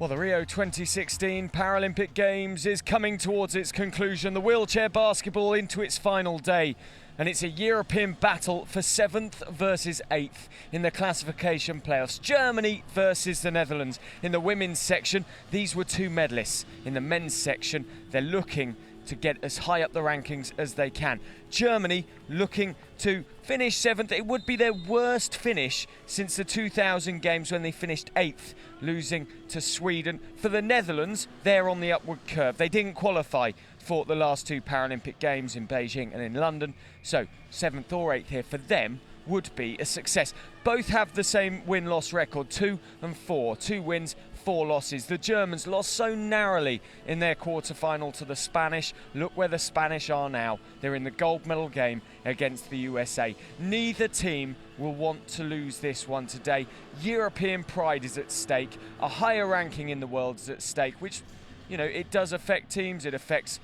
Well, the Rio 2016 Paralympic Games is coming towards its conclusion. The wheelchair basketball into its final day. And it's a European battle for 7th versus 8th in the classification playoffs. Germany versus the Netherlands. In the women's section, these were two medalists. In the men's section, they're looking to get as high up the rankings as they can. Germany looking to finish 7th. It would be their worst finish since the 2000 games when they finished 8th, losing to Sweden. For the Netherlands, they're on the upward curve. They didn't qualify for the last two Paralympic Games in Beijing and in London, so 7th or 8th here for them would be a success. Both have the same win-loss record, 2 and 4, 2 wins, 4 losses. The Germans lost so narrowly in their quarter-final to the Spanish. Look where the Spanish are now. They're in the gold medal game against the USA. Neither team will want to lose this one today. European pride is at stake. A higher ranking in the world is at stake, which, you know, it does affect teams. It affects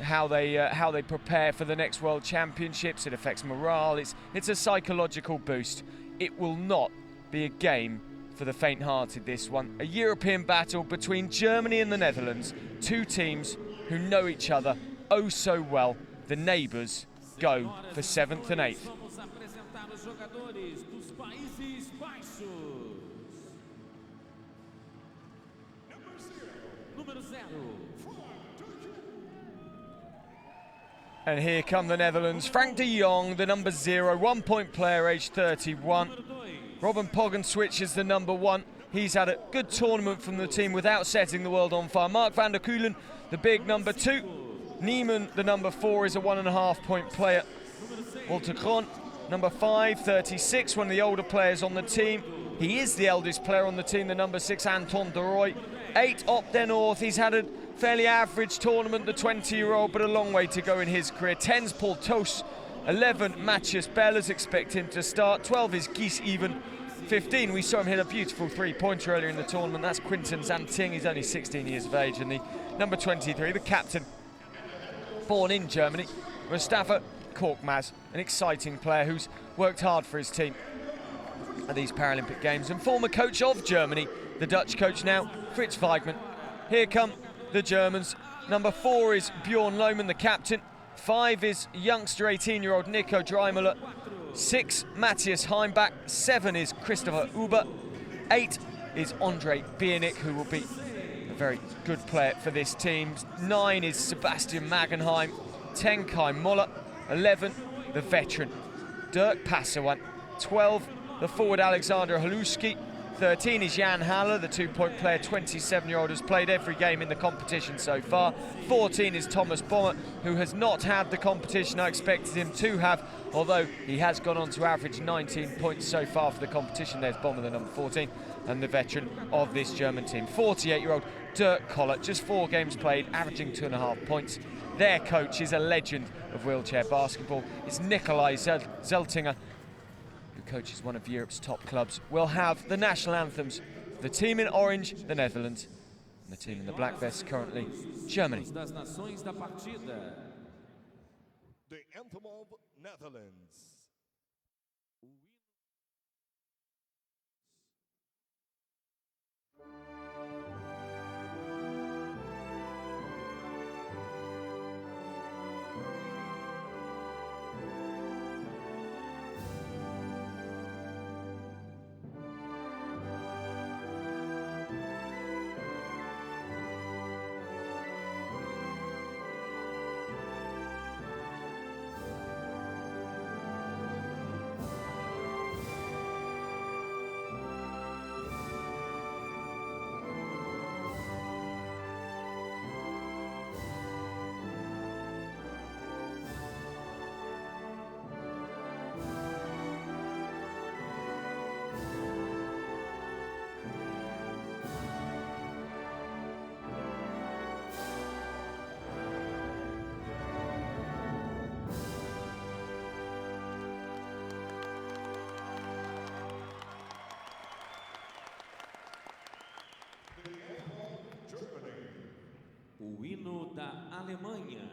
how they prepare for the next World Championships. It affects morale. It's a psychological boost. It will not be a game for the faint-hearted, this one. A European battle between Germany and the Netherlands. Two teams who know each other oh so well. The neighbours go for 7th and 8th. And here come the Netherlands. Frank de Jong, the number 0, 1-point player, aged 31. Robin Poggen is the number 1. He's had a good tournament from the team without setting the world on fire. Mark van der Kulen, the big number 2. Niemann, the number 4, is a 1.5-point player. Walter Kron, number 5, 36, one of the older players on the team. He is the eldest player on the team, the number 6, Anton de Rooij. 8, Op den North. He's had a fairly average tournament, the 20-year-old, but a long way to go in his career. 10's Paul Toos. 11, Matthias Bellers, expect him to start. 12 is Gies Even. 15, we saw him hit a beautiful three-pointer earlier in the tournament. That's Quinten Zanting. He's only 16 years of age. And the number 23, the captain, born in Germany, Mustafa Korkmaz, an exciting player who's worked hard for his team at these Paralympic Games, and former coach of Germany, the Dutch coach now, Fritz Weigmann. Here come the Germans. Number 4 is Bjorn Lohmann, the captain. 5 is youngster 18-year-old Nico Dreimler. 6, Matthias Heimbach. 7 is Christopher Uber. 8 is Andre Biernick, who will be a very good player for this team. 9 is Sebastian Magenheim. 10, Kai Moller. 11, the veteran Dirk Passewan. 12, the forward Alexander Haluski. 13 is Jan Haller, the 2-point player, 27-year-old, has played every game in the competition so far. 14 is Thomas Bommer, who has not had the competition I expected him to have, although he has gone on to average 19 points so far for the competition. There's Bommer, the number 14, and the veteran of this German team. 48-year-old Dirk Koller, just 4 games played, averaging 2.5 points. Their coach is a legend of wheelchair basketball. It's Nikolai Zeltinger, who coaches one of Europe's top clubs. We'll have the national anthems. The team in orange, the Netherlands, and the team in the black vests currently, Germany. The anthem of Netherlands. O hino da Alemanha.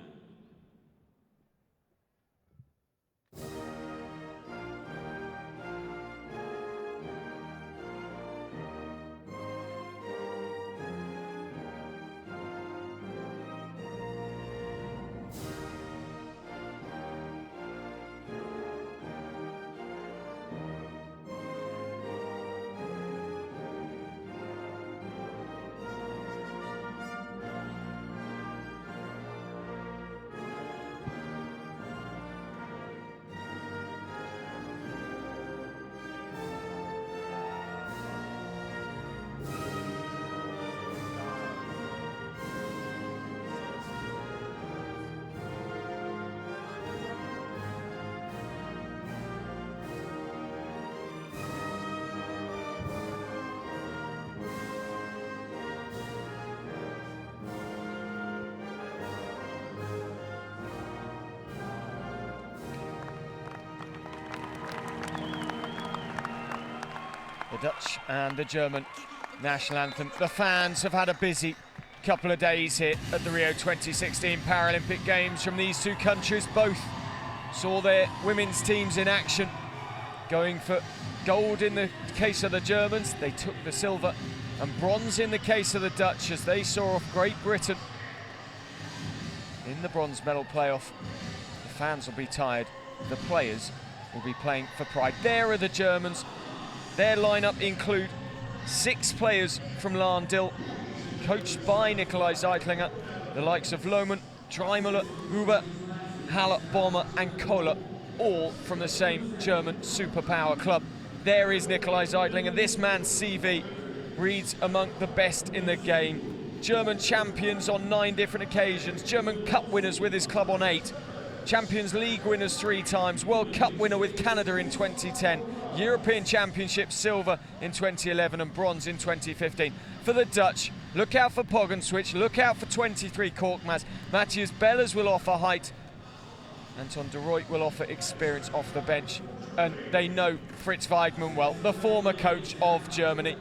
the Dutch and the German national anthem. The fans have had a busy couple of days here at the Rio 2016 Paralympic Games from these two countries. Both saw their women's teams in action, going for gold in the case of the Germans. They took the silver, and bronze in the case of the Dutch, as they saw off Great Britain in the bronze medal playoff. The fans will be tired, the players will be playing for pride. There are the Germans. Their lineup include 6 players from Lahn-Dill, coached by Nikolai Zeitlinger. The likes of Lohmann, Dreimüller, Huber, Haller, Bommer and Kohler, all from the same German superpower club. There is Nikolai Zeitlinger. This man's CV reads among the best in the game. German champions on 9 different occasions, German Cup winners with his club on 8, Champions League winners 3 times, World Cup winner with Canada in 2010, European Championship silver in 2011 and bronze in 2015. For the Dutch, look out for Pogenswitch, look out for 23 Korkmaz. Matthias Bellers will offer height. Anton de Ruyt will offer experience off the bench. And they know Fritz Weidmann well, the former coach of Germany.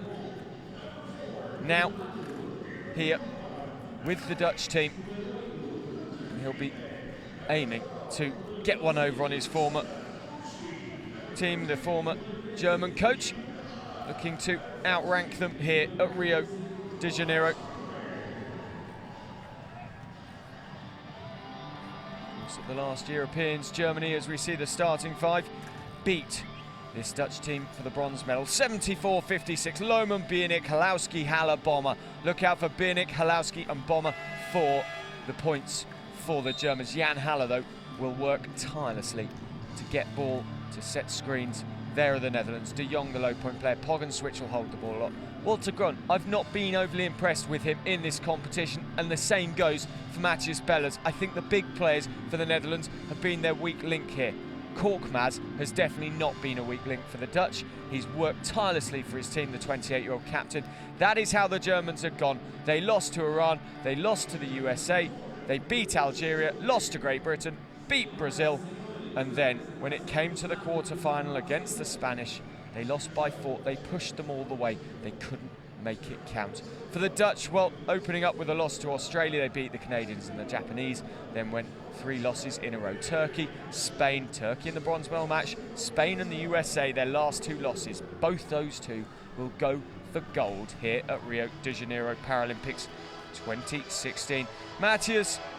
Now, here with the Dutch team, he'll be aiming to get one over on his former team, the former German coach, looking to outrank them here at Rio De Janeiro. So the last Europeans, Germany, as we see the starting 5, beat this Dutch team for the bronze medal. 74-56, Lohmann, Biernik, Halowski, Haller, Bommer. Look out for Biernik, Halowski and Bommer for the points for the Germans. Jan Haller, though, will work tirelessly to get ball, to set screens. There are the Netherlands. De Jong, the low point player. Pogenswitch will hold the ball a lot. Walter Grun, I've not been overly impressed with him in this competition, and the same goes for Matthias Bellers. I think the big players for the Netherlands have been their weak link here. Korkmaz has definitely not been a weak link for the Dutch. He's worked tirelessly for his team, the 28-year-old captain. That is how the Germans have gone. They lost to Iran, they lost to the USA, they beat Algeria, lost to Great Britain, beat Brazil, and then when it came to the quarter-final against the Spanish, they lost by 4. They pushed them all the way. They couldn't make it count. For the Dutch, well, opening up with a loss to Australia, they beat the Canadians and the Japanese, then went 3 losses in a row. Turkey, Spain, Turkey in the bronze medal match, Spain and the USA, their last 2 losses. Both those 2 will go for gold here at Rio De Janeiro Paralympics 2016.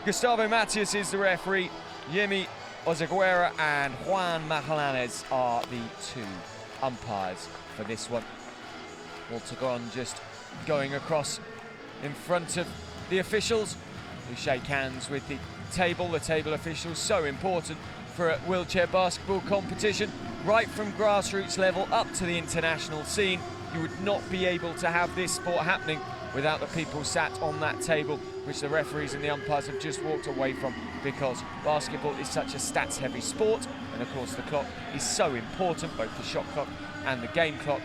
Gustavo Matias is the referee. Yemi Ozaguera and Juan Magallanes are the 2 umpires for this one. Walter Grun just going across in front of the officials, who shake hands with the table officials. So important for a wheelchair basketball competition, right from grassroots level up to the international scene. You would not be able to have this sport happening without the people sat on that table, which the referees and the umpires have just walked away from, because basketball is such a stats-heavy sport, and of course the clock is so important, both the shot clock and the game clock.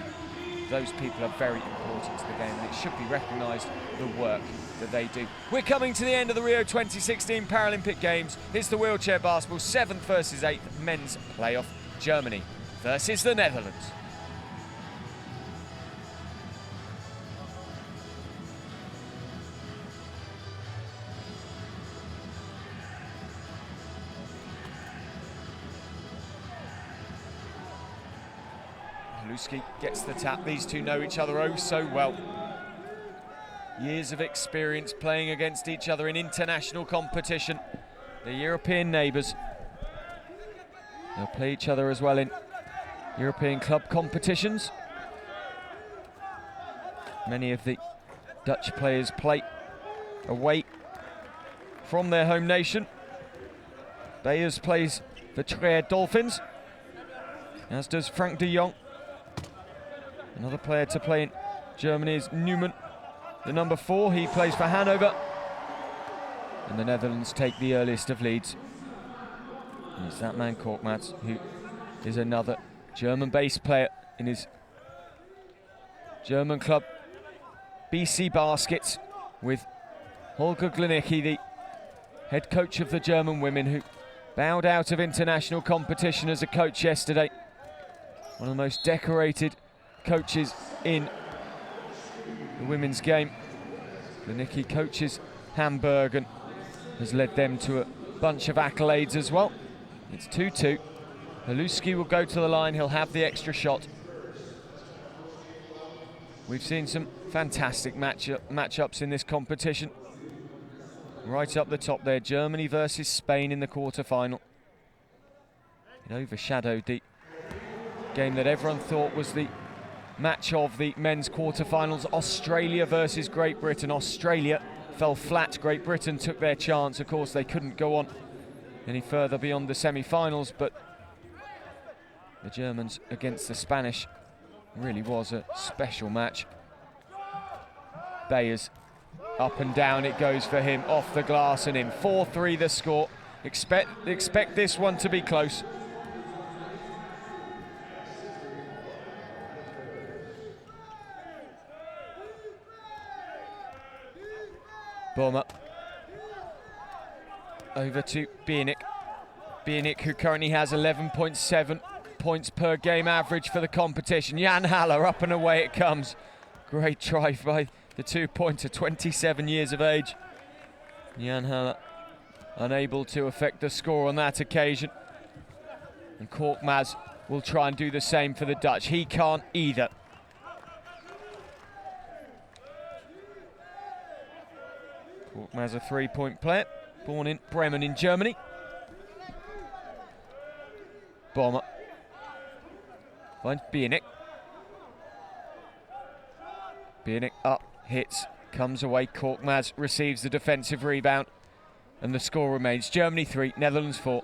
Those people are very important to the game, and it should be recognised, the work that they do. We're coming to the end of the Rio 2016 Paralympic Games. It's the wheelchair basketball 7th versus 8th men's playoff. Germany versus the Netherlands. Halowski gets the tap. These 2 know each other oh so well. Years of experience playing against each other in international competition. The European neighbours. They'll play each other as well in European club competitions. Many of the Dutch players play away from their home nation. Bayers plays for Trier Dolphins, as does Frank de Jong. Another player to play in Germany is Newman, the number 4. He plays for Hanover. And the Netherlands take the earliest of leads. And it's that man, Korkmaz, who is another German-based player in his German club, BC Baskets, with Holger Glenicki, the head coach of the German women, who bowed out of international competition as a coach yesterday. One of the most decorated coaches in the women's game. The Nikki coaches Hamburg and has led them to a bunch of accolades as well. It's 2-2. Haluski will go to the line, he'll have the extra shot. We've seen some fantastic matchups in this competition. Right up the top there, Germany versus Spain in the quarter-final. It overshadowed the game that everyone thought was the match of the men's quarter-finals, Australia versus Great Britain. Australia fell flat, Great Britain took their chance. Of course, they couldn't go on any further beyond the semi-finals, but the Germans against the Spanish really was a special match. Bayers, up and down it goes for him, off the glass and in. 4-3 the score. Expect this one to be close. Bomber over to Biernick. Biernick, who currently has 11.7 points per game average for the competition. Jan Haller, up and away it comes. Great try by the two-pointer, 27 years of age. Jan Haller unable to affect the score on that occasion. And Korkmaz will try and do the same for the Dutch. He can't either. Korkmaz, a three-point player, born in Bremen in Germany. Bomber finds Biernick. Biernick up, hits, comes away. Korkmaz receives the defensive rebound, and the score remains Germany 3, Netherlands 4.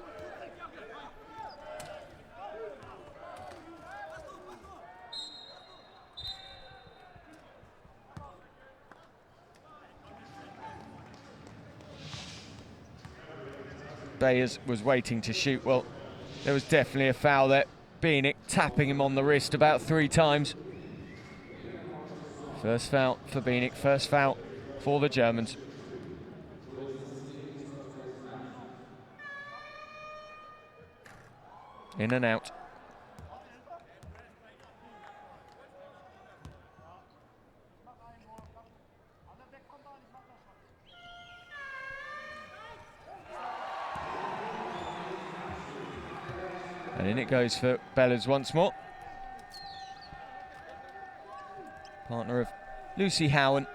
Bayers was waiting to shoot. Well, there was definitely a foul there. Biernick tapping him on the wrist about 3 times. First foul for Biernick, first foul for the Germans. In and out. And in it goes for Bellers once more. Partner of Lucy Howen.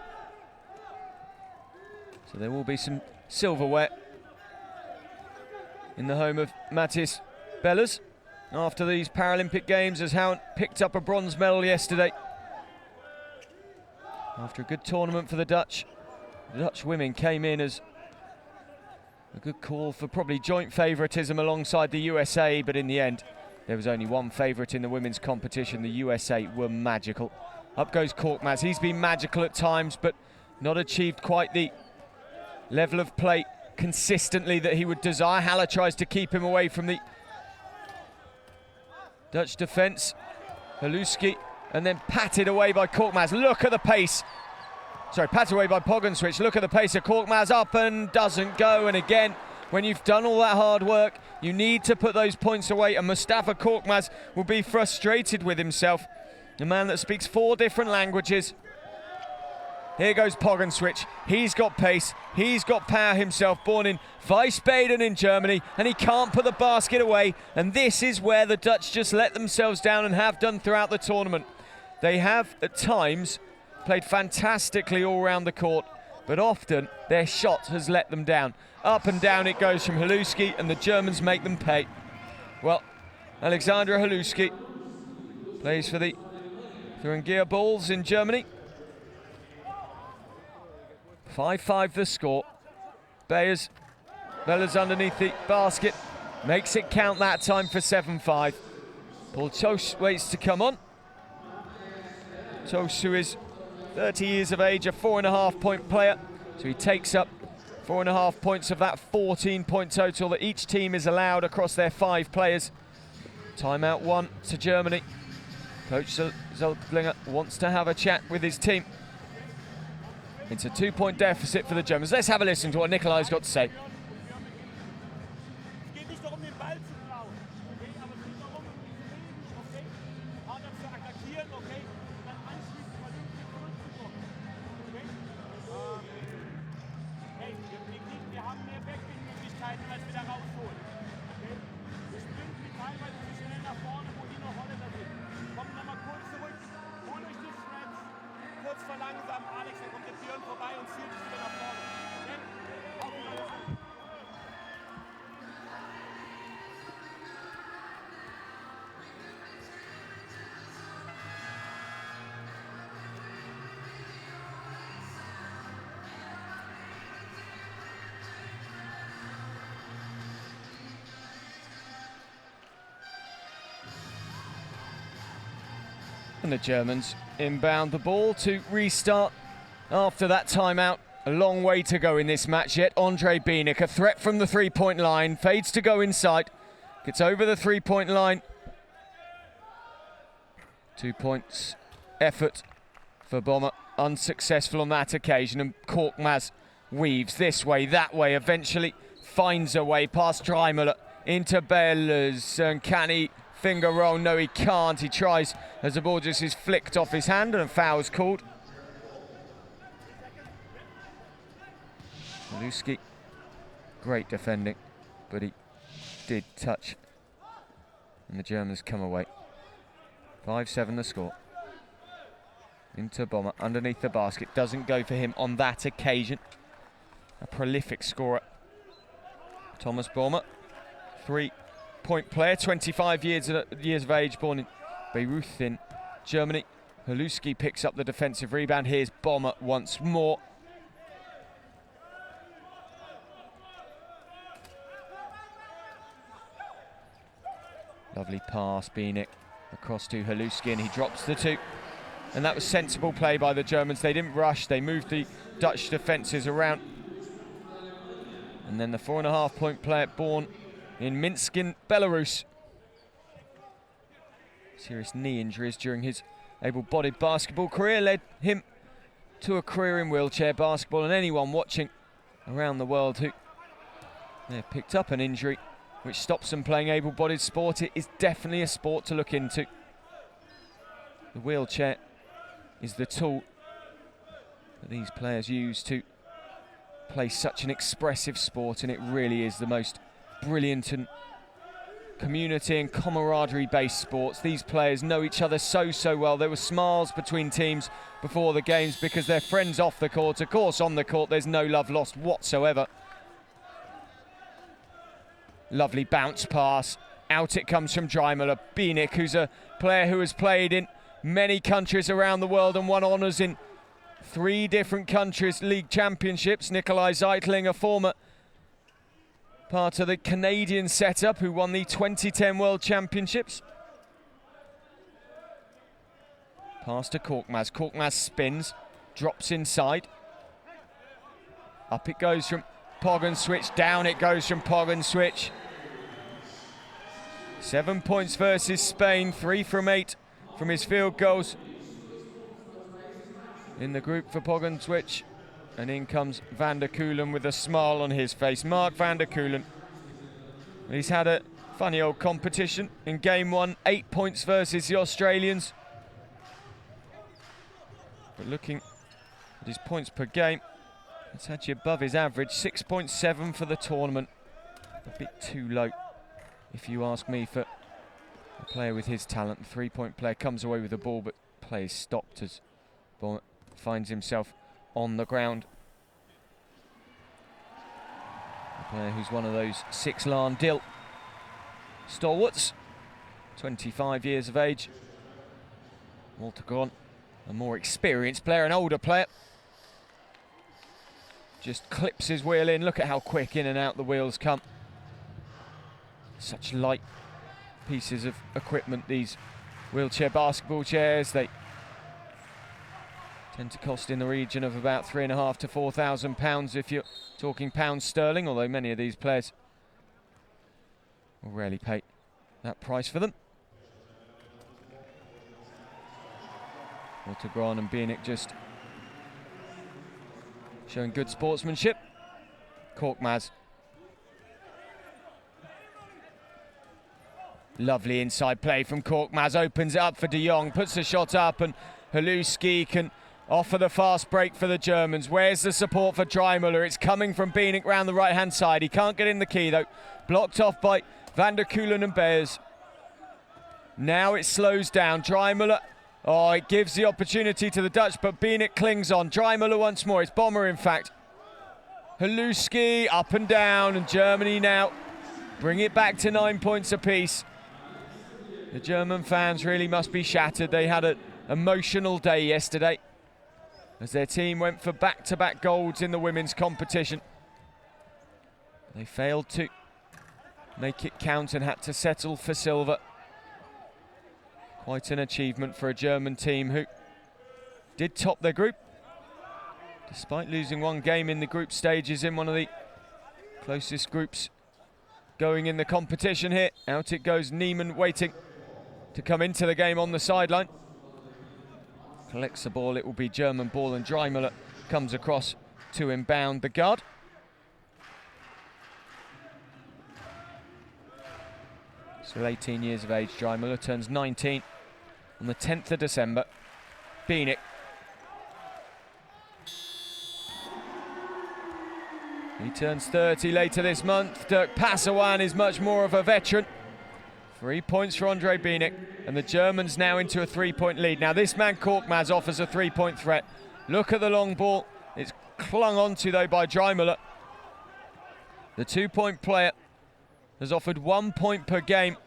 So there will be some silverware in the home of Matthijs Bellers after these Paralympic Games, as Howen picked up a bronze medal yesterday. After a good tournament for the Dutch women came in as a good call for probably joint favouritism alongside the USA, but in the end, there was only one favourite in the women's competition. The USA were magical. Up goes Korkmaz. He's been magical at times, but not achieved quite the level of play consistently that he would desire. Haller tries to keep him away from the Dutch defence. Haluski, and then patted away by Korkmaz. Look at the pace. Sorry, patted away by Pogenswich. Look at the pace of Korkmaz, up and doesn't go. And again, when you've done all that hard work, you need to put those points away. And Mustafa Korkmaz will be frustrated with himself. A man that speaks 4 different languages. Here goes Pogenswich. He's got pace. He's got power himself, born in Wiesbaden in Germany, and he can't put the basket away. And this is where the Dutch just let themselves down and have done throughout the tournament. They have, at times, played fantastically all around the court, but often their shot has let them down. Up and down it goes from Haluski, and the Germans make them pay. Well, Alexandra Haluski plays for the Thuringia Bulls in Germany. 5-5 the score. Bellers underneath the basket. Makes it count that time for 7-5. Paul Tosh waits to come on. Tosh, who is 30 years of age, a 4.5-point player. So he takes up 4.5 points of that 14-point total that each team is allowed across their 5 players. Timeout 1 to Germany. Coach Zoltlinger wants to have a chat with his team. It's a 2-point deficit for the Germans. Let's have a listen to what Nikolai's got to say. kurz verlangsamen. Alex, dann kommt der Björn vorbei und führt dich wieder nach vorne. And the Germans inbound the ball to restart after that timeout. A long way to go in this match yet. Andre Bienek, a threat from the three-point line, fades to go inside, gets over the three-point line. 2 points effort for Bomber, unsuccessful on that occasion, and Korkmaz weaves this way, that way, eventually finds a way past Dreimler into Bellers, and can he finger roll? No, he can't. He tries as the ball just is flicked off his hand and a foul's called. Maluski, great defending, but he did touch, and the Germans come away. 5-7 the score. Into Bomber, underneath the basket, doesn't go for him on that occasion. A prolific scorer, Thomas Bomber, 3-point player, 25 years of age, born in Bayreuth in Germany. Haluski picks up the defensive rebound. Here's Bomber once more. Lovely pass, Bienek across to Haluski, and he drops the two. And that was sensible play by the Germans. They didn't rush, they moved the Dutch defences around. And then the 4.5-point player born in Minsk in Belarus. Serious knee injuries during his able-bodied basketball career led him to a career in wheelchair basketball, and anyone watching around the world who picked up an injury which stops them playing able-bodied sport, it is definitely a sport to look into. The wheelchair is the tool that these players use to play such an expressive sport, and it really is the most brilliant and community and camaraderie-based sports. These players know each other so well. There were smiles between teams before the games because they're friends off the court. Of course, on the court, there's no love lost whatsoever. Lovely bounce pass. Out it comes from Dreimler. Bienek, who's a player who has played in many countries around the world and won honours in 3 different countries' league championships. Nikolai Zeitling, a former part of the Canadian setup who won the 2010 World Championships. Pass to Korkmaz. Korkmaz spins, drops inside. Up it goes from Poggen-Switch, down it goes from Poggen-Switch. 7 points versus Spain, 3 from 8 from his field goals in the group for Poggen-Switch. And in comes Van der Keulen with a smile on his face. Mark Van der Keulen. He's had a funny old competition in game 1, 8 points versus the Australians. But looking at his points per game, it's actually above his average, 6.7 for the tournament. A bit too low, if you ask me, for a player with his talent. The three-point player comes away with the ball, but play is stopped as Bonnet finds himself on the ground. A player who's one of those 6 Larn Dill stalwarts, 25 years of age. Walter Gron, a more experienced player, an older player. Just clips his wheel in. Look at how quick in and out the wheels come. Such light pieces of equipment, these wheelchair basketball chairs. They tend to cost in the region of about £3,500 to £4,000 if you're talking pounds sterling, although many of these players will rarely pay that price for them. Walter Gron and Bienek just showing good sportsmanship. Korkmaz. Lovely inside play from Korkmaz, opens it up for De Jong, puts the shot up, and Haluski can offer the fast break for the Germans. Where's the support for Dreimler? It's coming from Bienek round the right-hand side. He can't get in the key though. Blocked off by Van der Keulen and Bears. Now it slows down. Dreimler Oh, it gives the opportunity to the Dutch, but Bienek clings on. Dreimüller once more. It's Bommer, in fact. Haluski up and down, and Germany now bring it back to 9 points apiece. The German fans really must be shattered. They had an emotional day yesterday as their team went for back-to-back golds in the women's competition. They failed to make it count and had to settle for silver. Quite an achievement for a German team who did top their group, despite losing one game in the group stages in one of the closest groups going in the competition here. Out it goes, Niemann waiting to come into the game on the sideline. Collects the ball, it will be German ball, and Dreimüller comes across to inbound the guard. Still 18 years of age, Dreimüller turns 19 on the 10th of December. Bienek. He turns 30 later this month. Dirk Passewan is much more of a veteran. 3 points for Andre Bienek, and the Germans now into a 3-point lead. Now this man Korkmaz offers a 3-point threat. Look at the long ball. It's clung onto though by Dreimüller. The 2-point player has offered 1 point per game,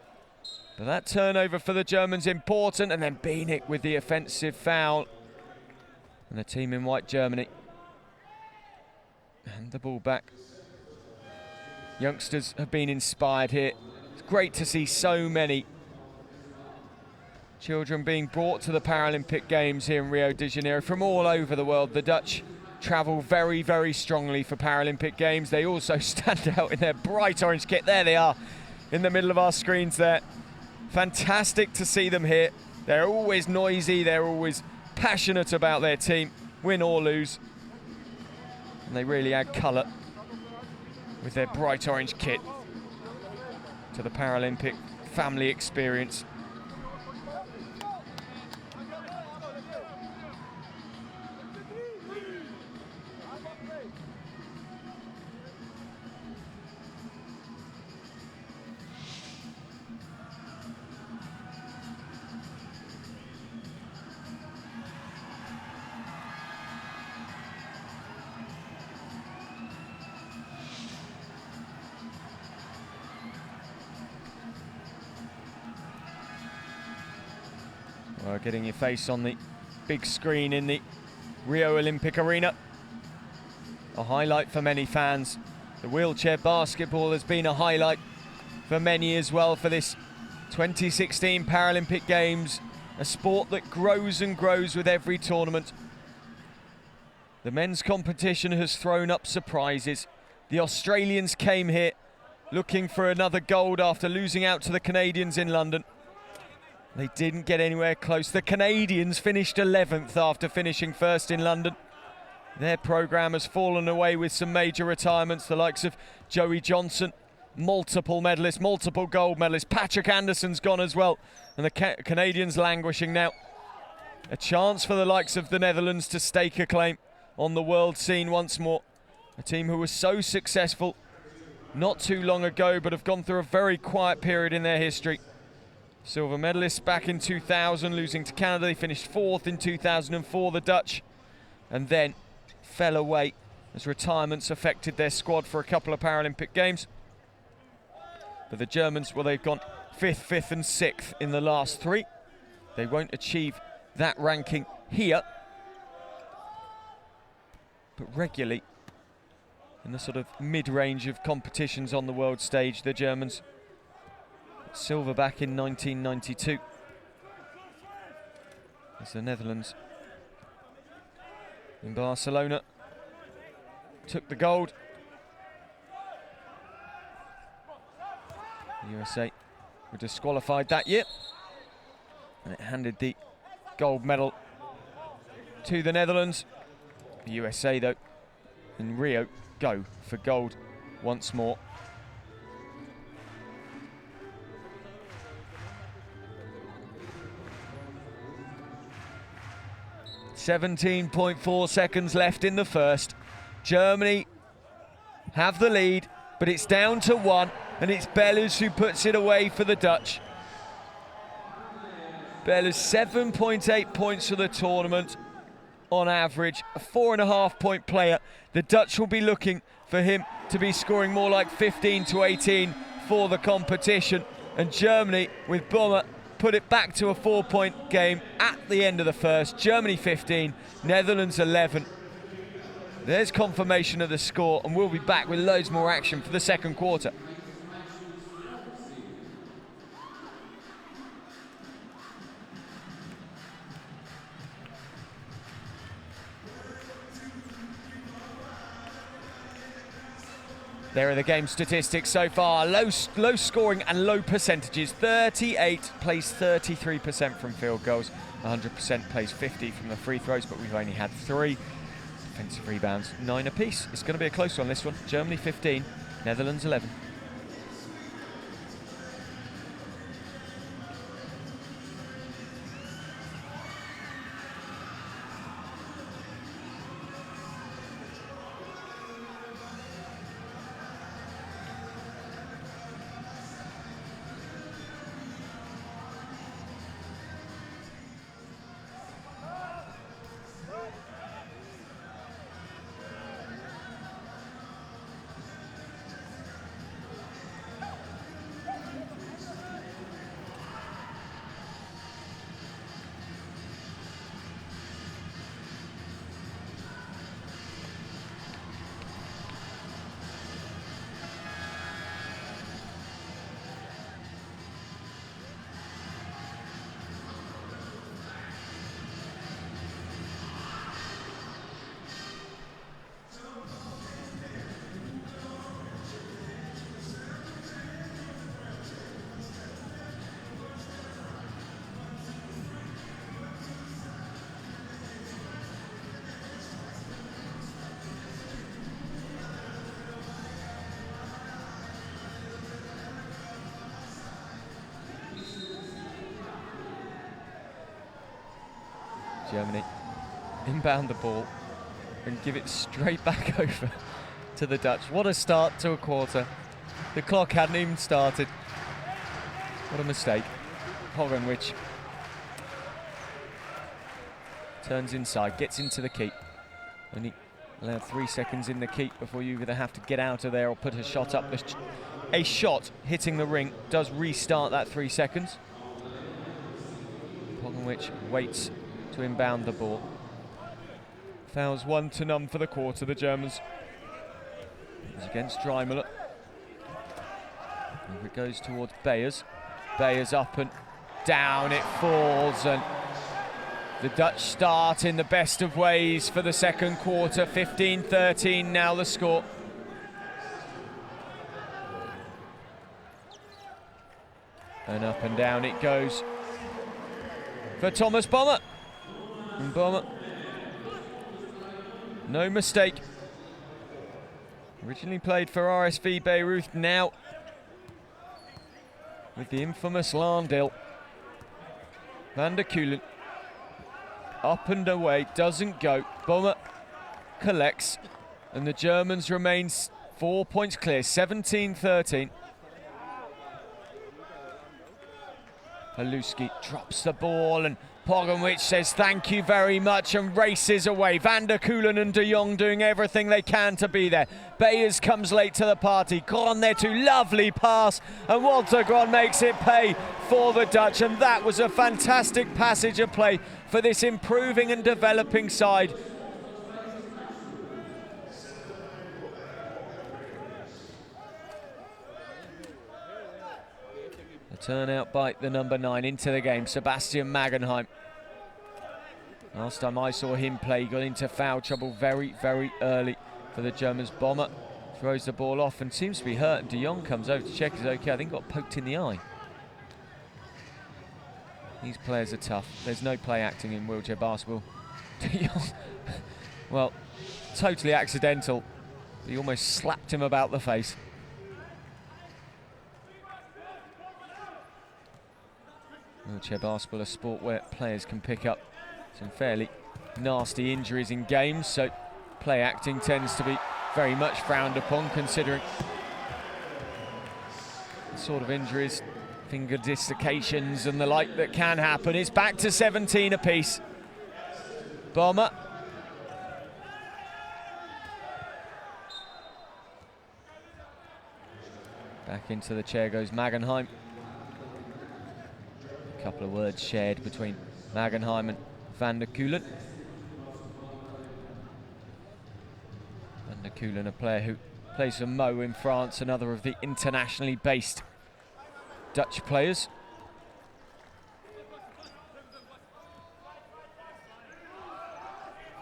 but that turnover for the Germans important, and then Bienek with the offensive foul. And the team in white, Germany, and the ball back. Youngsters have been inspired here. It's great to see so many children being brought to the Paralympic Games here in Rio de Janeiro from all over the world. The Dutch travel very, very strongly for Paralympic Games. They also stand out in their bright orange kit. There they are in the middle of our screens there. Fantastic to see them here. They're always noisy, they're always passionate about their team, win or lose. And they really add colour with their bright orange kit to the Paralympic family experience. Well, getting your face on the big screen in the Rio Olympic Arena. A highlight for many fans. The wheelchair basketball has been a highlight for many as well for this 2016 Paralympic Games. A sport that grows and grows with every tournament. The men's competition has thrown up surprises. The Australians came here looking for another gold after losing out to the Canadians in London. They didn't get anywhere close. The Canadians finished 11th after finishing first in London. Their programme has fallen away with some major retirements, the likes of Joey Johnson, multiple medalists, multiple gold medalists. Patrick Anderson's gone as well, and the Canadians languishing now. A chance for the likes of the Netherlands to stake a claim on the world scene once more. A team who was so successful not too long ago, but have gone through a very quiet period in their history. Silver medalists back in 2000, losing to Canada. They finished 4th in 2004, the Dutch, and then fell away as retirements affected their squad for a couple of Paralympic Games. But the Germans, well, they've gone 5th and 6th in the last 3. They won't achieve that ranking here, but regularly in the sort of mid-range of competitions on the world stage, the Germans. Silver back in 1992 as the Netherlands in Barcelona took the gold. The USA were disqualified that year, and it handed the gold medal to the Netherlands. The USA, though, in Rio, go for gold once more. 17.4 seconds left in the first. Germany have the lead, but it's down to 1, and it's Bellers who puts it away for the Dutch. Bella's 7.8 points for the tournament on average, a 4.5 point player. The Dutch will be looking for him to be scoring more like 15 to 18 for the competition. And Germany, with Bommer, put it back to a 4-point game at the end of the first. Germany 15, Netherlands 11. There's confirmation of the score, and we'll be back with loads more action for the second quarter. There are the game statistics so far. Low scoring and low percentages. 38 plays 33% from field goals. 100% plays 50 from the free throws, but we've only had 3. Defensive rebounds, 9 apiece. It's going to be a close one, this one. Germany 15, Netherlands 11. Germany inbound the ball and give it straight back over to the Dutch. What a start to a quarter. The clock hadn't even started. What a mistake. Pogonwich turns inside, gets into the keep. Only allowed 3 seconds in the keep before you either have to get out of there or put a shot up. A shot hitting the ring does restart that 3 seconds. Pogonwich waits to inbound the ball. Fouls 1-0 for the quarter, the Germans. It's against Dreimler. It goes towards Bayers. Bayers up and down it falls, and the Dutch start in the best of ways for the second quarter. 15-13 now the score. And up and down it goes for Thomas Bommer. And Bommer, no mistake. Originally played for RSV Beirut, now with the infamous Landil. Van der Keulen, up and away, doesn't go. Bommer collects, and the Germans remain 4 points clear, 17-13. Paluski drops the ball, and Pogonwich says thank you very much and races away. Van der Keulen and de Jong doing everything they can to be there. Bayers comes late to the party. Gron there too, lovely pass, and Walter Gron makes it pay for the Dutch, and that was a fantastic passage of play for this improving and developing side. Turnout by the number 9 into the game, Sebastian Magenheim. Last time I saw him play, he got into foul trouble very, very early for the Germans. Bomber throws the ball off and seems to be hurt, and de Jong comes over to check he's okay. I think got poked in the eye. These players are tough. There's no play acting in wheelchair basketball. De Jong, well, totally accidental. He almost slapped him about the face. Wheelchair basketball, a sport where players can pick up some fairly nasty injuries in games, so play acting tends to be very much frowned upon, considering the sort of injuries finger dislocations and the like that can happen. It's back to 17 apiece. Bomber. Back into the chair goes Magenheim. A couple of words shared between Magenheim and Van der Keulen. Van der Keulen, a player who plays for Mo in France, another of the internationally based Dutch players.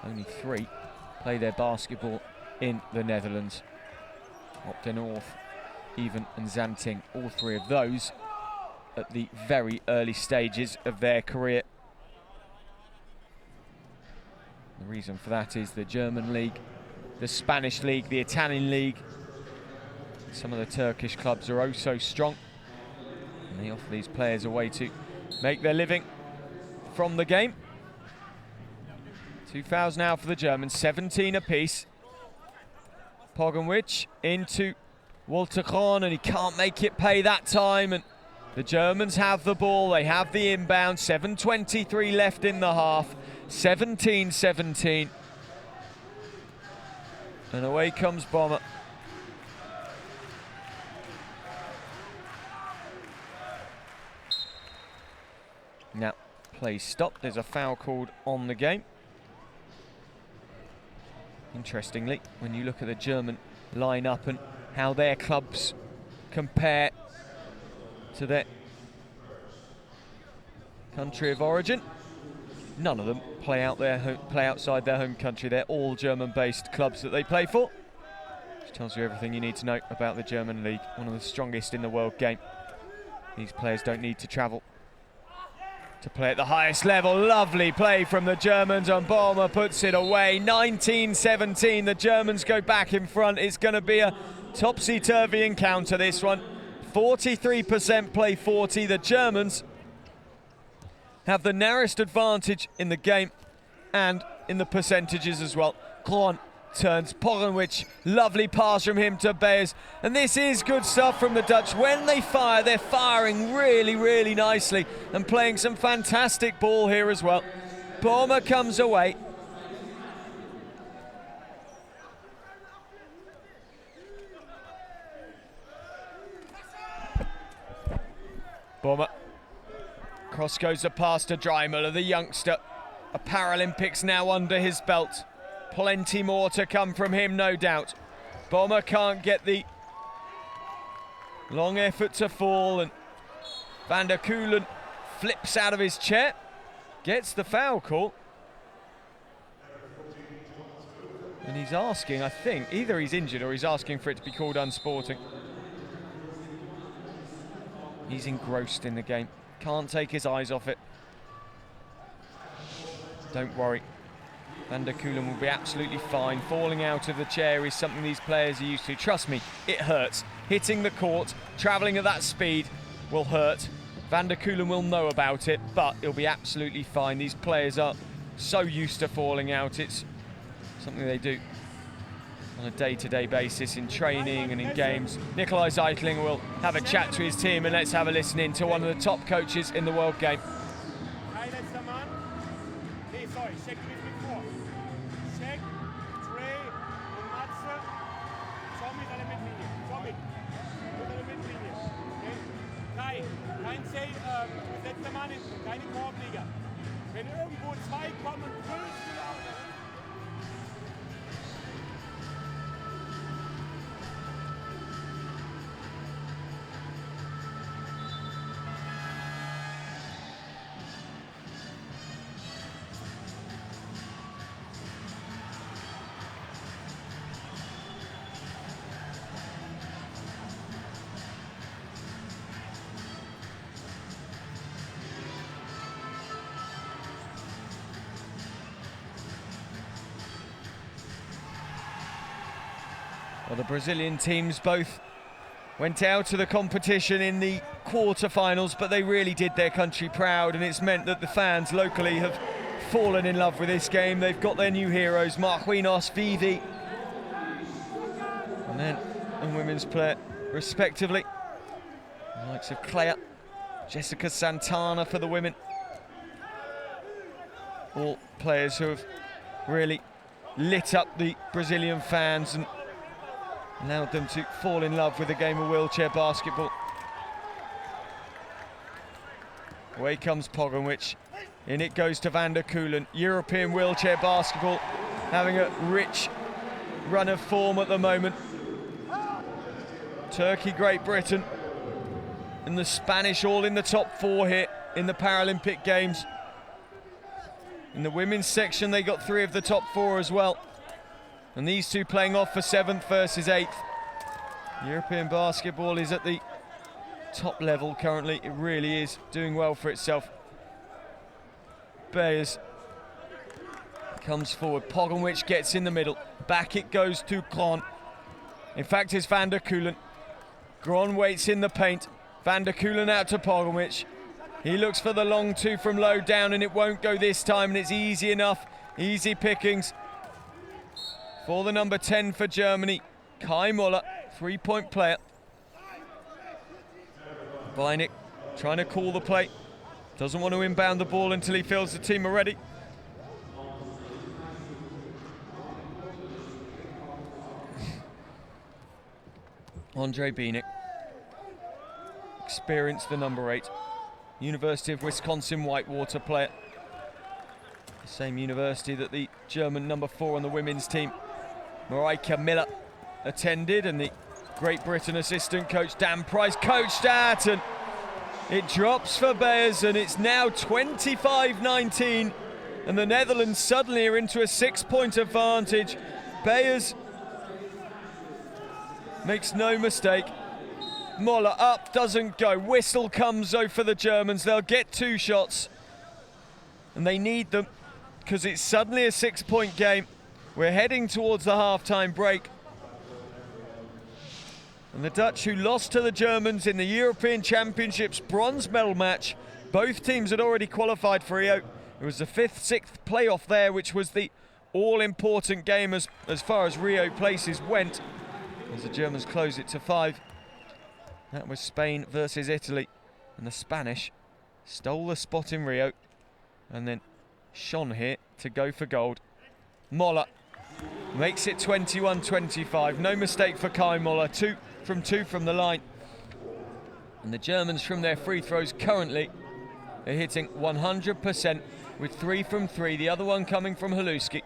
Only 3 play their basketball in the Netherlands. Op de North, Even and Zanting, all 3 of those at the very early stages of their career. The reason for that is the German league, the Spanish league, the Italian league. Some of the Turkish clubs are oh so strong, and they offer these players a way to make their living from the game. 2 fouls now for the Germans, 17 apiece. Pogancic into Walter Grahn, and he can't make it pay that time, and the Germans have the ball, they have the inbound, 7:23 left in the half, 17-17. And away comes Bomber. Now, play stopped, there's a foul called on the game. Interestingly, when you look at the German line-up and how their clubs compare to their country of origin, none of them play outside their home country. They're all German-based clubs that they play for, which tells you everything you need to know about the German league, one of the strongest in the world game. These players don't need to travel to play at the highest level. Lovely play from the Germans, and Bomber puts it away. 19-17, the Germans go back in front. It's going to be a topsy-turvy encounter, this one. 43% play 40. The Germans have the narrowest advantage in the game and in the percentages as well. Grahn turns Pogancic, lovely pass from him to Beers, and this is good stuff from the Dutch. When they fire, they're firing really, really nicely and playing some fantastic ball here as well. Bomber comes away. Bomber. Cross goes the pass to Dreimüller, the youngster. A Paralympics now under his belt. Plenty more to come from him, no doubt. Bomber can't get the long effort to fall, and Van der Keulen flips out of his chair, gets the foul call. And he's asking, I think, either he's injured or he's asking for it to be called unsporting. He's engrossed in the game. Can't take his eyes off it. Don't worry. Van der Keulen will be absolutely fine. Falling out of the chair is something these players are used to. Trust me, it hurts. Hitting the court, travelling at that speed will hurt. Van der Keulen will know about it, but he'll be absolutely fine. These players are so used to falling out. It's something they do on a day-to-day basis in training and in games. Nikolai Zeitling will have a chat to his team, and let's have a listen in to one of the top coaches in the world game. Wenn irgendwo 2 kommen, füllst du auf. Well, the Brazilian teams both went out to the competition in the quarter-finals, but they really did their country proud, and it's meant that the fans locally have fallen in love with this game. They've got their new heroes, Marquinhos, Vivi, and men and women's player, respectively. The likes of Claire Jessica Santana for the women. All players who have really lit up the Brazilian fans and allowed them to fall in love with the game of wheelchair basketball. Away comes Pogovic. In it goes to van der Keulen. European wheelchair basketball having a rich run of form at the moment. Turkey, Great Britain, and the Spanish all in the top 4 here in the Paralympic Games. In the women's section, they got 3 of the top 4 as well. And these two playing off for 7th versus 8th. European basketball is at the top level currently. It really is doing well for itself. Bayers comes forward. Pogovic gets in the middle. Back it goes to Gron. In fact, it's van der Keulen. Gron waits in the paint. Van der Keulen out to Pogovic. He looks for the long 2 from low down, and it won't go this time, and it's easy enough. Easy pickings for the number 10 for Germany, Kai Muller, 3-point player. Beinig trying to call the play. Doesn't want to inbound the ball until he feels the team are ready. Andre Beinig, experienced the number 8. University of Wisconsin-Whitewater player. The same university that the German number 4 on the women's team, Mareike Miller, attended, and the Great Britain assistant coach Dan Price coached at, and it drops for Bayers, and it's now 25-19, and the Netherlands suddenly are into a 6-point advantage. Bayers makes no mistake. Moller up, doesn't go. Whistle comes though for the Germans. They'll get 2 shots, and they need them because it's suddenly a 6-point game. We're heading towards the half-time break. And the Dutch, who lost to the Germans in the European Championships bronze medal match, both teams had already qualified for Rio. It was the 5th, 6th playoff there, which was the all-important game as far as Rio places went, as the Germans close it to 5. That was Spain versus Italy, and the Spanish stole the spot in Rio and then shone here to go for gold. Moller makes it 21-25. No mistake for Kai Moller. 2 from the line. And the Germans from their free throws currently are hitting 100% with 3 from 3. The other one coming from Haluski.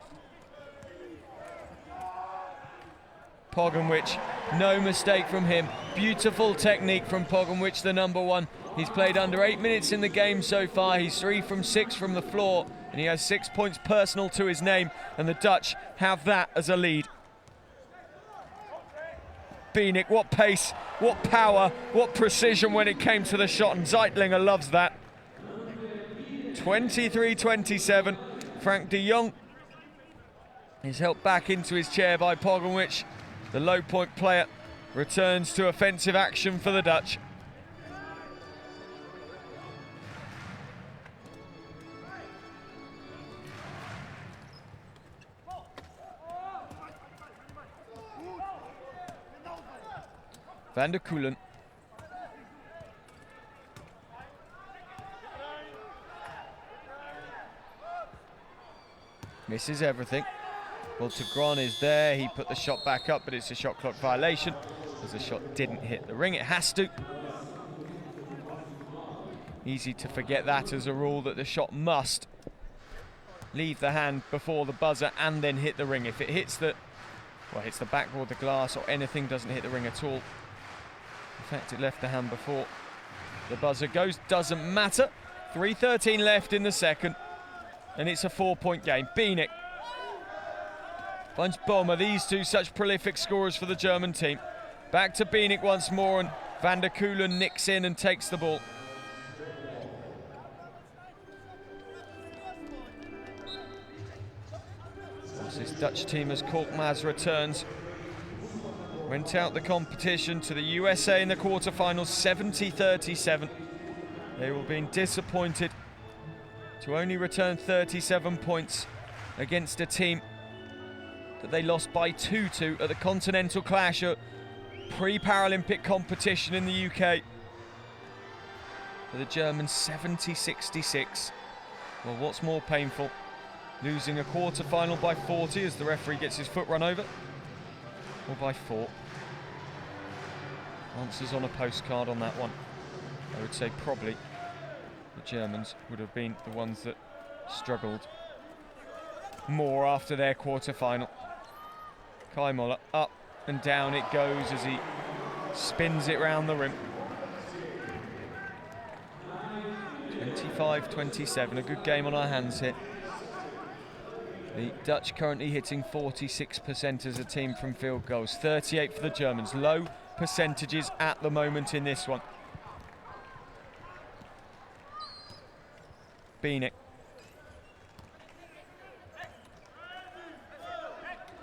Pogovic, no mistake from him. Beautiful technique from Pogovic, the number 1. He's played under 8 minutes in the game so far. He's 3 from 6 from the floor, and he has 6 points personal to his name, and the Dutch have that as a lead. Beinig, what pace, what power, what precision when it came to the shot, and Zeitlinger loves that. 23-27. Frank de Jong is helped back into his chair by Pogovic. The low-point player returns to offensive action for the Dutch. Van der Keulen. Misses everything. Well, Tigran is there. He put the shot back up, but it's a shot clock violation because the shot didn't hit the ring. It has to. Easy to forget that as a rule, that the shot must leave the hand before the buzzer and then hit the ring. If it hits the backboard, the glass, or anything, doesn't hit the ring at all. In fact, it left the hand before the buzzer goes. Doesn't matter. 3:13 left in the second, and it's a 4-point game. Beinig finds Bomber. These two such prolific scorers for the German team. Back to Beinig once more, and van der Keulen nicks in and takes the ball. This Dutch team, as Korkmaz returns, went out the competition to the USA in the quarterfinals 70-37. They were being disappointed to only return 37 points against a team that they lost by 2 to at the Continental Clash, a pre-Paralympic competition in the UK. For the Germans, 70-66. Well, what's more painful? Losing a quarter-final by 40 as the referee gets his foot run over, or by 4? Answers on a postcard on that one. I would say probably the Germans would have been the ones that struggled more after their quarter-final. Kai Moller, up and down it goes as he spins it round the rim. 25-27, a good game on our hands here. The Dutch currently hitting 46% as a team from field goals, 38 for the Germans. Low percentages at the moment in this one. Bienek.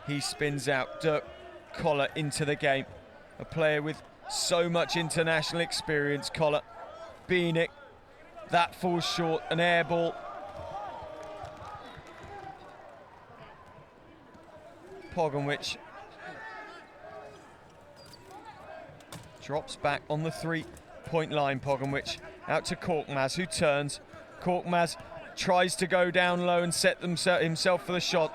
He spins out. Dirk Koller into the game. A player with so much international experience, Koller. Bienek. That falls short, an air ball. Pogonwich drops back on the 3-point line. Pogonwich out to Korkmaz, who turns. Korkmaz tries to go down low and set himself for the shot.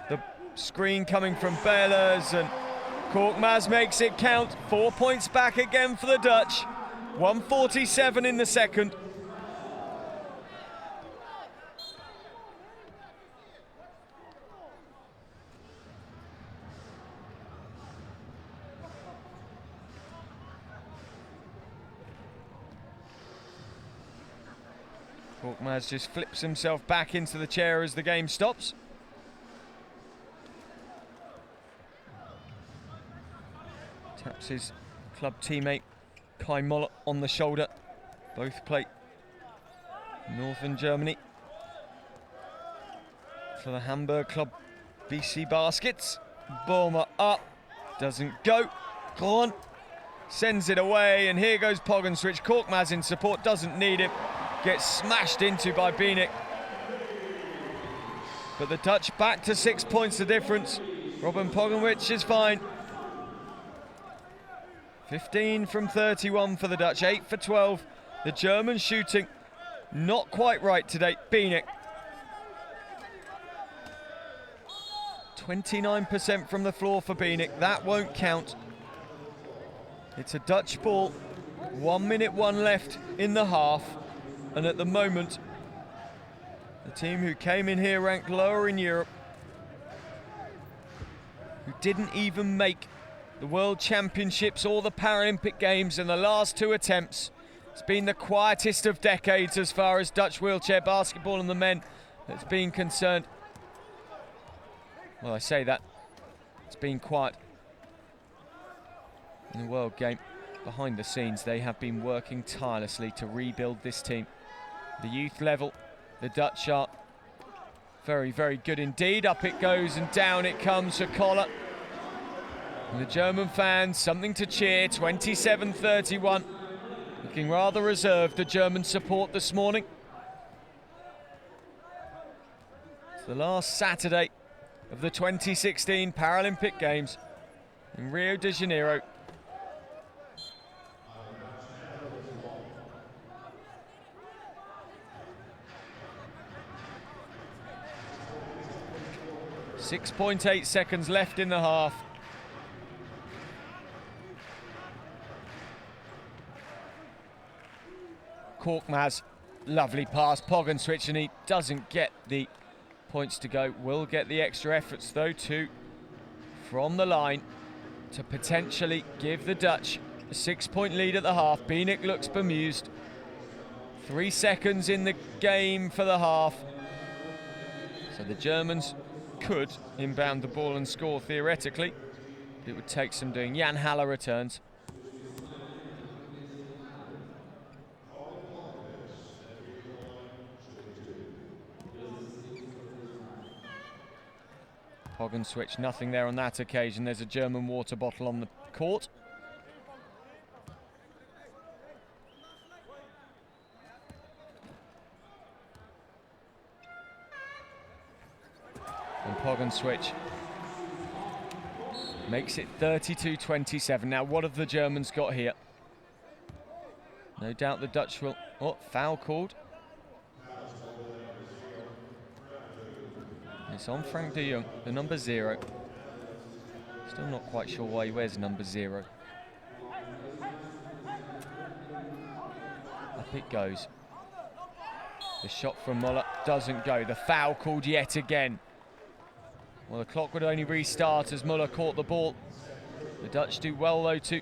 The screen coming from Bellers, and Korkmaz makes it count. 4 points back again for the Dutch. 1:47 in the second. Korkmaz just flips himself back into the chair as the game stops. Taps his club teammate Kai Moller on the shoulder. Both play Northern Germany for the Hamburg club BC Baskets. Baumer up, doesn't go. Gron sends it away, and here goes Pogonwich. Korkmaz in support, doesn't need it. Gets smashed into by Bienek. But the Dutch back to 6 points the difference. Robin Pogonwich is fine. 15 from 31 for the Dutch, 8 for 12. The Germans shooting not quite right today. Bienek. 29% from the floor for Bienek. That won't count. It's a Dutch ball. 1:01 left in the half. And at the moment, the team who came in here ranked lower in Europe, who didn't even make the World Championships or the Paralympic Games in the last 2 attempts. It's been the quietest of decades as far as Dutch wheelchair basketball and the men has been concerned. Well, I say that, it's been quiet in the World Game. Behind the scenes, they have been working tirelessly to rebuild this team. The youth level, the Dutch are very, very good indeed. Up it goes and down it comes for Koller. And the German fans, something to cheer, 27-31. Looking rather reserved, the German support this morning. It's the last Saturday of the 2016 Paralympic Games in Rio De Janeiro. .8 seconds left in the half. Korkmaz, lovely pass, Pogonwich, and he doesn't get the points to go. Will get the extra efforts though too from the line to potentially give the Dutch a 6-point lead at the half. Bienek looks bemused. 3 seconds in the game for the half. So the Germans could inbound the ball and score theoretically. It would take some doing. Jan Haller returns. Pogonwich, nothing there on that occasion. There's a German water bottle on the court. And Pogonwich makes it 32-27. Now, what have the Germans got here? No doubt the Dutch will... Oh, foul called. It's on Frank de Jong, the number 0. Still not quite sure why he wears number 0. Up it goes. The shot from Muller doesn't go. The foul called yet again. Well, the clock would only restart as Muller caught the ball. The Dutch do well, though, to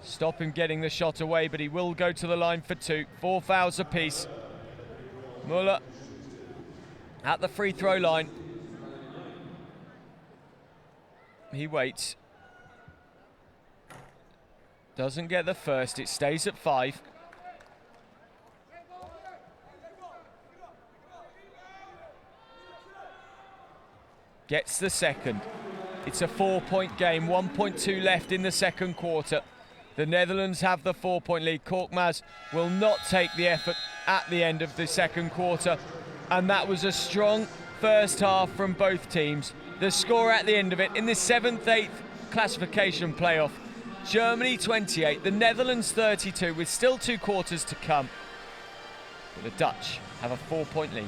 stop him getting the shot away, but he will go to the line for 2. 4 fouls apiece. Muller at the free throw line. He waits. Doesn't get the first. It stays at 5. Gets the second. It's a 4-point game, 1.2 left in the second quarter. The Netherlands have the 4-point lead. Korkmaz will not take the effort at the end of the second quarter. And that was a strong first half from both teams. The score at the end of it in the 7th-8th classification playoff. Germany 28, the Netherlands 32, with still 2 quarters to come. But the Dutch have a 4-point lead.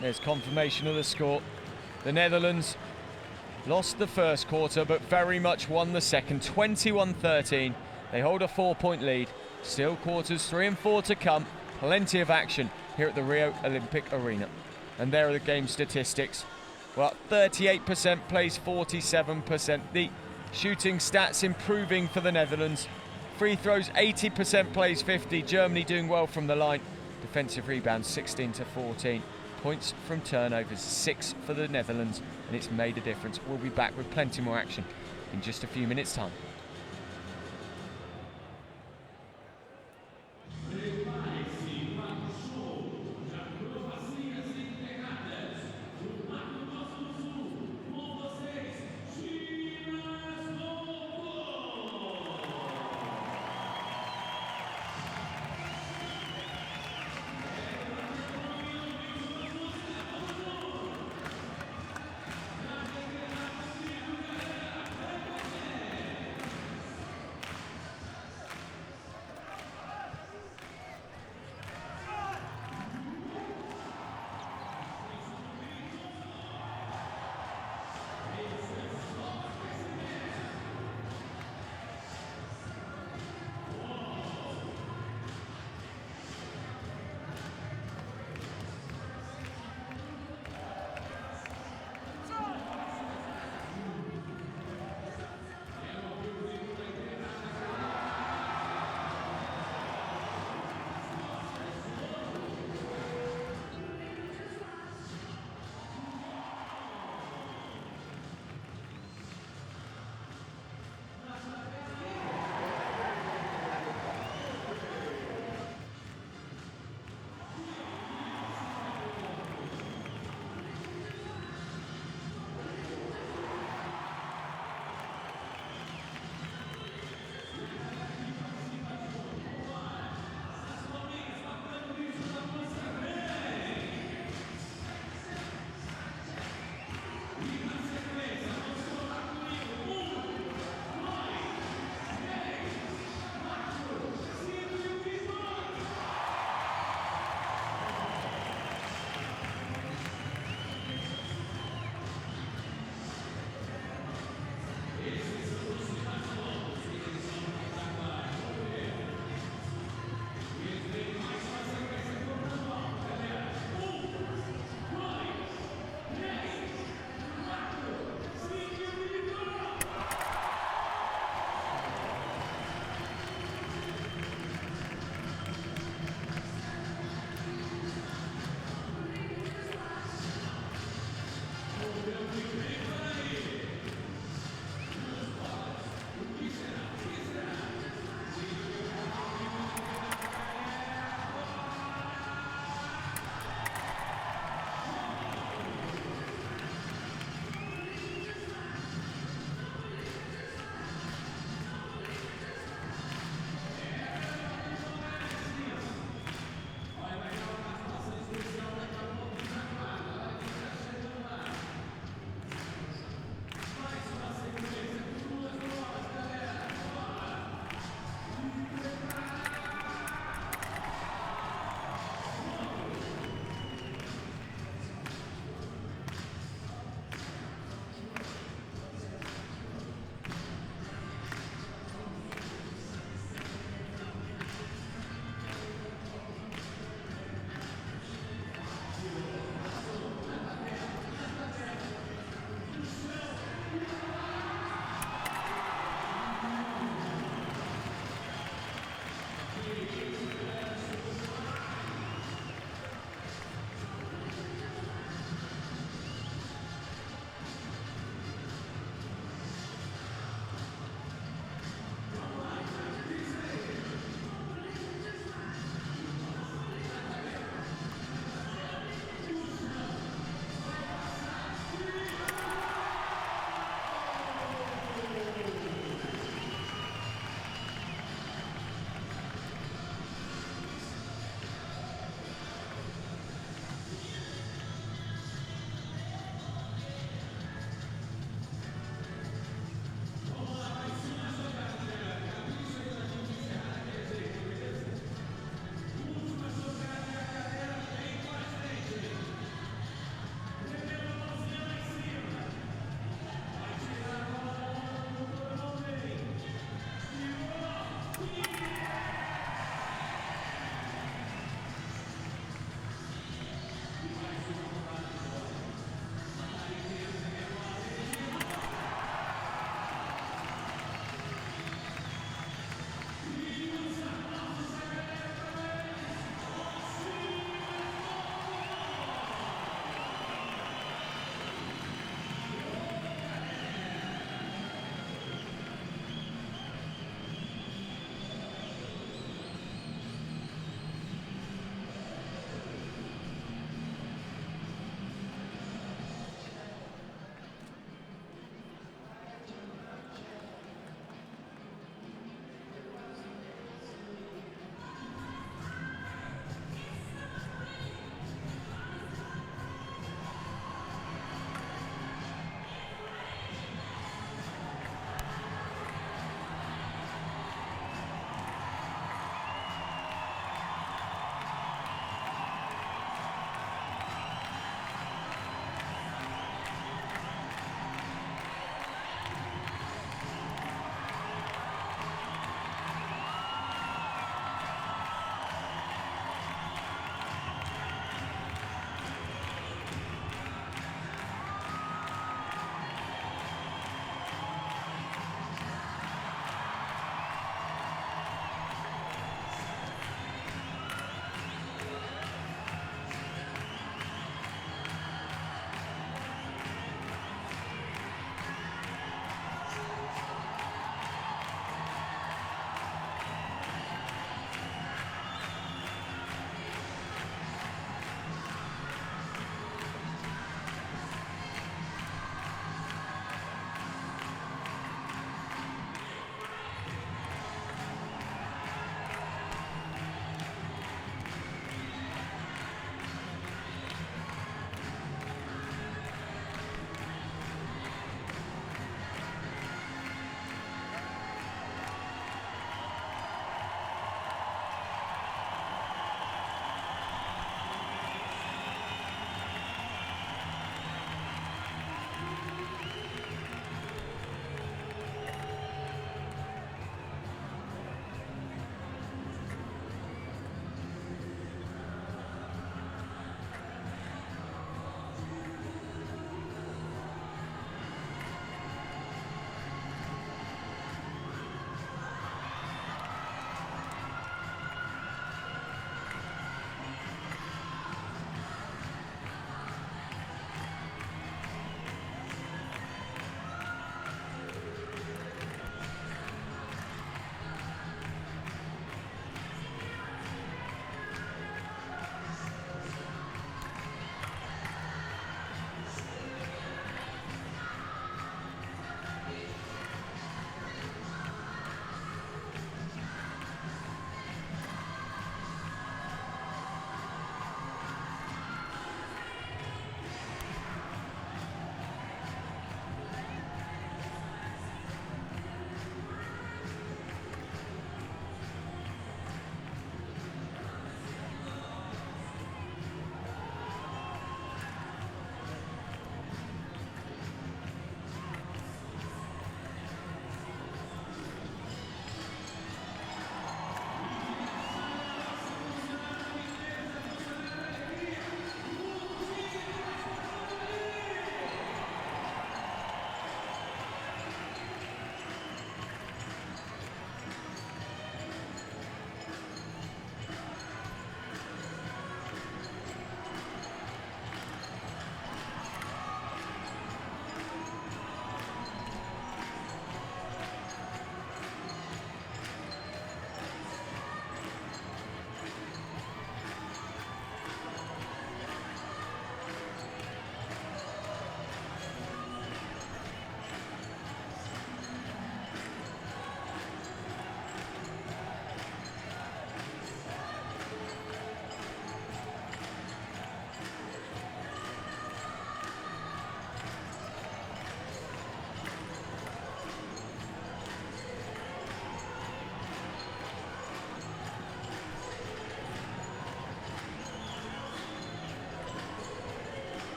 There's confirmation of the score. The Netherlands lost the first quarter, but very much won the second, 21-13. They hold a 4-point lead. Still quarters 3 and 4 to come. Plenty of action here at the Rio Olympic Arena. And there are the game statistics. Well, 38% plays 47%. The shooting stats improving for the Netherlands. Free throws, 80% plays 50. Germany doing well from the line. Defensive rebounds, 16-14. Points from turnovers, 6 for the Netherlands, and it's made a difference. We'll be back with plenty more action in just a few minutes' time.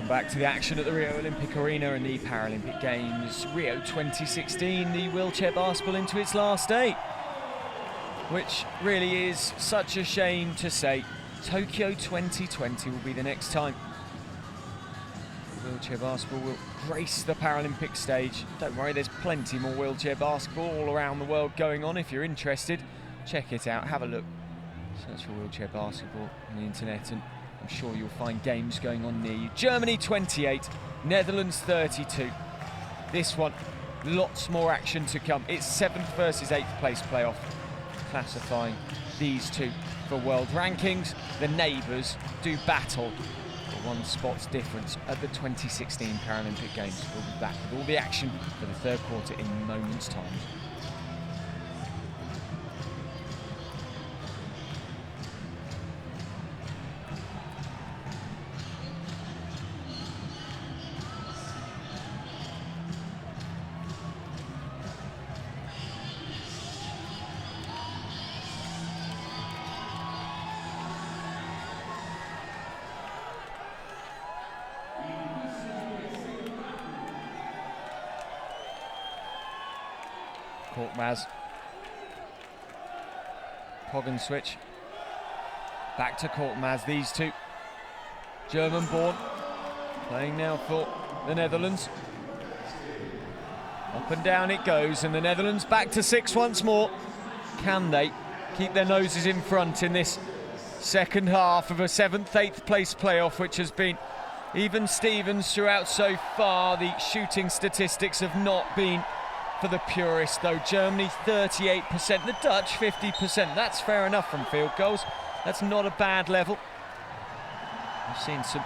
Welcome back to the action at the Rio Olympic Arena in the Paralympic Games. Rio 2016, the wheelchair basketball into its last day, which really is such a shame to say. Tokyo 2020 will be the next time wheelchair basketball will grace the Paralympic stage. Don't worry, there's plenty more wheelchair basketball all around the world going on. If you're interested, check it out, have a look. Search for wheelchair basketball on the internet and I'm sure you'll find games going on near you. Germany 28, Netherlands 32. This one, lots more action to come. It's 7th versus 8th place playoff, classifying these two for world rankings. The neighbours do battle for one spot's difference at the 2016 Paralympic Games. We'll be back with all the action for the third quarter in moments' time. Korkmaz, Poggen switch, back to Korkmaz, these two, German born, playing now for the Netherlands, up and down it goes, and the Netherlands back to 6 once more. Can they keep their noses in front in this second half of a 7th, 8th place playoff, which has been even Stevens throughout so far? The shooting statistics have not been for the purists, though. Germany 38%, the Dutch 50%. That's fair enough from field goals. That's not a bad level. We've seen some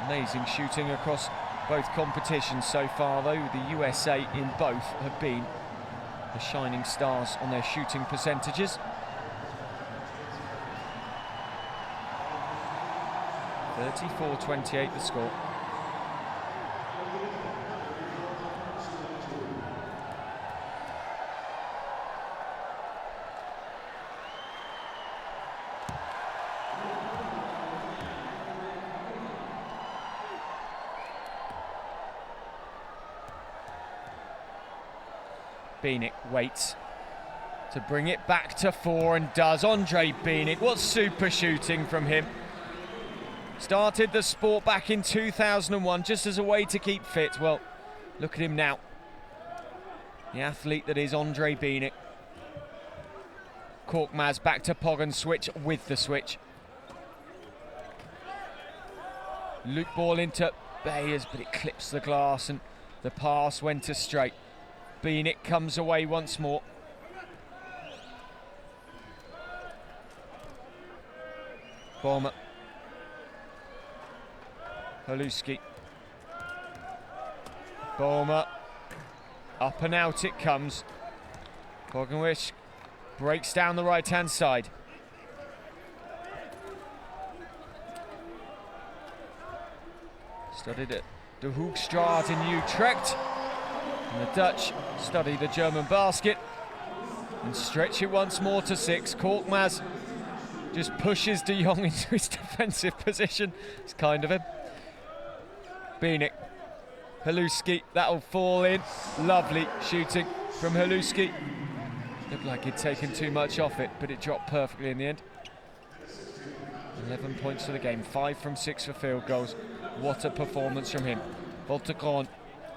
amazing shooting across both competitions so far, though. The USA in both have been the shining stars on their shooting percentages. 34-28 the score. Bienek waits to bring it back to 4 and does. Andre Bienek, what super shooting from him. Started the sport back in 2001 just as a way to keep fit. Well, look at him now. The athlete that is Andre Bienek. Korkmaz back to Poggen, switch with the switch. Loop ball into Bayers, but it clips the glass and the pass went astray. Bienek comes away once more. Bomber. Haluski. Bomber. Up and out it comes. Poggenwisch breaks down the right-hand side. Studied at De Hoogstraat in Utrecht. And the Dutch study the German basket and stretch it once more to 6. Korkmaz just pushes De Jong into his defensive position. It's kind of him. Bienek, Haluski, that'll fall in. Lovely shooting from Haluski. Looked like he'd taken too much off it, but it dropped perfectly in the end. 11 points for the game, 5 from 6 for field goals. What a performance from him. Voltekron.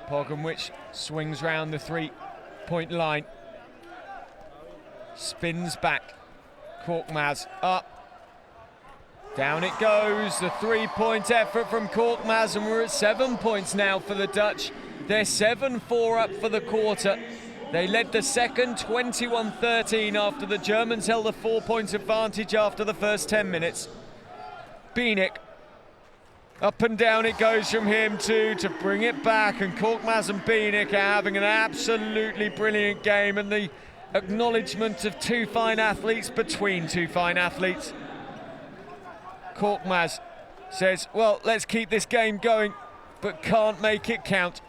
Poggenwisch swings round the 3-point line. Spins back. Korkmaz up. Down it goes. The 3-point effort from Korkmaz, and we're at 7 points now for the Dutch. They're 7-4 up for the quarter. They led the second 21-13 after the Germans held a 4-point advantage after the first 10 minutes. Bienek. Up and down it goes from him too to bring it back, and Korkmaz and Bienek are having an absolutely brilliant game, and the acknowledgement of two fine athletes between two fine athletes. Korkmaz says, well, let's keep this game going, but can't make it count.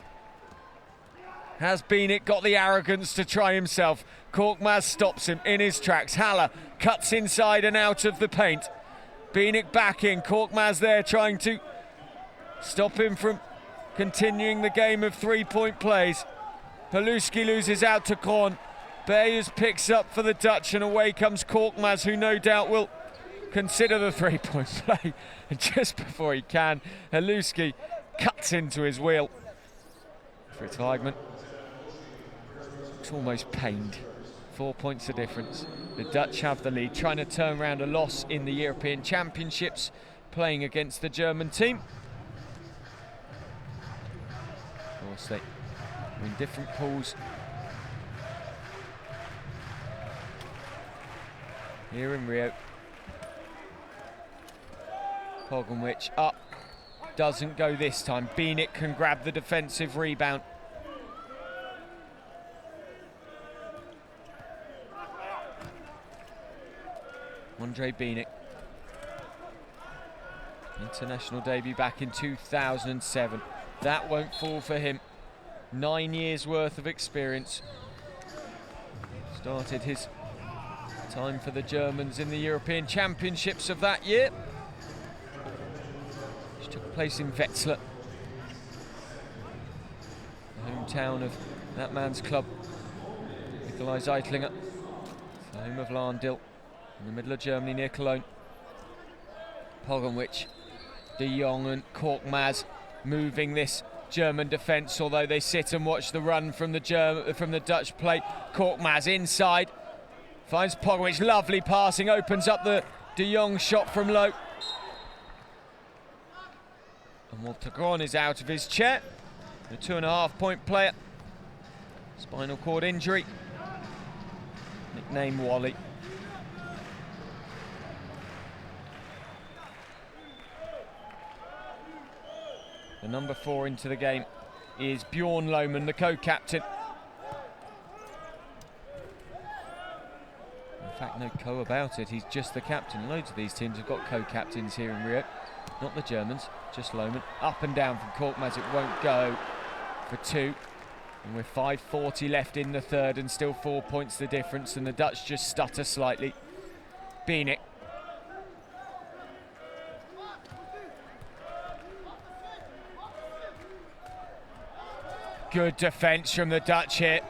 Has Bienek got the arrogance to try himself? Korkmaz stops him in his tracks. Haller cuts inside and out of the paint. Bienek back in, Korkmaz there trying to stop him from continuing the game of three-point plays. Paluski loses out to Kron. Bayers picks up for the Dutch, and away comes Korkmaz, who no doubt will consider the three-point play. And just before he can, Paluski cuts into his wheel. Fritz Weigmann, it's almost pained. 4 points the difference. The Dutch have the lead, trying to turn around a loss in the European Championships, playing against the German team. Of course, they are in different pools. Here in Rio. Pogonwich up. Doesn't go this time. Bieniek can grab the defensive rebound. Andre Bieniek. International debut back in 2007. That won't fall for him. 9 years worth of experience. Started his time for the Germans in the European Championships of that year, which took place in Wetzlar, the hometown of that man's club, Nikolai Zeitlinger, the home of Lahn-Dill, in the middle of Germany near Cologne. Pogonwich, De Jong and Korkmaz moving this German defence, although they sit and watch the run from the Dutch play. Korkmaz inside, finds Pogonwich, lovely passing, opens up the De Jong shot from low. And Walter Gron is out of his chair, the 2.5 point player. Spinal cord injury, nicknamed Wally. The number 4 into the game is Bjorn Lohmann, the co-captain. In fact, no co about it, he's just the captain. Loads of these teams have got co-captains here in Rio. Not the Germans, just Lohmann. Up and down from Korkmaz, it won't go for 2. And with 5:40 left in the third and still 4 points the difference, and the Dutch just stutter slightly. Bieniek. Good defence from the Dutch here.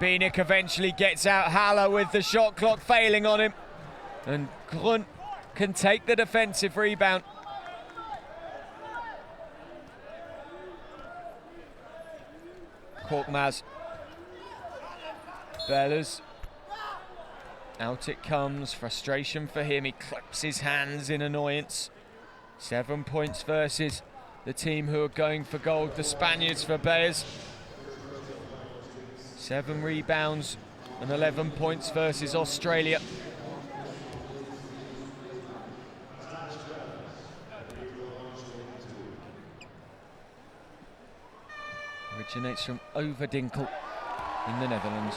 Bieniek eventually gets out. Haller with the shot clock failing on him. And Grun can take the defensive rebound. Korkmaz. Bellers. Out it comes. Frustration for him. He claps his hands in annoyance. 7 points versus the team who are going for gold, the Spaniards for Bayers. 7 rebounds and 11 points versus Australia. Originates from Overdinkel in the Netherlands.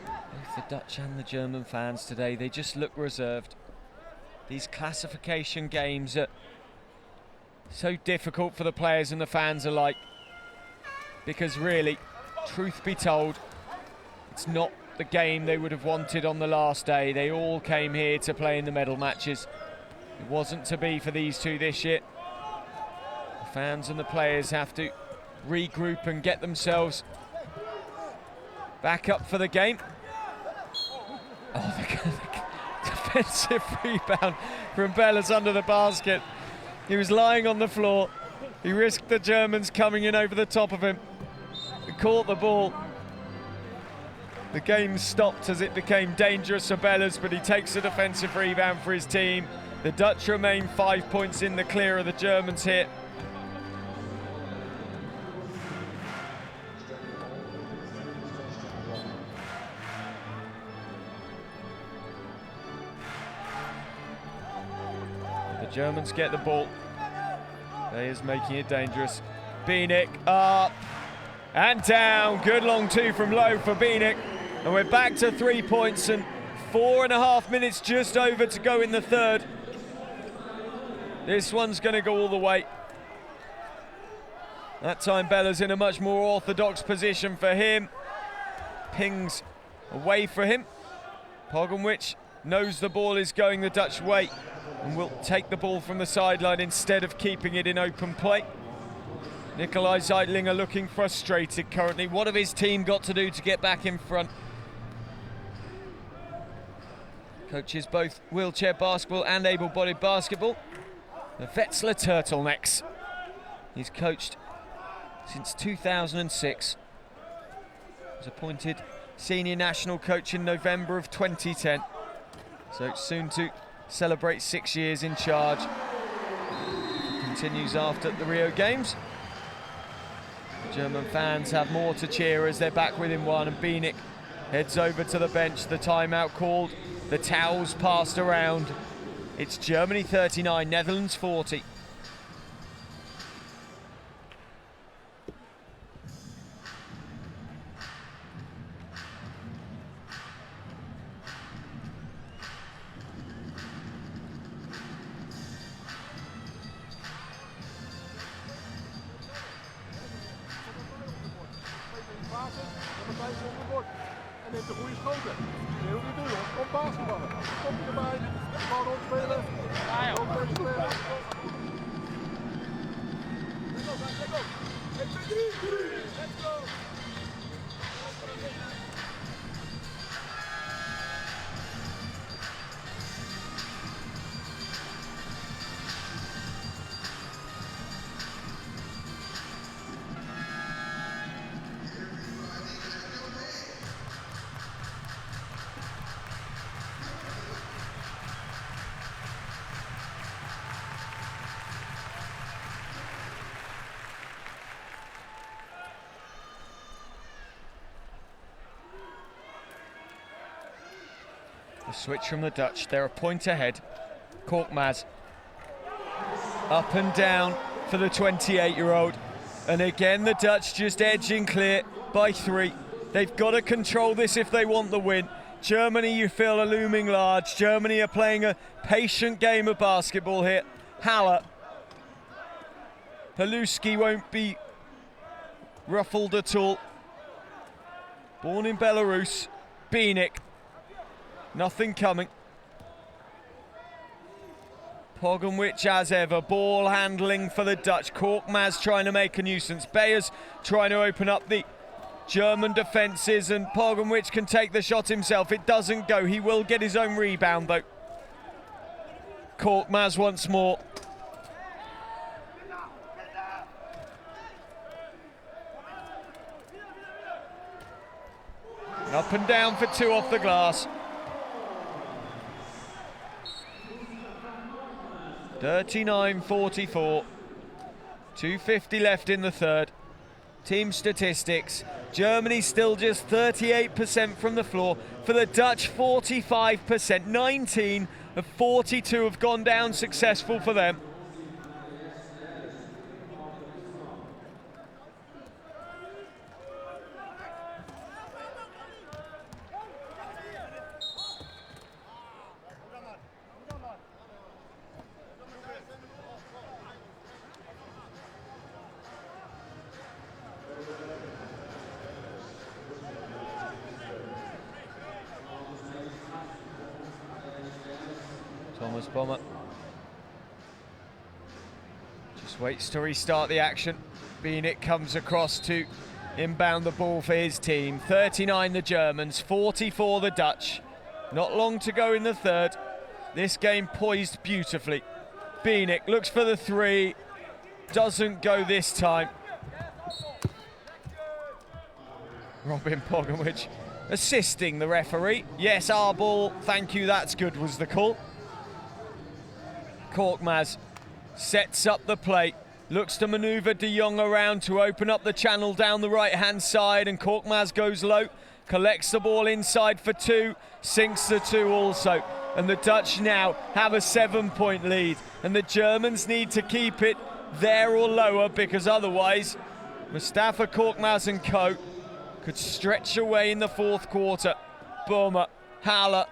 Both the Dutch and the German fans today, they just look reserved. These classification games are so difficult for the players and the fans alike, because really, truth be told, it's not the game they would have wanted on the last day. They all came here to play in the medal matches. It wasn't to be for these two this year. The fans and the players have to regroup and get themselves back up for the game. Oh, the defensive rebound from Bellers under the basket. He was lying on the floor. He risked the Germans coming in over the top of him. He caught the ball. The game stopped as it became dangerous for Bellers, but he takes a defensive rebound for his team. The Dutch remain 5 points in the clear of the Germans here. The Germans get the ball. Bayers making it dangerous. Bieniek up and down. Good long 2 from low for Bieniek. And we're back to 3 points and 4.5 minutes just over to go in the third. This one's going to go all the way. That time Bella's in a much more orthodox position for him. Pings away for him. Pogonwich knows the ball is going the Dutch way and will take the ball from the sideline instead of keeping it in open play. Nikolai Zeitlinger looking frustrated currently. What have his team got to do to get back in front? Coaches both wheelchair basketball and able-bodied basketball. The Wetzlar Turtlenecks. He's coached since 2006. Was appointed senior national coach in November of 2010. So soon to celebrate 6 years in charge. Continues after the Rio Games. German fans have more to cheer as they're back within one, and Bienik heads over to the bench. The timeout called, the towels passed around. It's Germany 39, Netherlands 40. En neemt de goede schoten. Heel goed doen, jongens. Kom basketballen. Kom erbij. Bal rondspelen. Rondspelen spelen. Let's go. The switch from the Dutch, they're a point ahead. Korkmaz up and down for the 28-year-old. And again, the Dutch just edging clear by 3. They've got to control this if they want the win. Germany, you feel, are looming large. Germany are playing a patient game of basketball here. Haller. Haluski won't be ruffled at all. Born in Belarus. Bienik. Nothing coming. Pogonwich as ever, ball handling for the Dutch. Korkmaz trying to make a nuisance. Bayers trying to open up the German defences, and Pogonwich can take the shot himself. It doesn't go. He will get his own rebound though. Korkmaz once more. Up and down for 2 off the glass. 39-44, 2:50 left in the third. Team statistics, Germany still just 38% from the floor. For the Dutch, 45%, 19 of 42 have gone down successful for them. Thomas Bomber just waits to restart the action. Bienik comes across to inbound the ball for his team. 39 the Germans, 44 the Dutch. Not long to go in the third. This game poised beautifully. Bienik looks for the 3, doesn't go this time. Robin Pogonwich assisting the referee. Yes, our ball, thank you, that's good, was the call. Korkmaz sets up the play, looks to manoeuvre De Jong around to open up the channel down the right-hand side, and Korkmaz goes low, collects the ball inside for 2, sinks the 2 also. And the Dutch now have a 7-point lead, and the Germans need to keep it there or lower, because otherwise Mustafa Korkmaz and co could stretch away in the fourth quarter. Boehmer, Haller,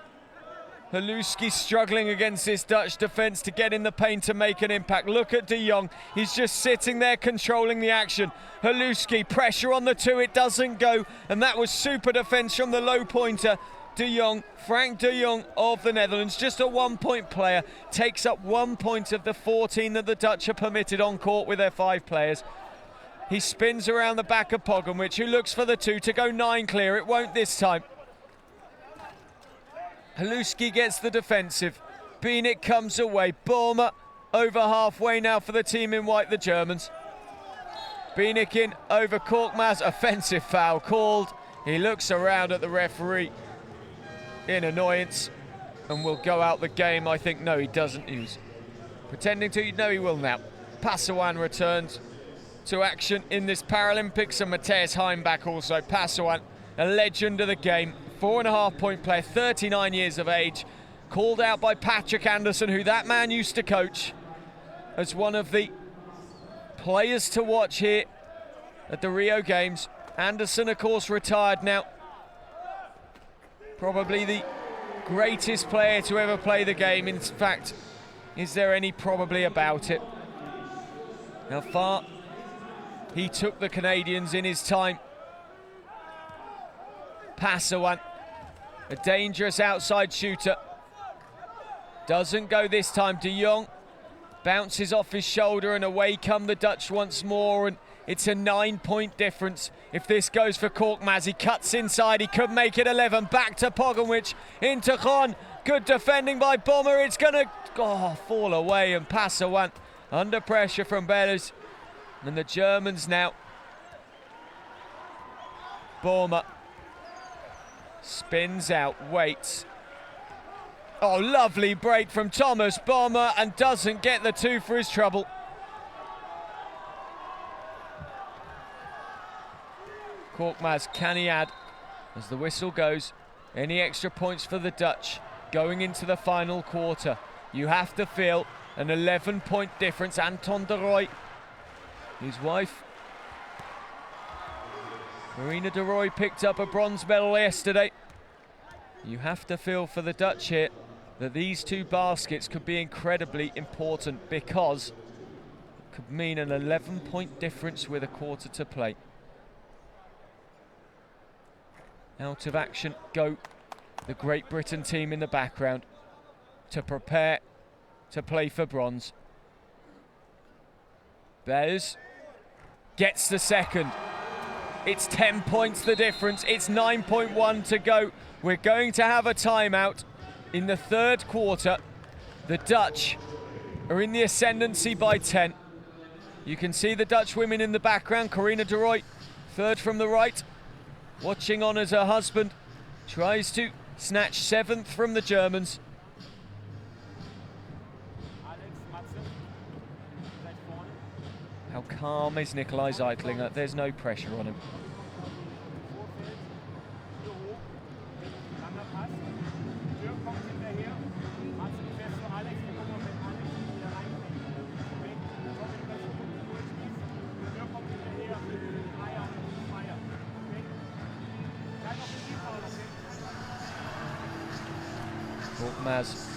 Haluski struggling against this Dutch defence to get in the paint to make an impact. Look at De Jong, he's just sitting there controlling the action. Haluski, pressure on the 2, it doesn't go, and that was super defence from the low pointer. de Jong, Frank de Jong of the Netherlands, just a 1-point player, takes up 1 point of the 14 that the Dutch are permitted on court with their 5 players. He spins around the back of Pogoncic, who looks for the 2 to go 9 clear. It won't this time. Haluski gets the defensive. Bienik comes away. Borma over halfway now for the team in white, the Germans. Bienik in over Korkmaz. Offensive foul called. He looks around at the referee in annoyance and will go out the game. I think, no, he doesn't use. Pretending to, no, he will now. Passawan returns to action in this Paralympics, and Matthäus Heimbach also. Passawan, a legend of the game, 4.5-point player, 39 years of age, called out by Patrick Anderson, who that man used to coach, as one of the players to watch here at the Rio Games. Anderson, of course, retired now. Probably the greatest player to ever play the game. In fact, is there any probably about it? How far he took the Canadians in his time. Passawan, a dangerous outside shooter. Doesn't go this time. De Jong bounces off his shoulder and away come the Dutch once more, and it's a 9-point difference. If this goes for Korkmaz, he cuts inside, he could make it 11. Back to Pogoncic, into Gon. Good defending by Bomber. It's gonna fall away, and Passawan under pressure from Beres. And the Germans now. Borma spins out, waits. Oh, lovely break from Thomas Borma, and doesn't get the 2 for his trouble. Korkmaz, can he add as the whistle goes? Any extra points for the Dutch going into the final quarter? You have to feel an 11-point difference. Anton de Rooij, his wife Marina de Rooij, picked up a bronze medal yesterday. You have to feel for the Dutch here that these 2 baskets could be incredibly important, because it could mean an 11-point difference with a quarter to play. Out of action go the Great Britain team in the background to prepare to play for bronze. Beres gets the second. It's 10 points the difference. It's 9.1 to go. We're going to have a timeout in the 3rd quarter. The Dutch are in the ascendancy by 10. You can see the Dutch women in the background. Corina de Rooij, 3rd from the right, watching on as her husband tries to snatch 7th from the Germans. How calm is Nikolai Zeitlinger? There's no pressure on him. Korkmaz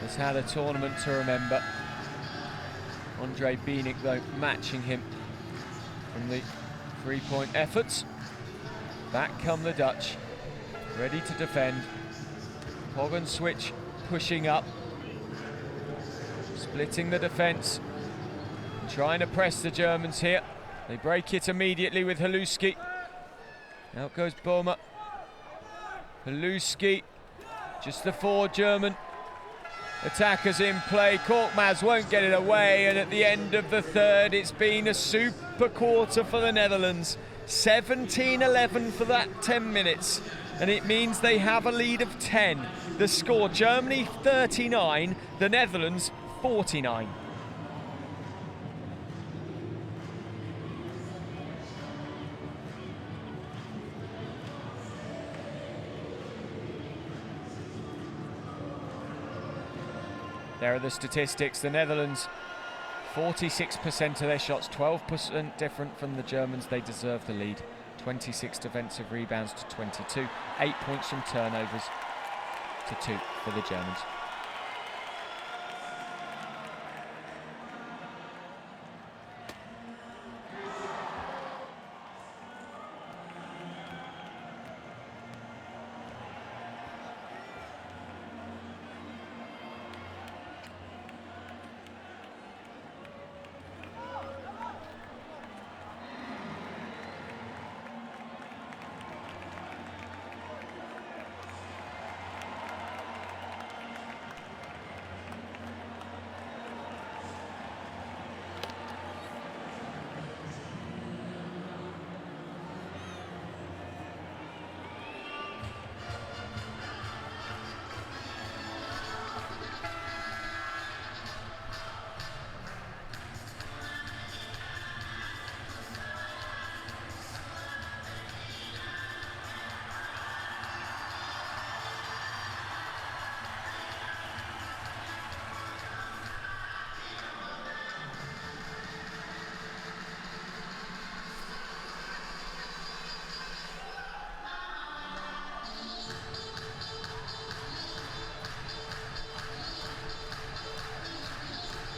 has had a tournament to remember. Andre Bienik, though, matching him from the 3-point efforts. Back come the Dutch, ready to defend. Pogoncic pushing up, splitting the defence, trying to press the Germans here. They break it immediately with Haluski. Out goes Borma. Haluski, just the 4 German attackers in play. Korkmaz won't get it away, and at the end of the 3rd, it's been a super quarter for the Netherlands. 17-11 for that 10 minutes, and it means they have a lead of 10. The score, Germany 39, the Netherlands 49. There are the statistics. The Netherlands, 46% of their shots, 12% different from the Germans. They deserve the lead. 26 defensive rebounds to 22. 8 points from turnovers to 2 for the Germans.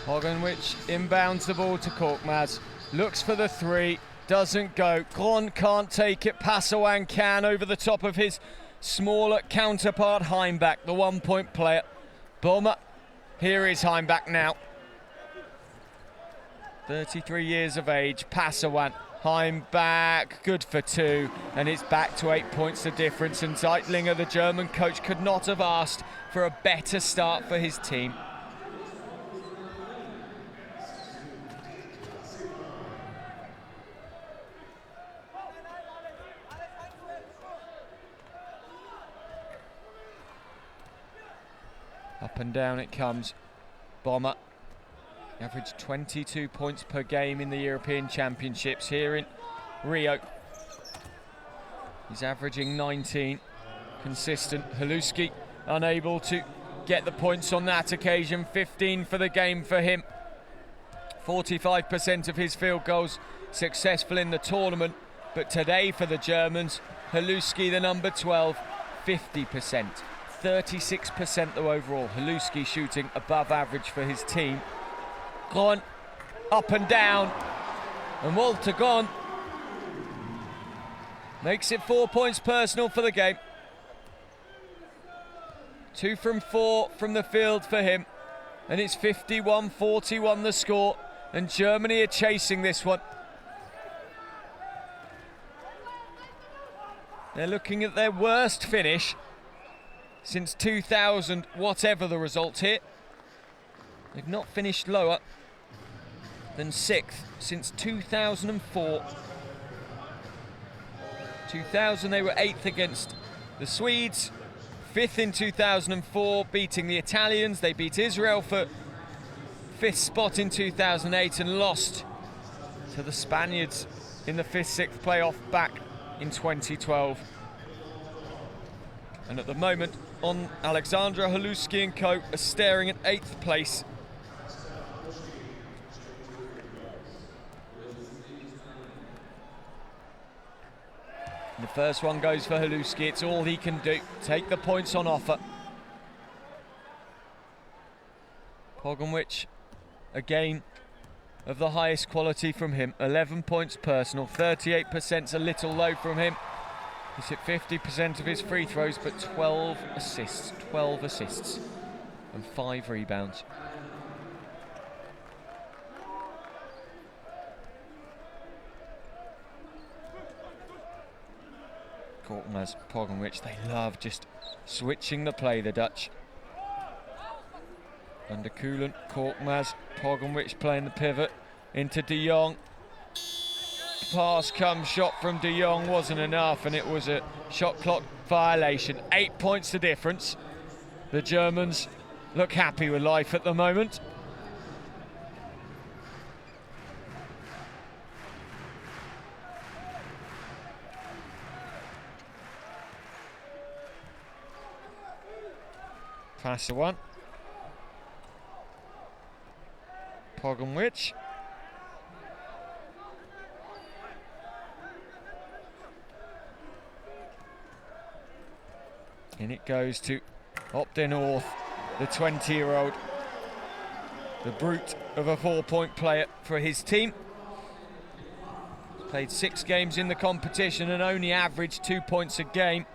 Pogonwich inbounds the ball to Korkmaz. Looks for the three. Doesn't go. Gron can't take it. Passawan can over the top of his smaller counterpart Heimbach, the 1 point player. Bomber. Here is Heimbach now. 33 years of age. Passawan. Heimbach. Good for two. And it's back to 8 points the difference. And Zeitlinger, the German coach, could not have asked for a better start for his team. Up and down it comes. Bomber. Averaged 22 points per game in the European Championships here in Rio. He's averaging 19. Consistent. Haluski unable to get the points on that occasion. 15 for the game for him. 45% of his field goals successful in the tournament. But today for the Germans, Haluski, the number 12, 50%. 36% though overall. Haluski shooting above average for his team. Gron up and down, and Walter Gron makes it 4 points personal for the game. 2 from 4 from the field for him, and it's 51-41 the score, and Germany are chasing this one. They're looking at their worst finish since 2000, whatever the result here. They've not finished lower than 6th since 2004. 2000 they were 8th against the Swedes, 5th in 2004, beating the Italians. They beat Israel for 5th spot in 2008 and lost to the Spaniards in the 5th, 6th playoff back in 2012. And at the moment, on Alexandra Haluski and co are staring at 8th place. And the first one goes for Haluski. It's all he can do. Take the points on offer. Pogonwich, again, of the highest quality from him. 11 points personal. 38%'s a little low from him. He's hit 50% of his free throws, but 12 assists and 5 rebounds. Korkmaz, Pogonwich, they love just switching the play, the Dutch. Under Kulen, Korkmaz, Pogonwich playing the pivot into De Jong. Pass comes, shot from De Jong wasn't enough, and it was a shot clock violation. 8 points the difference. The Germans look happy with life at the moment. Passawan. Pogonwich. And it goes to Opdenorth, the 20-year-old, the brute of a 4-point player for his team. Played 6 games in the competition and only averaged 2 points a game,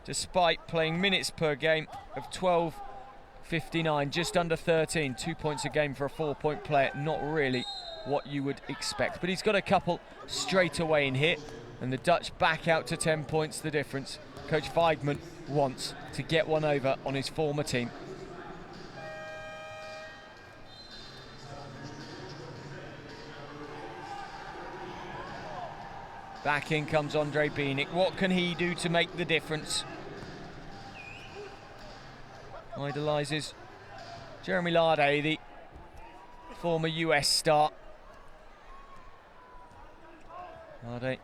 despite playing minutes per game of 12.59, just under 13. 2 points a game for a 4-point player, not really what you would expect. But he's got a couple straight away in here, and the Dutch back out to 10 points the difference. Coach Weigman wants to get one over on his former team. Back in comes Andre Bienik. What can he do to make the difference? Idolises Jeremy Larday, the former US star. Larday,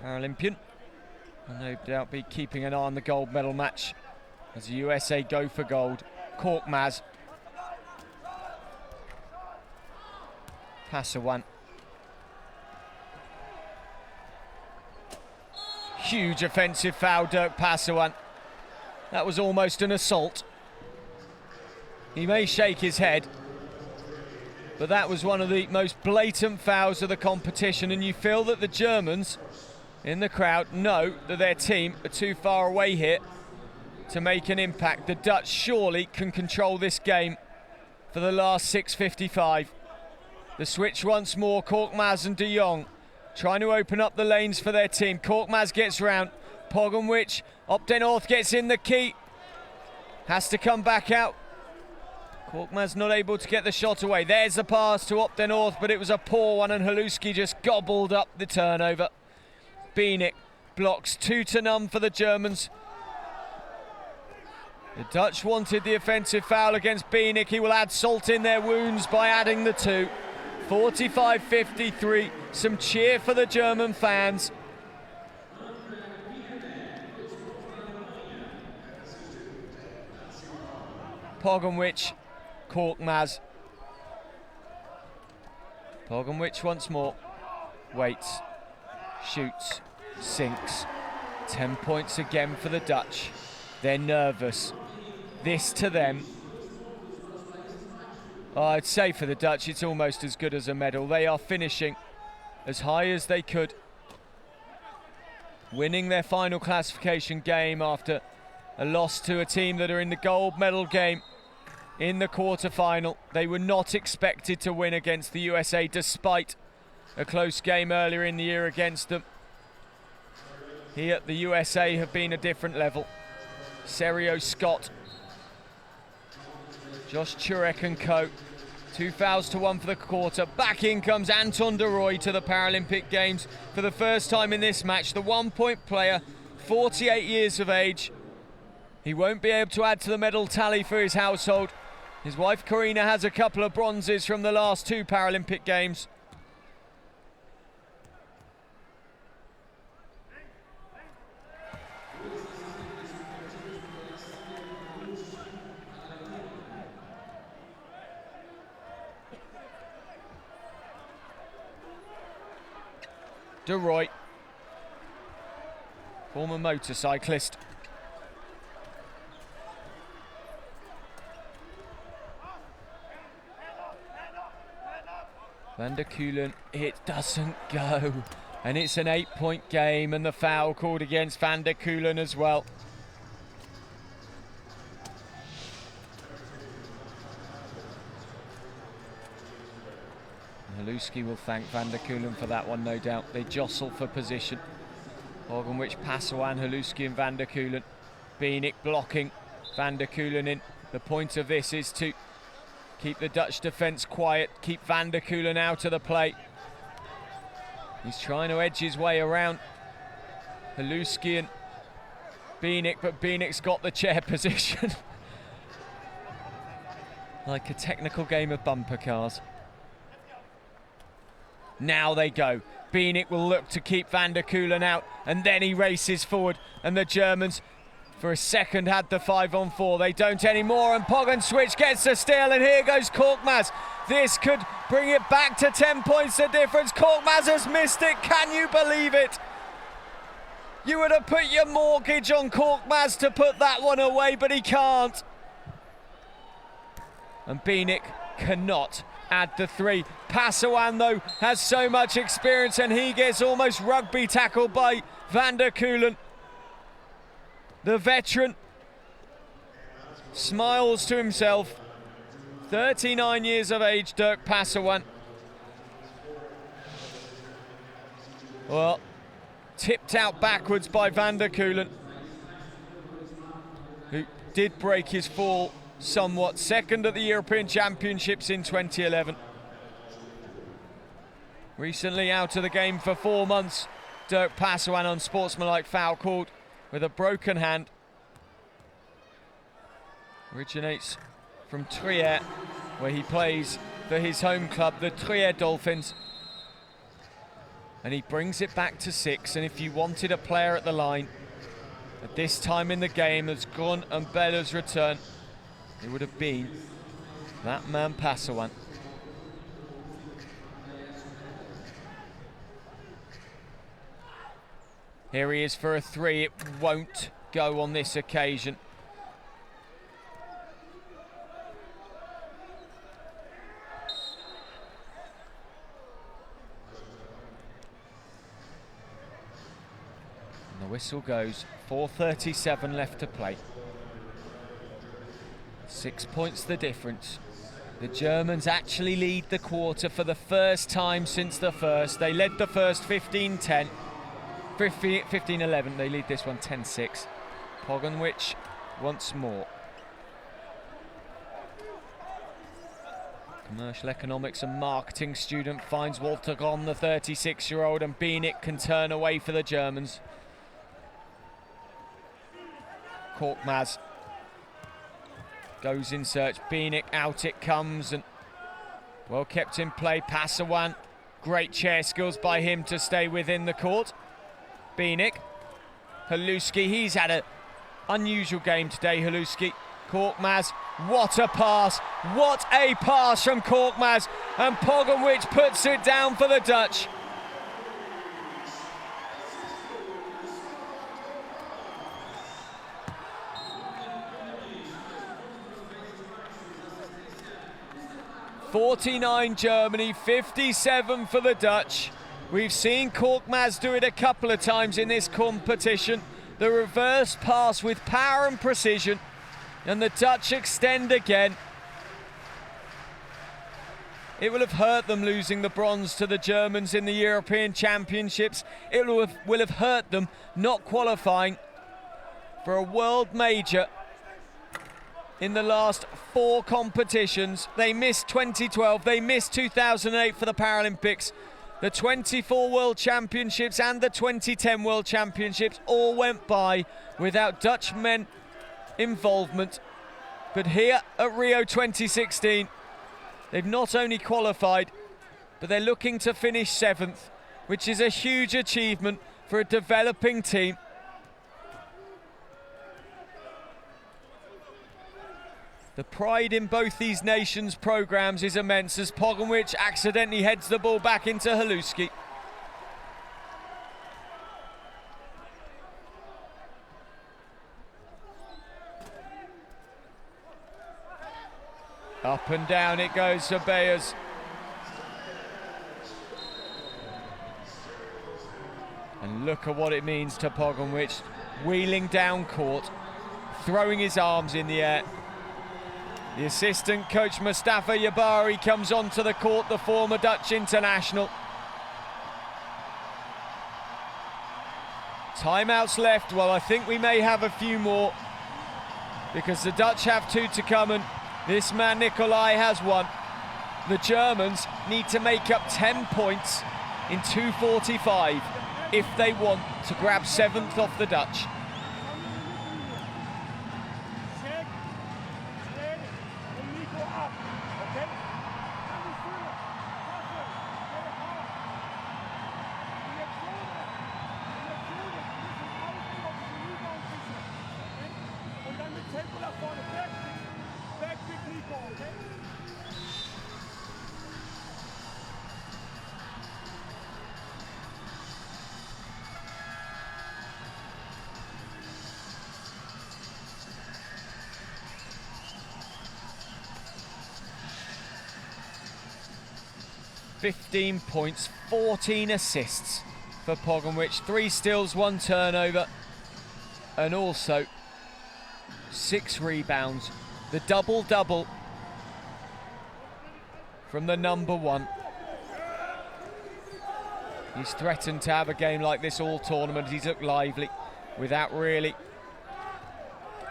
Paralympian. And no doubt be keeping an eye on the gold medal match as the USA go for gold. Korkmaz. Passawan. Huge offensive foul, Dirk Passawan. That was almost an assault. He may shake his head, but that was one of the most blatant fouls of the competition, and you feel that the Germans in the crowd know that their team are too far away here to make an impact. The Dutch surely can control this game for the last 6:55. The switch once more, Korkmaz and de Jong trying to open up the lanes for their team. Korkmaz gets round, Pogenwich, Op den North gets in the key, has to come back out. Korkmaz not able to get the shot away. There's the pass to Op den North, but it was a poor one and Haluski just gobbled up the turnover. Bienik blocks 2-0 for the Germans. The Dutch wanted the offensive foul against Bienik. He will add salt in their wounds by adding the 2. 45-53. Some cheer for the German fans. Pogenwich, Korkmaz. Pogenwich once more. Waits, shoots, sinks. 10 points again for the Dutch. They're nervous. This to them, I'd say for the Dutch, it's almost as good as a medal. They are finishing as high as they could, winning their final classification game after a loss to a team that are in the gold medal game in the quarter-final. They were not expected to win against the USA, despite a close game earlier in the year against them. Here, the USA have been a different level. Serio Scott, Josh Turek and co. 2 fouls to 1 for the quarter. Back in comes Anton de Rooij to the Paralympic Games for the first time in this match. The 1-point player, 48 years of age. He won't be able to add to the medal tally for his household. His wife Karina has a couple of bronzes from the last 2 Paralympic Games. De Rooij, former motorcyclist. Van der Keulen, it doesn't go. And it's an 8-point game, and the foul called against Van der Keulen as well. Haluski will thank Van der Keulen for that one, no doubt. They jostle for position. Pogenwich, Passoan, Haluski and Van der Keulen. Bienik blocking Van der Keulen in. The point of this is to keep the Dutch defence quiet, keep Van der Keulen out of the play. He's trying to edge his way around Haluski and Bienik, but Bienik's got the chair position. Like a technical game of bumper cars. Now they go. Bienik will look to keep Van der Keulen out, and then he races forward, and the Germans for a second had the 5-on-4. They don't anymore, and Pogenwich gets the steal, and here goes Korkmaz. This could bring it back to 10 points the difference. Korkmaz has missed it. Can you believe it? You would have put your mortgage on Korkmaz to put that one away, but he can't. And Bienik cannot add the 3. Passoan, though, has so much experience, and he gets almost rugby tackled by Van der Keulen. The veteran smiles to himself. 39 years of age, Dirk Passoan. Well, tipped out backwards by Van der Keulen, who did break his fall somewhat. Second at the European Championships in 2011. Recently out of the game for 4 months. Dirk Passoan on sportsmanlike foul called with a broken hand. Originates from Trier, where he plays for his home club, the Trier Dolphins. And he brings it back to 6, and if you wanted a player at the line at this time in the game as Grun and Bella's return, it would have been that man Passoan. Here he is for a 3. It won't go on this occasion. Whistle goes, 4:37 left to play. 6 points the difference. The Germans actually lead the quarter for the first time since the first. They led the first 15-10, 15-11. They lead this one 10-6. Pogonwich once more. Commercial economics and marketing student finds Walter Gon, the 36-year-old, and Bieniek can turn away for the Germans. Korkmaz goes in search. Bieniek, out it comes, and well kept in play. Passawan, great chair skills by him to stay within the court. Bieniek, Haluski, he's had an unusual game today, Haluski. Korkmaz, what a pass, what a pass from Korkmaz, and Pogonwich puts it down for the Dutch. (49 Germany, 57 for the Dutch. We've seen Korkmaz do it a couple of times in this competition. The reverse pass with power and precision, and the Dutch extend again. It will have hurt them losing the bronze to the Germans in the European Championships. It will have hurt them not qualifying for a world major in the last 4 competitions. They missed 2012, they missed 2008 for the Paralympics. The 24 World Championships and the 2010 World Championships all went by without Dutch men involvement. But here at Rio 2016, they've not only qualified, but they're looking to finish 7th, which is a huge achievement for a developing team. The pride in both these nations' programmes is immense as Pogonwich accidentally heads the ball back into Haluski. Up and down it goes for Bayers. And look at what it means to Pogonwich, wheeling down court, throwing his arms in the air. The assistant coach Mustafa Yabari comes onto the court, the former Dutch international. Timeouts left. Well, I think we may have a few more because the Dutch have 2 to come and this man Nicolai has 1. The Germans need to make up 10 points in 2:45 if they want to grab 7th off the Dutch. Okay? 15 points, 14 assists for Pogonwich, 3 steals, 1 turnover, and also 6 rebounds. The double-double from the number 1. He's threatened to have a game like this all tournament. He's looked lively without really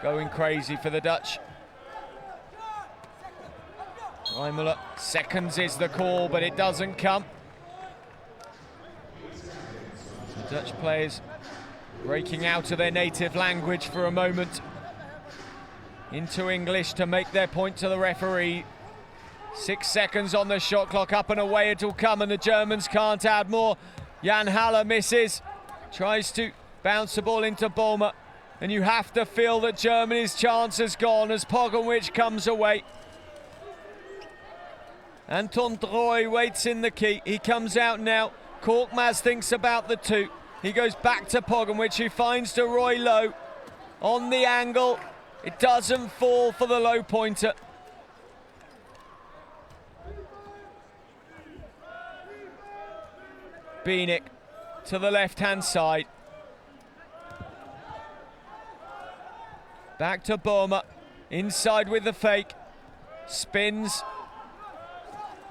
going crazy for the Dutch. Reimler, seconds is the call, but it doesn't come. The Dutch players breaking out of their native language for a moment into English to make their point to the referee. 6 seconds on the shot clock, up and away it'll come, and the Germans can't add more. Jan Haller misses, tries to bounce the ball into Boehmer, and you have to feel that Germany's chance has gone as Pogonwich comes away. Anton Droy waits in the key, he comes out now. Korkmaz thinks about the 2. He goes back to Pogonwich, who finds De Roy low on the angle. It doesn't fall for the low pointer. Bieniek to the left-hand side. Back to Boehmer. Inside with the fake. Spins.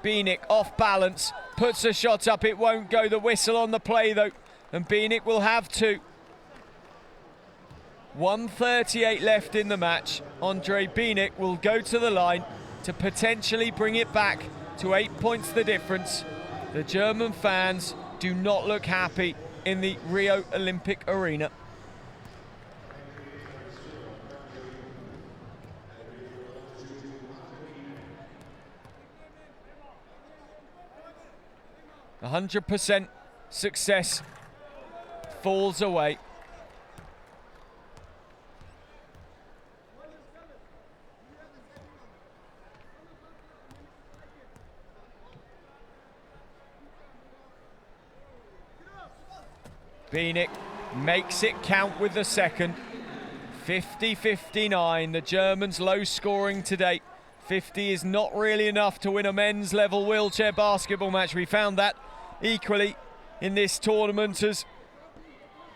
Bieniek off balance. Puts a shot up. It won't go. The whistle on the play though. And Bieniek will have to. 1:38 left in the match. Andre Bieniek will go to the line to potentially bring it back to 8 points the difference. The German fans do not look happy in the Rio Olympic arena. A 100% success falls away. Bieniek makes it count with the second. 50-59, the Germans low scoring today. 50 is not really enough to win a men's level wheelchair basketball match. We found that equally in this tournament as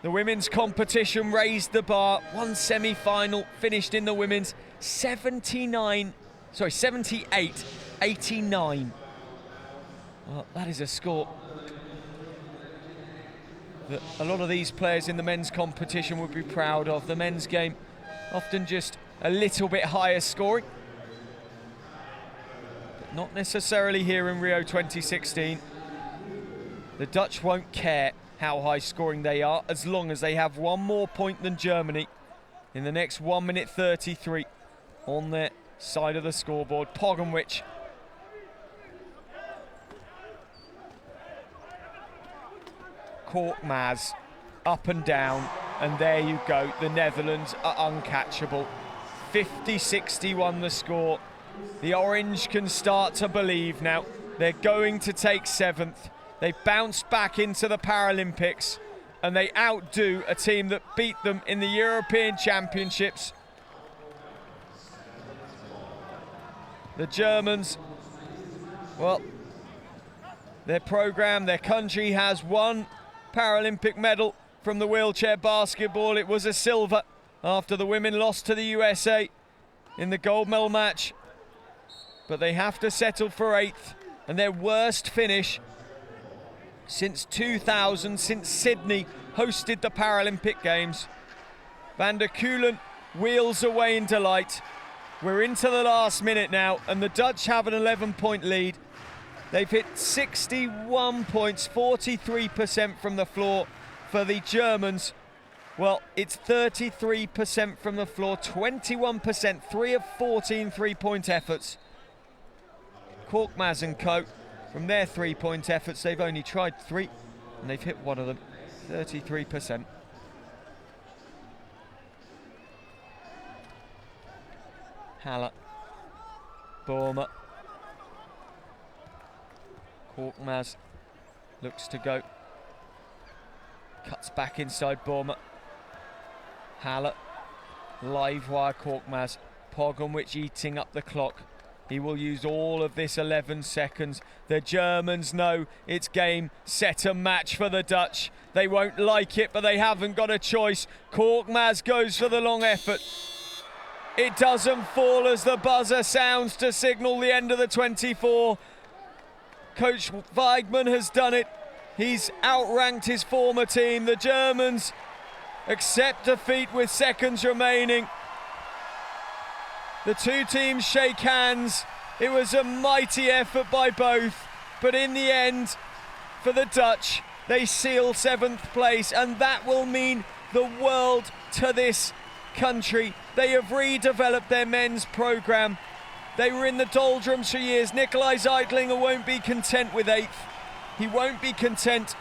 the women's competition raised the bar. One semi-final finished in the women's 78-89. Well, that is a score that a lot of these players in the men's competition would be proud of. The men's game often just a little bit higher scoring, but not necessarily here in Rio 2016. The Dutch won't care how high scoring they are as long as they have one more point than Germany in the next 1 minute 33 on their side of the scoreboard. Pogačević. Korkmaz up and down, and there you go. The Netherlands are uncatchable. 50-61 the score. The Orange can start to believe now. They're going to take 7th. They bounced back into the Paralympics and they outdo a team that beat them in the European Championships. The Germans, well, their program, their country has one Paralympic medal from the wheelchair basketball. It was a silver after the women lost to the USA in the gold medal match. But they have to settle for 8th, and their worst finish since 2000, since Sydney hosted the Paralympic Games. Van der Keulen wheels away in delight. We're into the last minute now, and the Dutch have an 11-point lead. They've hit 61 points, 43% from the floor. For the Germans, well, it's 33% from the floor, 21%, 3 of 14 three-point efforts. Korkmaz and co, from their three-point efforts, they've only tried 3, and they've hit one of them, 33%. Haller, Boehmer. Korkmaz looks to go. Cuts back inside Boehmer. Haller, live wire Korkmaz. Pogačević eating up the clock. He will use all of this 11 seconds. The Germans know it's game, set and match for the Dutch. They won't like it, but they haven't got a choice. Korkmaz goes for the long effort. It doesn't fall as the buzzer sounds to signal the end of the 24. Coach Weigmann has done it. He's outranked his former team. The Germans accept defeat with seconds remaining. The two teams shake hands. It was a mighty effort by both, but in the end, for the Dutch, they seal 7th place, and that will mean the world to this country. They have redeveloped their men's program. They were in the doldrums for years. Nikolai Zeitlinger won't be content with 8th. He won't be content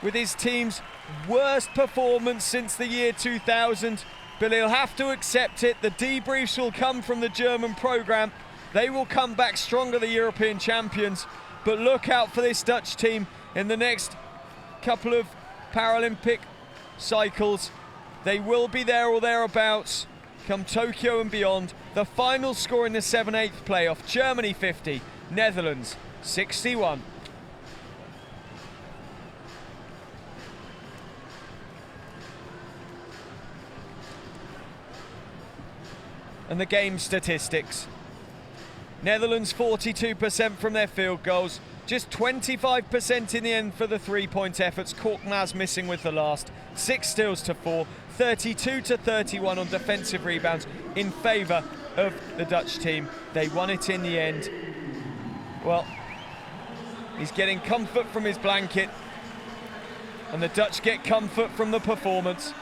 with his team's worst performance since the year 2000, but he'll have to accept it. The debriefs will come from the German program. They will come back stronger, the European champions. But look out for this Dutch team in the next couple of Paralympic cycles. They will be there or thereabouts come Tokyo and beyond. The final score in the 7/8 playoff, Germany 50, Netherlands 61. and the game statistics. Netherlands 42% from their field goals, just 25% in the end for the three-point efforts. Korkmaz missing with the last. 6 steals to 4, 32 to 31 on defensive rebounds in favour of the Dutch team. They won it in the end. Well, he's getting comfort from his blanket, and the Dutch get comfort from the performance.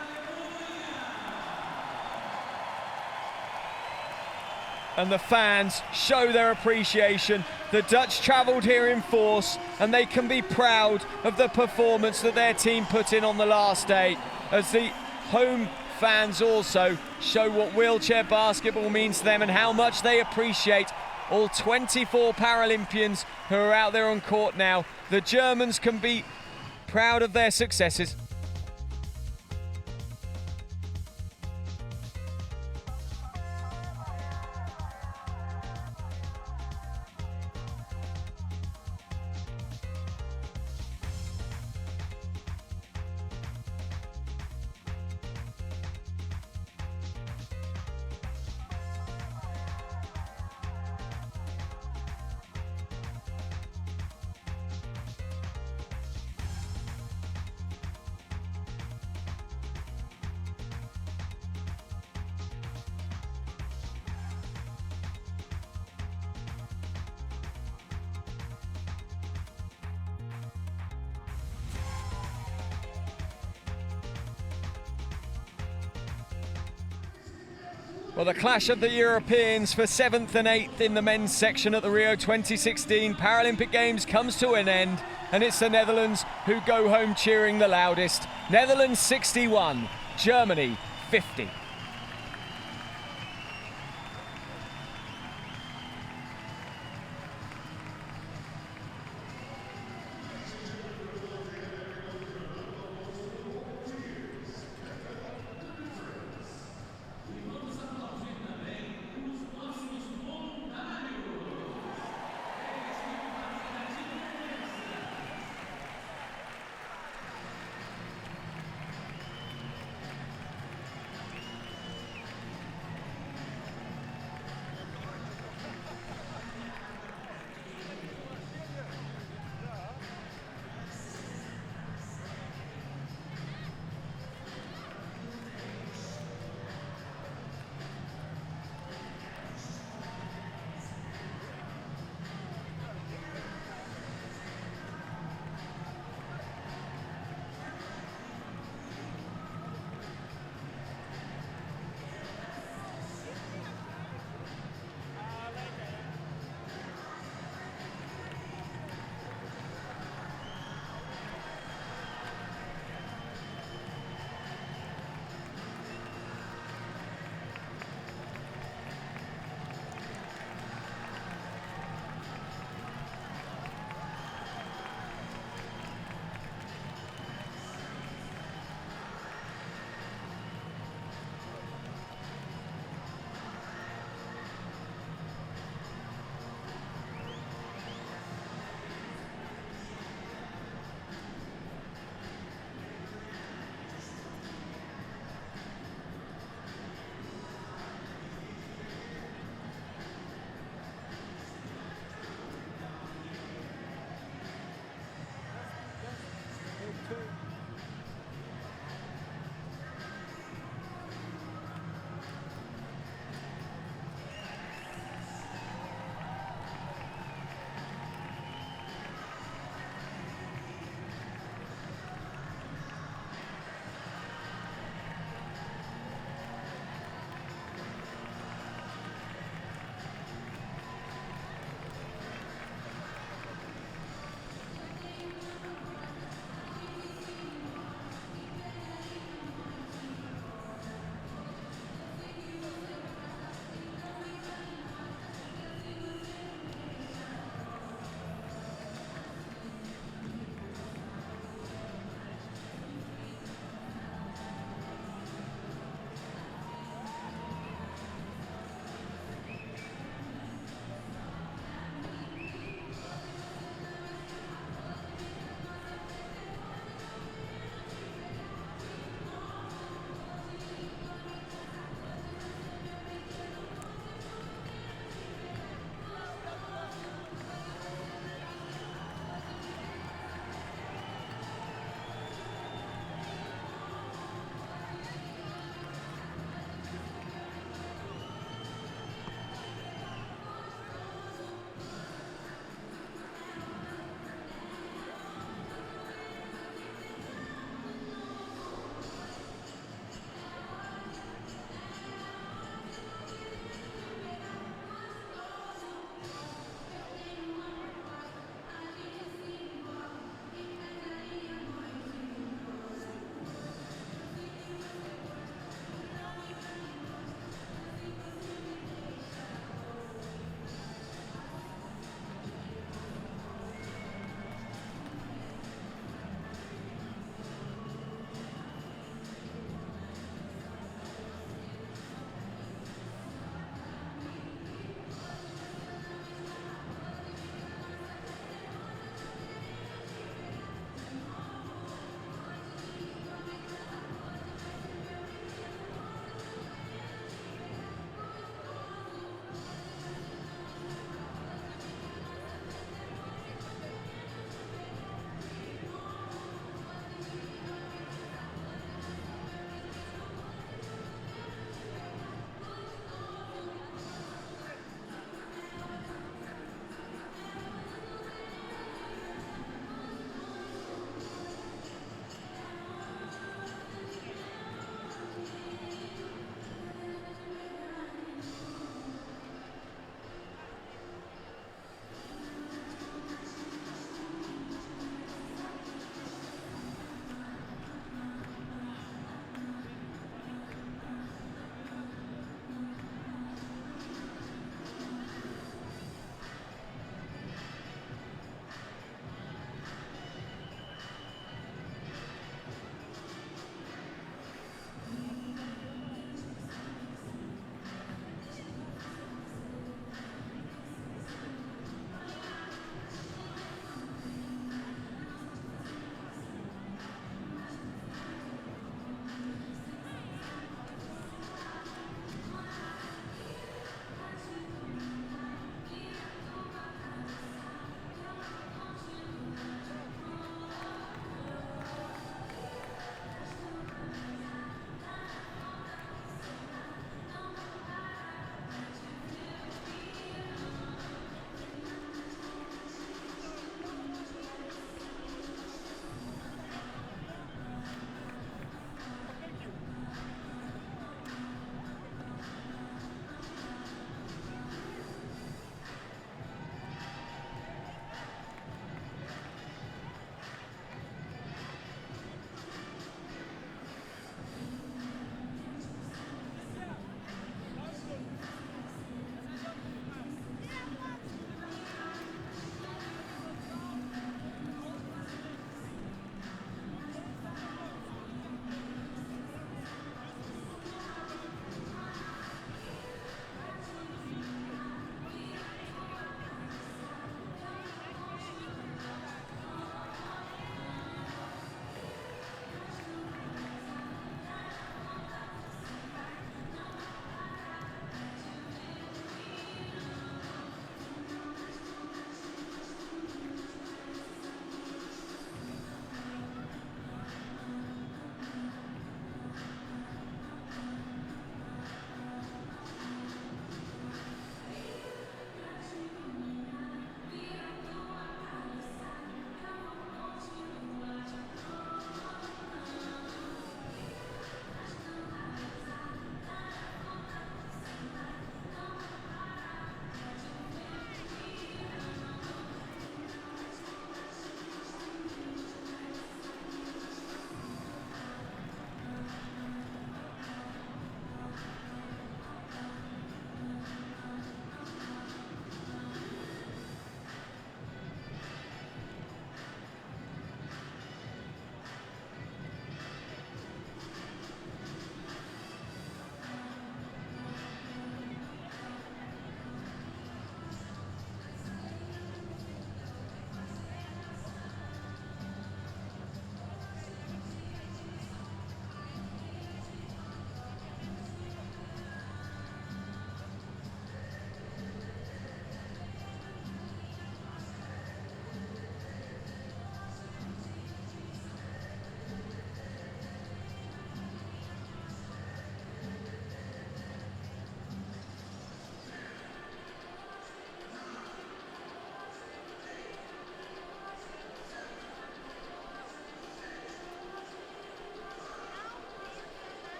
And the fans show their appreciation. The Dutch travelled here in force, and they can be proud of the performance that their team put in on the last day, as the home fans also show what wheelchair basketball means to them and how much they appreciate all 24 Paralympians who are out there on court now. The Germans can be proud of their successes. Well, the clash of the Europeans for 7th and 8th in the men's section at the Rio 2016 Paralympic Games comes to an end, and it's the Netherlands who go home cheering the loudest. Netherlands 61, Germany 50.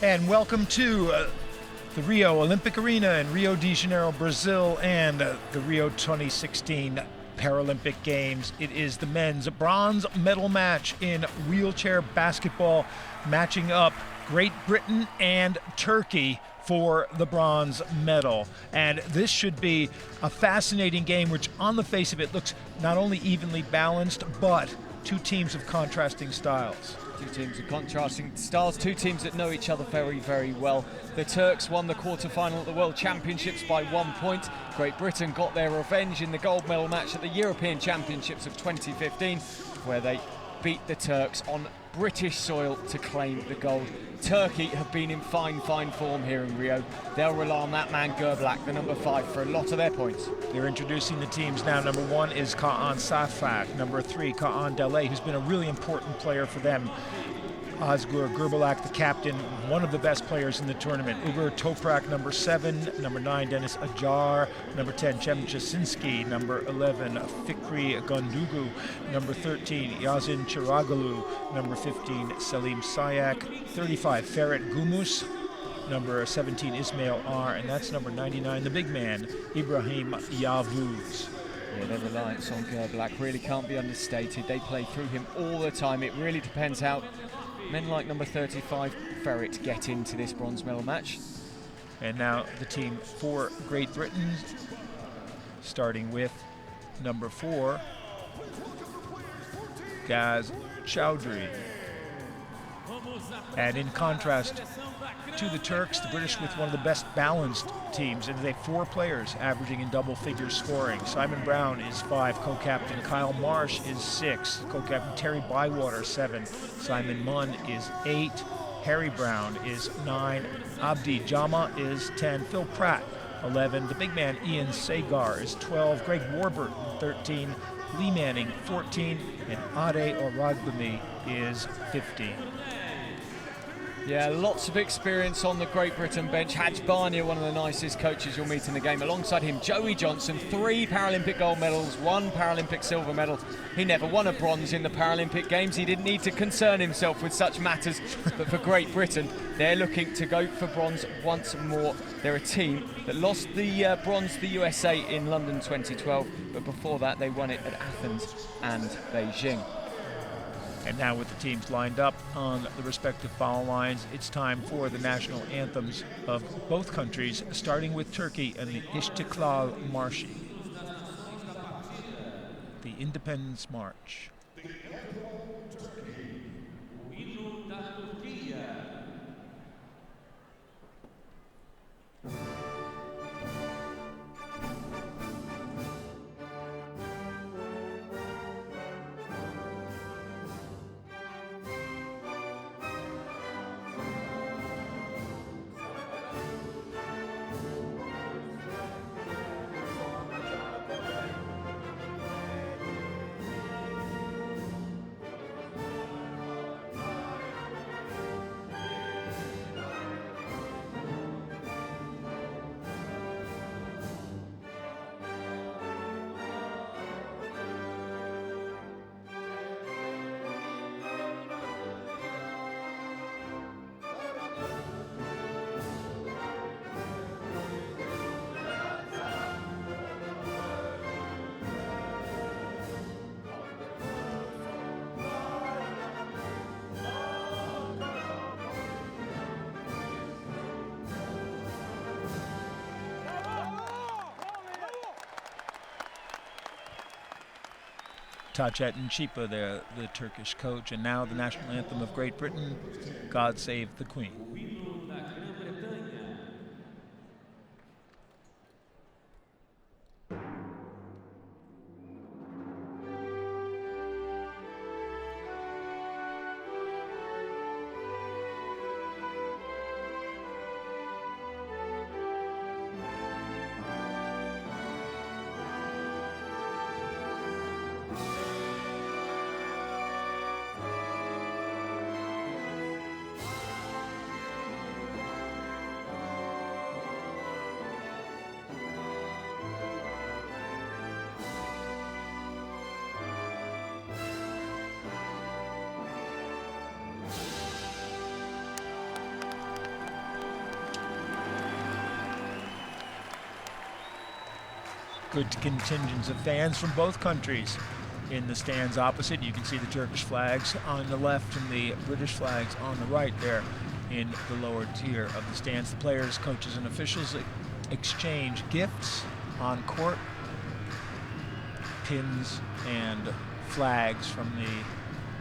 And welcome to the Rio Olympic Arena in Rio De Janeiro, Brazil, and the Rio 2016 Paralympic Games. It is the men's bronze medal match in wheelchair basketball, matching up Great Britain and Turkey for the bronze medal. And this should be a fascinating game, which on the face of it looks not only evenly balanced, but two teams of contrasting styles. Two teams of contrasting styles, two teams that know each other very, very well. The Turks won the quarter-final at the World Championships by 1 point. Great Britain got their revenge in the gold medal match at the European Championships of 2015, where they beat the Turks on British soil to claim the gold. Turkey have been in fine form here in Rio. They'll rely on that man Gerblak, the number 5, for a lot of their points. They're introducing the teams now. Number 1 is Kaan Safak. Number 3, Kaan Dele, who's been a really important player for them. Özgür Gerblak, the captain, one of the best players in the tournament. Ugur Toprak, number 7. Number 9, Dennis Ajar. Number 10, Cem Jasinski. Number 11, Fikri Gondugu. Number 13, Yazin Chiragalu. Number 15, Selim Sayak. 35, Ferit Gumus. Number 17, Ismail R. And that's number 99, the big man, Ibrahim Yavuz. Yeah, their reliance on Gerblak really can't be understated. They play through him all the time. It really depends how men like number 35, Ferret, get into this bronze medal match. And now the team for Great Britain, starting with number 4, Gaz Chowdhury. And in contrast to the Turks, the British with one of the best balanced teams, and they have 4 players averaging in double figure scoring. Simon Brown is 5, co-captain. Kyle Marsh is 6, co-captain. Terry Bywater 7, Simon Munn is 8, Harry Brown is 9, Abdi Jama is 10, Phil Pratt 11, the big man Ian Sagar is 12, Greg Warburton 13, Lee Manning 14, and Ade Oragbami is 15. Yeah, lots of experience on the Great Britain bench. Hadj Barnia, one of the nicest coaches you'll meet in the game. Alongside him, Joey Johnson, 3 Paralympic gold medals, 1 Paralympic silver medal. He never won a bronze in the Paralympic Games. He didn't need to concern himself with such matters. But for Great Britain, they're looking to go for bronze once more. They're a team that lost the bronze to the USA in London 2012. But before that, they won it at Athens and Beijing. And now with the teams lined up on the respective foul lines, it's time for the national anthems of both countries, starting with Turkey and the İstiklal Marşı, the Independence March. Taçet Nchipa, the Turkish coach, and now the national anthem of Great Britain, God Save the Queen. good contingents of fans from both countries in the stands opposite. You can see the Turkish flags on the left and the British flags on the right there in the lower tier of the stands. The players, coaches, and officials exchange gifts on court, pins and flags from the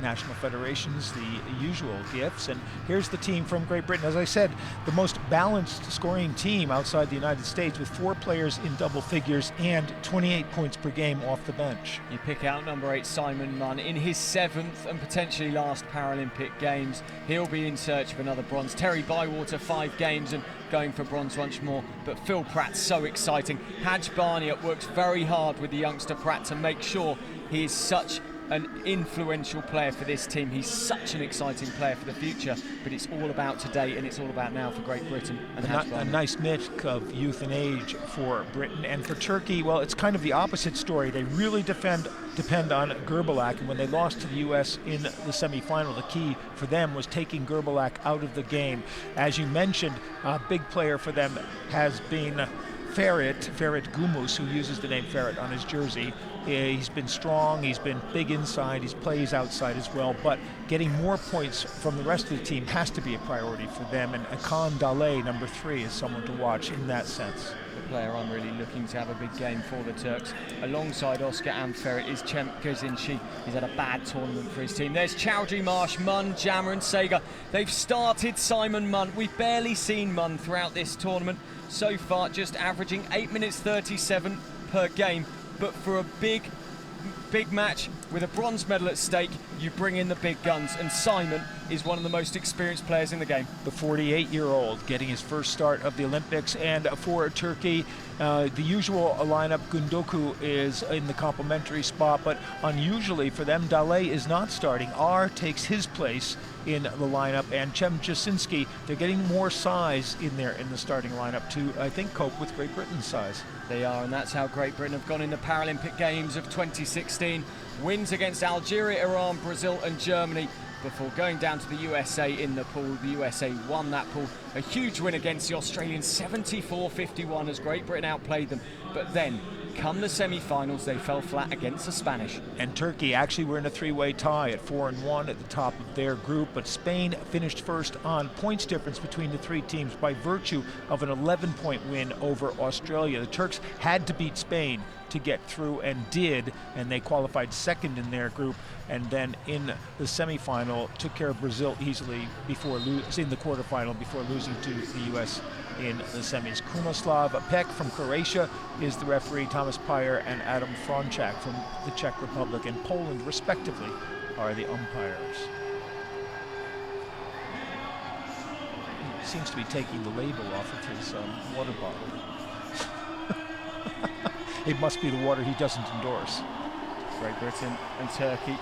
national federations, the usual gifts. And here's the team from Great Britain. As I said, the most balanced scoring team outside the United States, with 4 players in double figures and 28 points per game off the bench. You pick out number 8, Simon Munn, in his 7th and potentially last Paralympic Games. He'll be in search of another bronze. Terry Bywater, 5 games and going for bronze once more. But Phil Pratt's so exciting. Haj Barniat works very hard with the youngster Pratt to make sure he is such an influential player for this team. He's such an exciting player for the future, but it's all about today and it's all about now for Great Britain. And a nice mix of youth and age for Britain. And for Turkey, well, it's kind of the opposite story. They really depend on Gerbilak, and when they lost to the US in the semi-final, the key for them was taking Gerbilak out of the game. As you mentioned, a big player for them has been Ferit Gumus, who uses the name Ferit on his jersey. He's been strong, he's been big inside, he plays outside as well, but getting more points from the rest of the team has to be a priority for them, and Akan Dale, number 3, is someone to watch in that sense. The player I'm really looking to have a big game for the Turks, alongside Oscar and Ferit, is Cem Gazinci. He's had a bad tournament for his team. There's Chowdhury, Marsh, Munn, Jammer and Sager. They've started Simon Munn. We've barely seen Munn throughout this tournament. So far, just averaging 8 minutes 37 per game. But for a big match with a bronze medal at stake, you bring in the big guns, and Simon is one of the most experienced players in the game. The 48-year-old getting his first start of the Olympics. And for Turkey, the usual lineup, Gundoku is in the complimentary spot, but unusually for them, Dale is not starting. R takes his place in the lineup, and Cem Jasinski, they're getting more size in there in the starting lineup to, I think, cope with Great Britain's size. They are, and that's how Great Britain have gone in the Paralympic Games of 2016. Wins against Algeria, Iran, Brazil and Germany before going down to the USA in the pool. The USA won that pool. A huge win against the Australians, 74-51, as Great Britain outplayed them. But then, come the semi-finals, they fell flat against the Spanish. And Turkey actually were in a 3-way tie at 4-1 at the top of their group, but Spain finished first on points difference between the 3 teams by virtue of an 11-point win over Australia. The Turks had to beat Spain to get through, and did, and they qualified second in their group, and then in the semi-final took care of Brazil easily before in the quarterfinal before losing to the US in the semis. Krunoslav Pek from Croatia is the referee. Thomas Pyer and Adam Fronczak from the Czech Republic and Poland, respectively, are the umpires. He seems to be taking the label off of his water bottle. It must be the water he doesn't endorse. Great Britain and Turkey.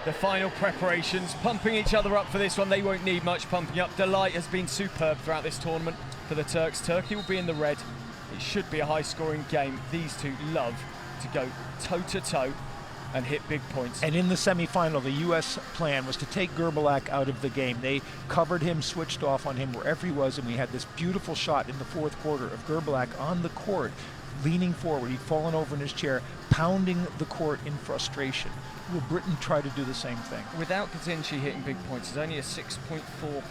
The final preparations, pumping each other up for this one. They won't need much pumping up. Delight has been superb throughout this tournament for the Turks. Turkey will be in the red. It should be a high-scoring game. These two love to go toe-to-toe and hit big points. And in the semi-final, the U.S. plan was to take Gerbilak out of the game. They covered him, switched off on him wherever he was, and we had this beautiful shot in the 4th quarter of Gerbilak on the court, leaning forward. He'd fallen over in his chair, pounding the court in frustration. Will Britain try to do the same thing? Without Gazinci hitting big points, he's only a 6.4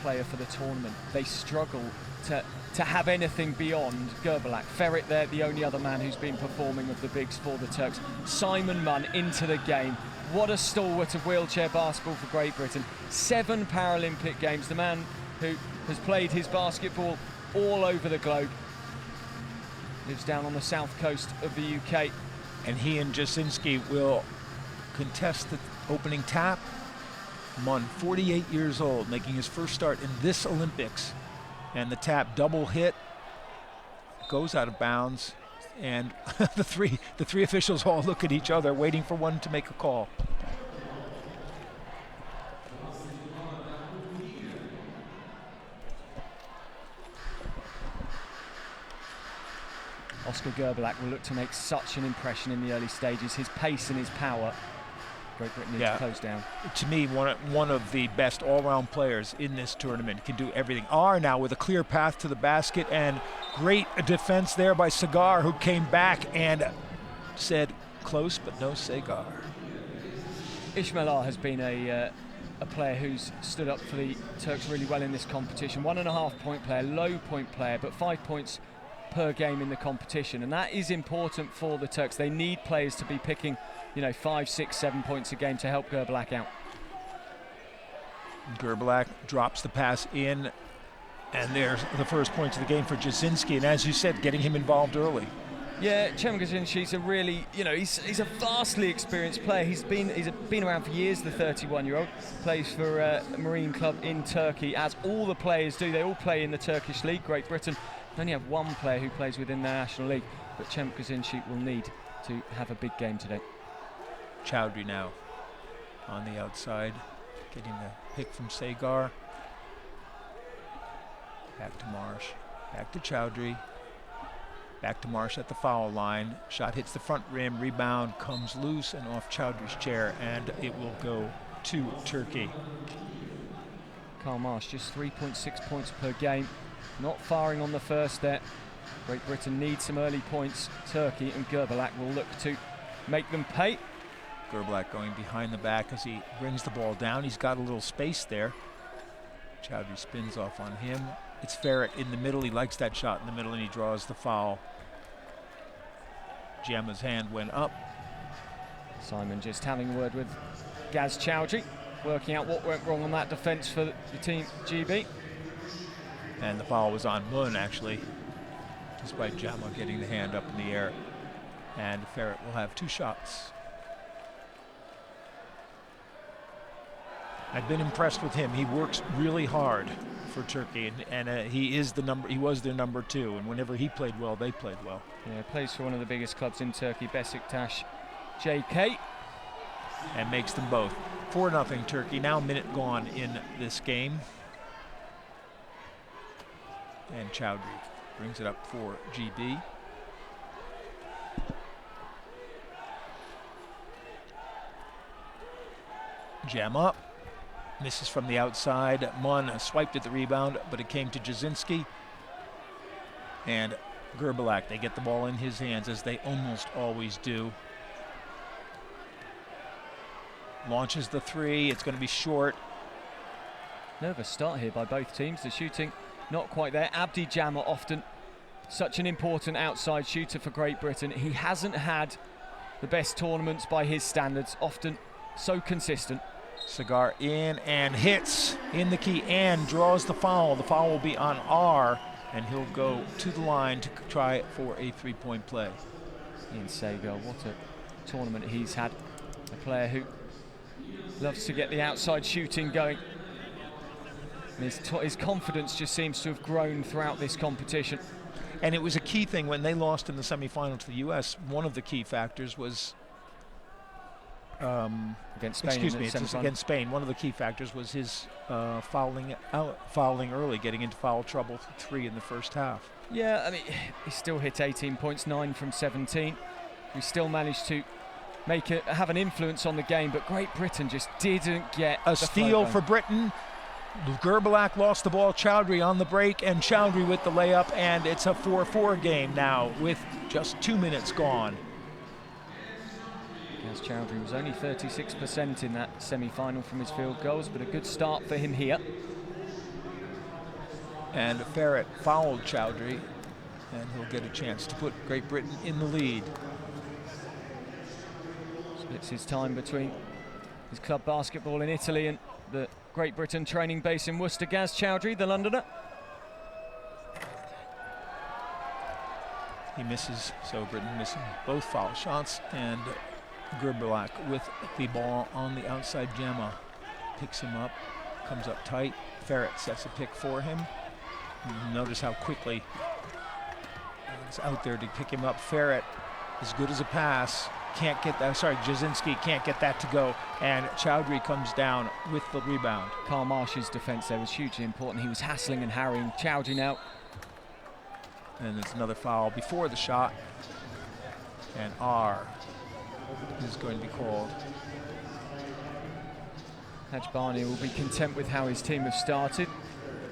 player for the tournament. They struggle to have anything beyond Gerbilak. Ferit there, the only other man who's been performing of the bigs for the Turks. Simon Munn into the game. What a stalwart of wheelchair basketball for Great Britain. 7 Paralympic Games. The man who has played his basketball all over the globe. Lives down on the south coast of the UK. And he and Jasinski will contest the opening tap. Munn, 48 years old, making his first start in this Olympics. And the tap double hit, goes out of bounds, and the three officials all look at each other, waiting for one to make a call. Oscar Gerbilak will look to make such an impression in the early stages. His pace and his power, Great Britain needs to close down. To me, one of the best all-round players in this tournament. Can do everything. R now with a clear path to the basket, and great defense there by Sagar, who came back and said close, but no Segar. Ismail has been a player who's stood up for the Turks really well in this competition. 1.5 point player, low point player, but 5 points per game in the competition, and that is important for the Turks. They need players to be picking, 5, 6, 7 points a game to help Gerbilak out. Gerbilak drops the pass in, and there's the first points of the game for Jasinski, and as you said, getting him involved early. Yeah, Cemgazinski's a really, he's a vastly experienced player. He's been around for years, the 31-year-old. Plays for a marine club in Turkey, as all the players do. They all play in the Turkish league. Great Britain only have one player who plays within their national league, but Cemgazinski will need to have a big game today. Chowdhury now on the outside, getting the pick from Segar. Back to Marsh, back to Chowdhury. Back to Marsh at the foul line. Shot hits the front rim, rebound comes loose and off Chowdhury's chair, and it will go to Turkey. Karl Marsh just 3.6 points per game. Not firing on the first there. Great Britain needs some early points. Turkey and Gerbilak will look to make them pay. Gerbilak going behind the back as he brings the ball down. He's got a little space there. Chowdhury spins off on him. It's Ferret in the middle. He likes that shot in the middle, and he draws the foul. Gemma's hand went up. Simon just having a word with Gaz Chowdhury, working out what went wrong on that defence for the team GB. And the foul was on Mun, actually, despite Gemma getting the hand up in the air. And Ferret will have 2 shots. I've been impressed with him. He works really hard for Turkey, and he was their number 2, and whenever he played well, they played well. Yeah, plays for one of the biggest clubs in Turkey, Besiktas JK. And makes them both. 4-0 Turkey, now a minute gone in this game. And Chowdhury brings it up for GB. Jam up. Misses from the outside. Mun swiped at the rebound, but it came to Jasinski. And Gerbilak, they get the ball in his hands, as they almost always do. Launches the 3. It's going to be short. Nervous start here by both teams. The shooting not quite there. Abdi Jama, often such an important outside shooter for Great Britain. He hasn't had the best tournaments by his standards, often so consistent. Segar in and hits in the key and draws the foul. The foul will be on R, and he'll go to the line to try for a 3-point play. Ian Segar, what a tournament he's had. A player who loves to get the outside shooting going. And his confidence just seems to have grown throughout this competition. And it was a key thing when they lost in the semi-final to the US. One of the key factors was against Spain. Excuse me, it's against Spain. One of the key factors was his fouling early, getting into foul trouble, 3 in the first half. Yeah, I mean, he still hit 18 points, 9 from 17. He still managed to have an influence on the game, but Great Britain just didn't get a steal for Britain. Gerbilak lost the ball. Chowdhury on the break, and Chowdhury with the layup, and it's a 4-4 game now with just 2 minutes gone. Gaz Chowdhury was only 36% in that semi-final from his field goals, but a good start for him here. And Ferret fouled Chowdhury, and he'll get a chance to put Great Britain in the lead. Splits his time between his club basketball in Italy and the Great Britain training base in Worcester. Gaz Chowdhury, the Londoner. He misses, so Britain missing both foul shots, and Gerbilak with the ball on the outside. Gemma picks him up, comes up tight. Ferret sets a pick for him. Notice how quickly he's out there to pick him up. Ferret, as good as a pass, can't get that. Sorry, Jasinski can't get that to go, and Chowdhury comes down with the rebound. Karl Marsh's defense there was hugely important. He was hassling and harrying Chowdhury now. And there's another foul before the shot, and R is going to be called. Hajbani will be content with how his team have started.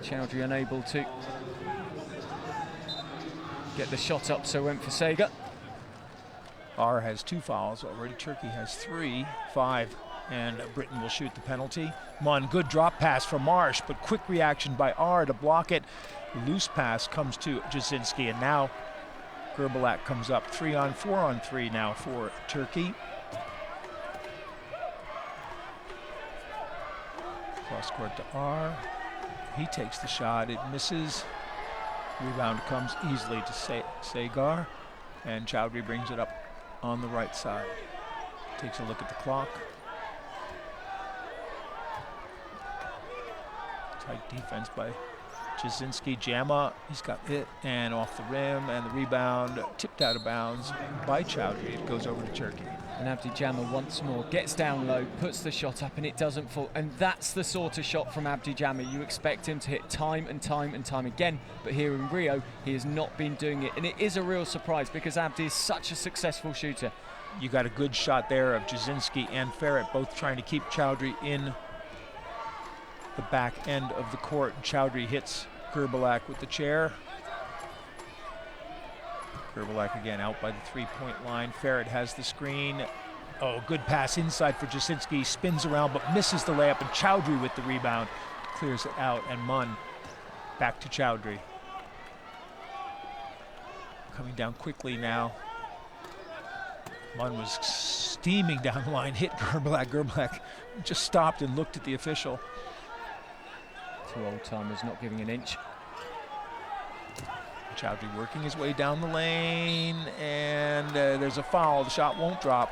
Chowdhury unable to get the shot up, so went for Segar. R has 2 fouls already. Turkey has 5, and Britain will shoot the penalty. Munn, good drop pass from Marsh, but quick reaction by R to block it. Loose pass comes to Jasinski, and now Gerbilak comes up 3-on-4-on-3 now for Turkey. Cross court to R. He takes the shot, it misses. Rebound comes easily to Sagar, and Chowdhury brings it up on the right side. Takes a look at the clock. Tight defense by Jasinski. Jama, he's got it, and off the rim, and the rebound tipped out of bounds by Chowdhury. It goes over to Turkey. And Abdi Jama once more gets down low, puts the shot up, and it doesn't fall. And that's the sort of shot from Abdi Jama you expect him to hit time and time and time again. But here in Rio, he has not been doing it. And it is a real surprise because Abdi is such a successful shooter. You got a good shot there of Jasinski and Ferret both trying to keep Chowdhury in the back end of the court. Chowdhury hits Gerbilak with the chair. Gerbilak again out by the 3-point line. Ferret has the screen. Oh, good pass inside for Jasinski. Spins around but misses the layup, and Chowdhury with the rebound clears it out, and Munn back to Chowdhury. Coming down quickly now. Munn was steaming down the line, hit Gerbilak. Gerbilak just stopped and looked at the official. 2 old-timers not giving an inch. Chowdhury working his way down the lane, and there's a foul. The shot won't drop,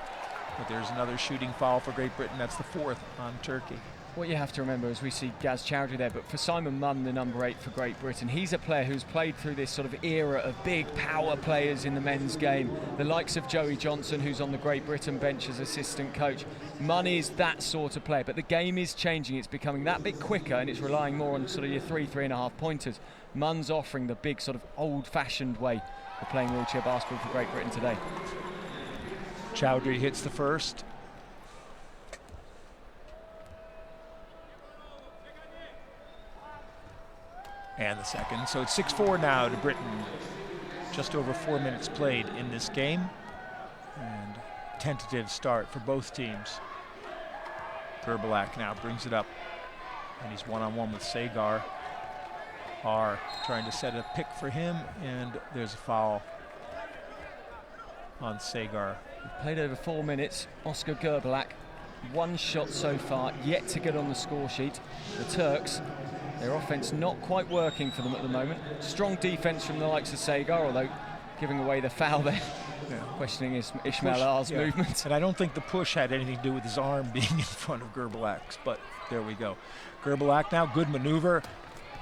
but there's another shooting foul for Great Britain. That's the 4th on Turkey. What you have to remember is we see Gaz Chowdhury there, but for Simon Munn, the number 8 for Great Britain, he's a player who's played through this sort of era of big power players in the men's game. The likes of Joey Johnson, who's on the Great Britain bench as assistant coach. Munn is that sort of player, but the game is changing. It's becoming that bit quicker, and it's relying more on sort of your 3.5 pointers. Munn's offering the big sort of old-fashioned way of playing wheelchair basketball for Great Britain today. Chowdhury hits the first. And the second. So it's 6-4 now to Britain. Just over 4 minutes played in this game. And tentative start for both teams. Gerbilak now brings it up, and he's one-on-one with Sagar. R trying to set a pick for him, and there's a foul on Sagar. We've played over 4 minutes. Oscar Gerbilak, 1 shot so far, yet to get on the score sheet. The Turks, their offense not quite working for them at the moment. Strong defense from the likes of Sagar, although giving away the foul there. Yeah. Questioning Ismail R's movement. And I don't think the push had anything to do with his arm being in front of Gerbilak's, but there we go. Gerbilak now, good maneuver.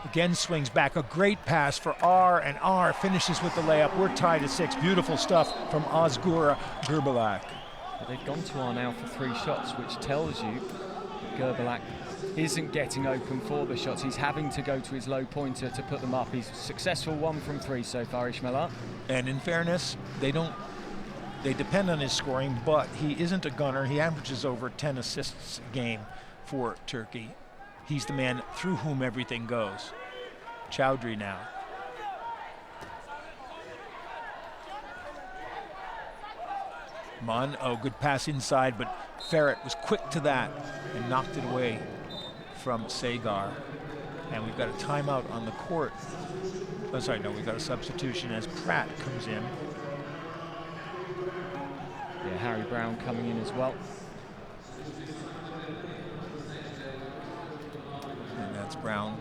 Again swings back, a great pass for R, and R finishes with the layup. We're tied at 6. Beautiful stuff from Ozgur Gerbilak. But they've gone to R now for 3 shots, which tells you that Gerbilak isn't getting open for the shots. He's having to go to his low pointer to put them up. He's successful 1 from 3 so far, Ismail R. And in fairness, they depend on his scoring, but he isn't a gunner. He averages over 10 assists a game for Turkey. He's the man through whom everything goes. Chowdhury now. Munn, oh, good pass inside, but Ferret was quick to that and knocked it away from Sagar. And we've got a timeout on the court. Oh, sorry, no, we've got a substitution as Pratt comes in. Yeah, Harry Brown coming in as well. And that's Brown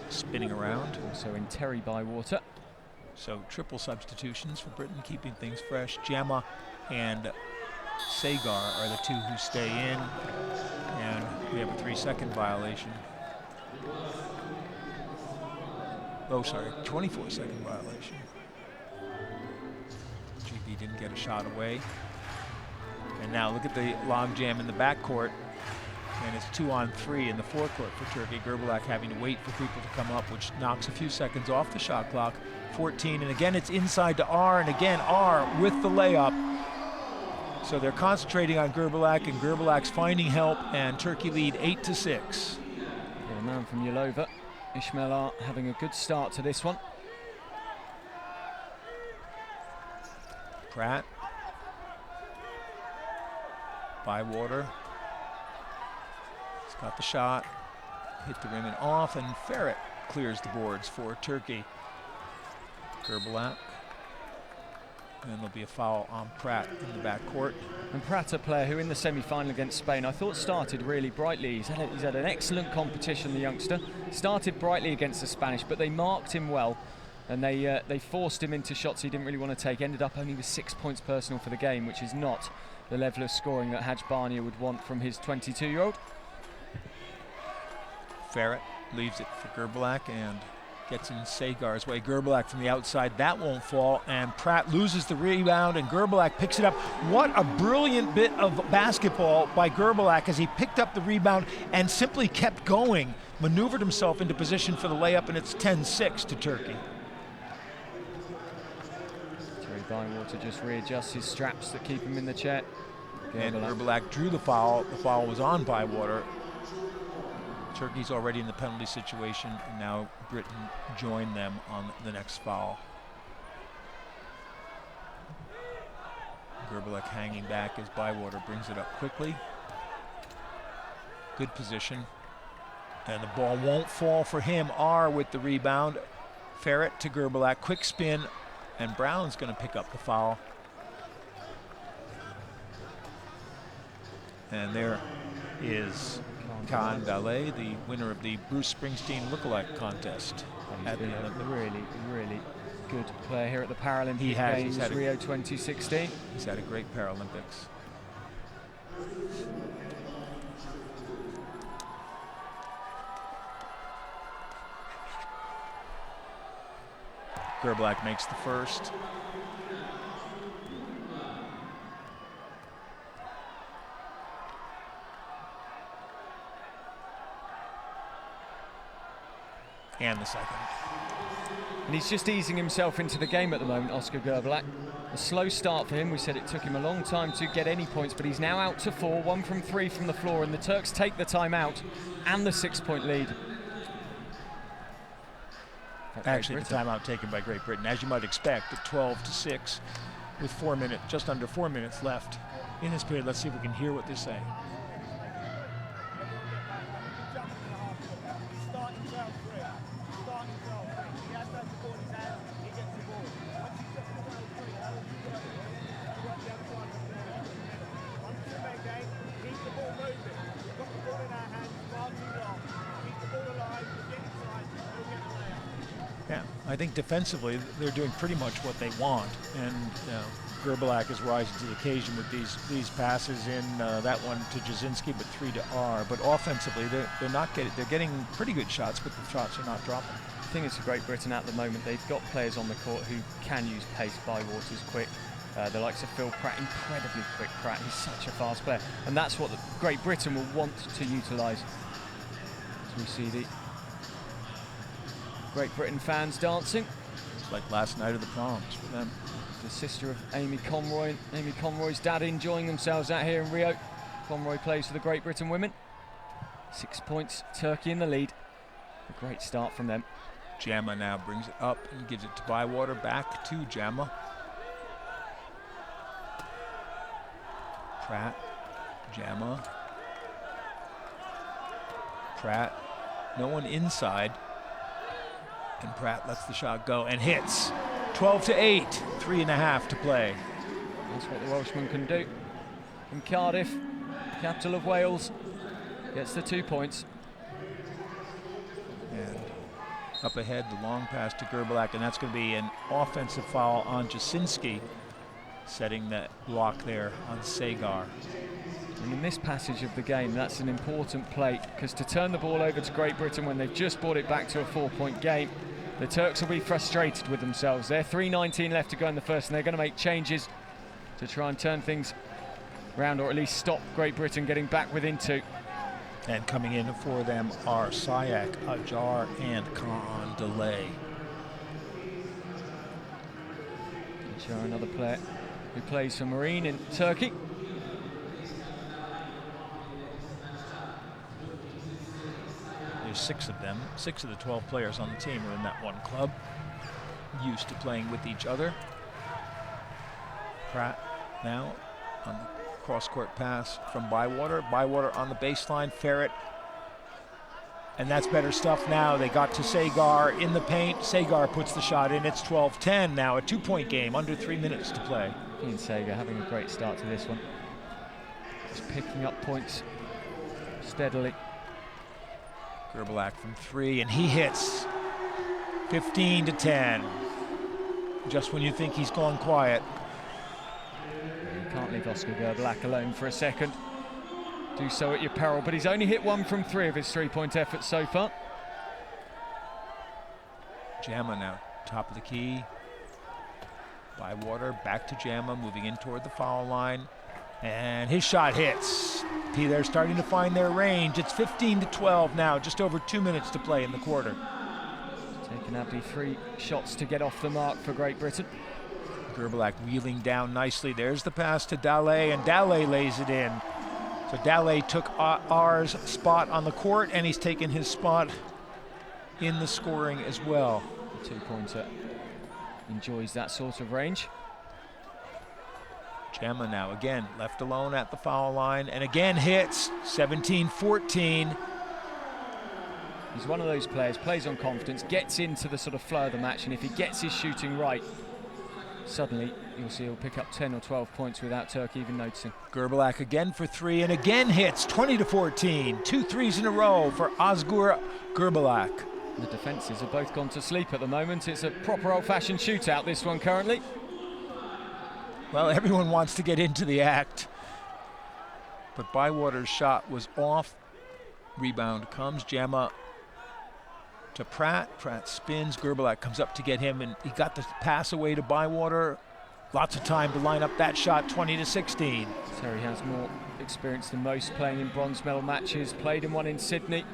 spinning around. Also in Terry Bywater. So triple substitutions for Britain, keeping things fresh. Jama and Sagar are the 2 who stay in. And we have a 3-second violation. Oh, sorry, 24-second violation. GB didn't get a shot away. And now look at the log jam in the backcourt. And it's 2-on-3 in the forecourt for Turkey. Gerbilak having to wait for people to come up, which knocks a few seconds off the shot clock. 14, and again it's inside to R, and again R with the layup. So they're concentrating on Gerbilak, and Gerbilak's finding help, and Turkey lead 8-6. Yeah, the man from Yalova, Ismail R, having a good start to this one. Pratt. Bywater. He's got the shot. Hit the rim and off, and Ferret clears the boards for Turkey. Gerbalak. And there'll be a foul on Pratt in the backcourt. And Pratt, a player who in the semi-final against Spain, I thought started really brightly. He's had an excellent competition, the youngster. Started brightly against the Spanish, but they marked him well. And they forced him into shots he didn't really want to take. Ended up only with 6 points personal for the game, which is not the level of scoring that Haj Barnia would want from his 22-year-old. Ferret leaves it for Gerbalak and gets in Sagar's way. Gerbalak from the outside, that won't fall, and Pratt loses the rebound, and Gerbalak picks it up. What a brilliant bit of basketball by Gerbalak as he picked up the rebound and simply kept going, maneuvered himself into position for the layup, and it's 10-6 to Turkey. Terry Bywater just readjusts his straps that keep him in the chair. And Gerbalak drew the foul. The foul was on Bywater. Turkey's already in the penalty situation, and now Britain joined them on the next foul. Gerbalak hanging back as Bywater brings it up quickly. Good position. And the ball won't fall for him. R with the rebound. Ferret to Gerbalak, quick spin, and Brown's going to pick up the foul. And there is Khan Ballet, the winner of the Bruce Springsteen lookalike contest. He's been a really good player here at the Paralympic Games, Rio 2016. He's had a great Paralympics. Gerbalak makes the first. And the second. And he's just easing himself into the game at the moment, Oscar Gerbalak. A slow start for him. We said it took him a long time to get any points, but he's now out to 4, 1 from 3 from the floor, and the Turks take the timeout and the 6-point lead. Actually, the timeout taken by Great Britain, as you might expect, at 12-6 with 4 minutes, just under 4 minutes left in this period. Let's see if we can hear what they're saying. I think defensively they're doing pretty much what they want, and Gerbalak is rising to the occasion with these passes in that one to Jasinski, but 3 to R. But offensively, they're getting pretty good shots, but the shots are not dropping. I think it's Great Britain at the moment. They've got players on the court who can use pace. Bywater's quick. The likes of Phil Pratt, incredibly quick. Pratt, he's such a fast player, and that's what Great Britain will want to utilise. As we see the Great Britain fans dancing. It's like last night of the proms for them. The sister of Amy Conroy, and Amy Conroy's dad enjoying themselves out here in Rio. Conroy plays for the Great Britain women. 6 points, Turkey in the lead. A great start from them. Jamma now brings it up and gives it to Bywater, back to Jamma. Pratt, Jamma. Pratt, no one inside. And Pratt lets the shot go and hits. 12-8, 3.5 to play. That's what the Welshman can do. From Cardiff, capital of Wales, gets the 2 points. And up ahead, the long pass to Gerbalak, and that's going to be an offensive foul on Jasinski, setting that block there on Sagar. And in this passage of the game, that's an important play, because to turn the ball over to Great Britain when they've just brought it back to a 4-point game, the Turks will be frustrated with themselves. They're 3:19 left to go in the first, and they're going to make changes to try and turn things around, or at least stop Great Britain getting back within 2. And coming in for them are Sayak, Ajar, and Khan Delay. Ajar, another player who plays for Marine in Turkey. There's 6 of them. 6 of the 12 players on the team are in that one club, used to playing with each other. Pratt now on cross-court pass from Bywater. Bywater on the baseline, Ferret. And that's better stuff now. They got to Sagar in the paint. Sagar puts the shot in. It's 12-10 now, a 2-point game, under 3 minutes to play. Ian Sagar having a great start to this one. Just picking up points steadily. Gerbilak from 3, and he hits. 15-10. Just when you think he's gone quiet. You can't leave Oscar Gerbilak alone for a second. Do so at your peril, but he's only hit 1 from 3 of his 3-point efforts so far. Jamma now, top of the key. Bywater, back to Jamma, moving in toward the foul line. And his shot hits. They're starting to find their range. It's 15-12 now, just over 2 minutes to play in the quarter. Taking Abdi 3 shots to get off the mark for Great Britain. Gerbilak wheeling down nicely. There's the pass to Dale, and Dale lays it in. So Dale took R's spot on the court, and he's taken his spot in the scoring as well. The 2-pointer enjoys that sort of range. Jamma now again left alone at the foul line, and again hits. 17-14. He's one of those players, plays on confidence, gets into the sort of flow of the match, and if he gets his shooting right, suddenly you'll see he'll pick up 10 or 12 points without Turkey even noticing. Gerbilak again for 3, and again hits. 20-14. 2 threes in a row for Ozgur Gerbilak. The defences have both gone to sleep at the moment. It's a proper old-fashioned shootout, this one currently. Well, everyone wants to get into the act, but Bywater's shot was off. Rebound comes. Jamma to Pratt. Pratt spins. Gerbilak comes up to get him, and he got the pass away to Bywater. Lots of time to line up that shot. 20-16. Terry has more experience than most, playing in bronze medal matches. Played in one in Sydney,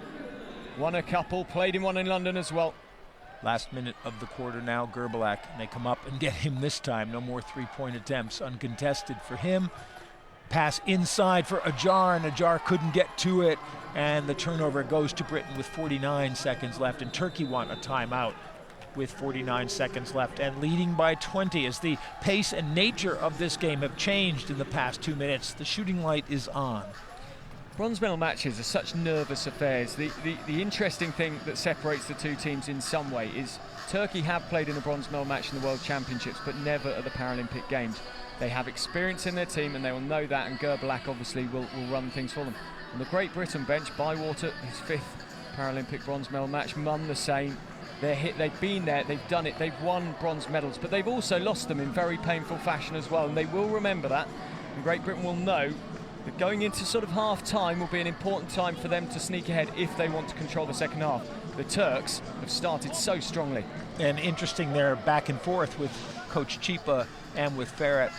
won a couple, played in one in London as well. Last minute of the quarter now, Gerbilak, and they come up and get him this time. No more 3-point attempts, uncontested for him. Pass inside for Ajar, and Ajar couldn't get to it, and the turnover goes to Britain with 49 seconds left, and Turkey want a timeout with 49 seconds left and leading by 20 as the pace and nature of this game have changed in the past 2 minutes. The shooting light is on. Bronze medal matches are such nervous affairs. The interesting thing that separates the two teams in some way is Turkey have played in a bronze medal match in the World Championships, but never at the Paralympic Games. They have experience in their team, and they will know that, and Gerbilak obviously will run things for them. On the Great Britain bench, Bywater, his 5th Paralympic bronze medal match, Munn the same. They've been there, they've done it, they've won bronze medals, but they've also lost them in very painful fashion as well, and they will remember that. And Great Britain will know that going into sort of half-time will be an important time for them to sneak ahead if they want to control the second half. The Turks have started so strongly. And interesting, they're back and forth with Coach Chipa and with Ferret.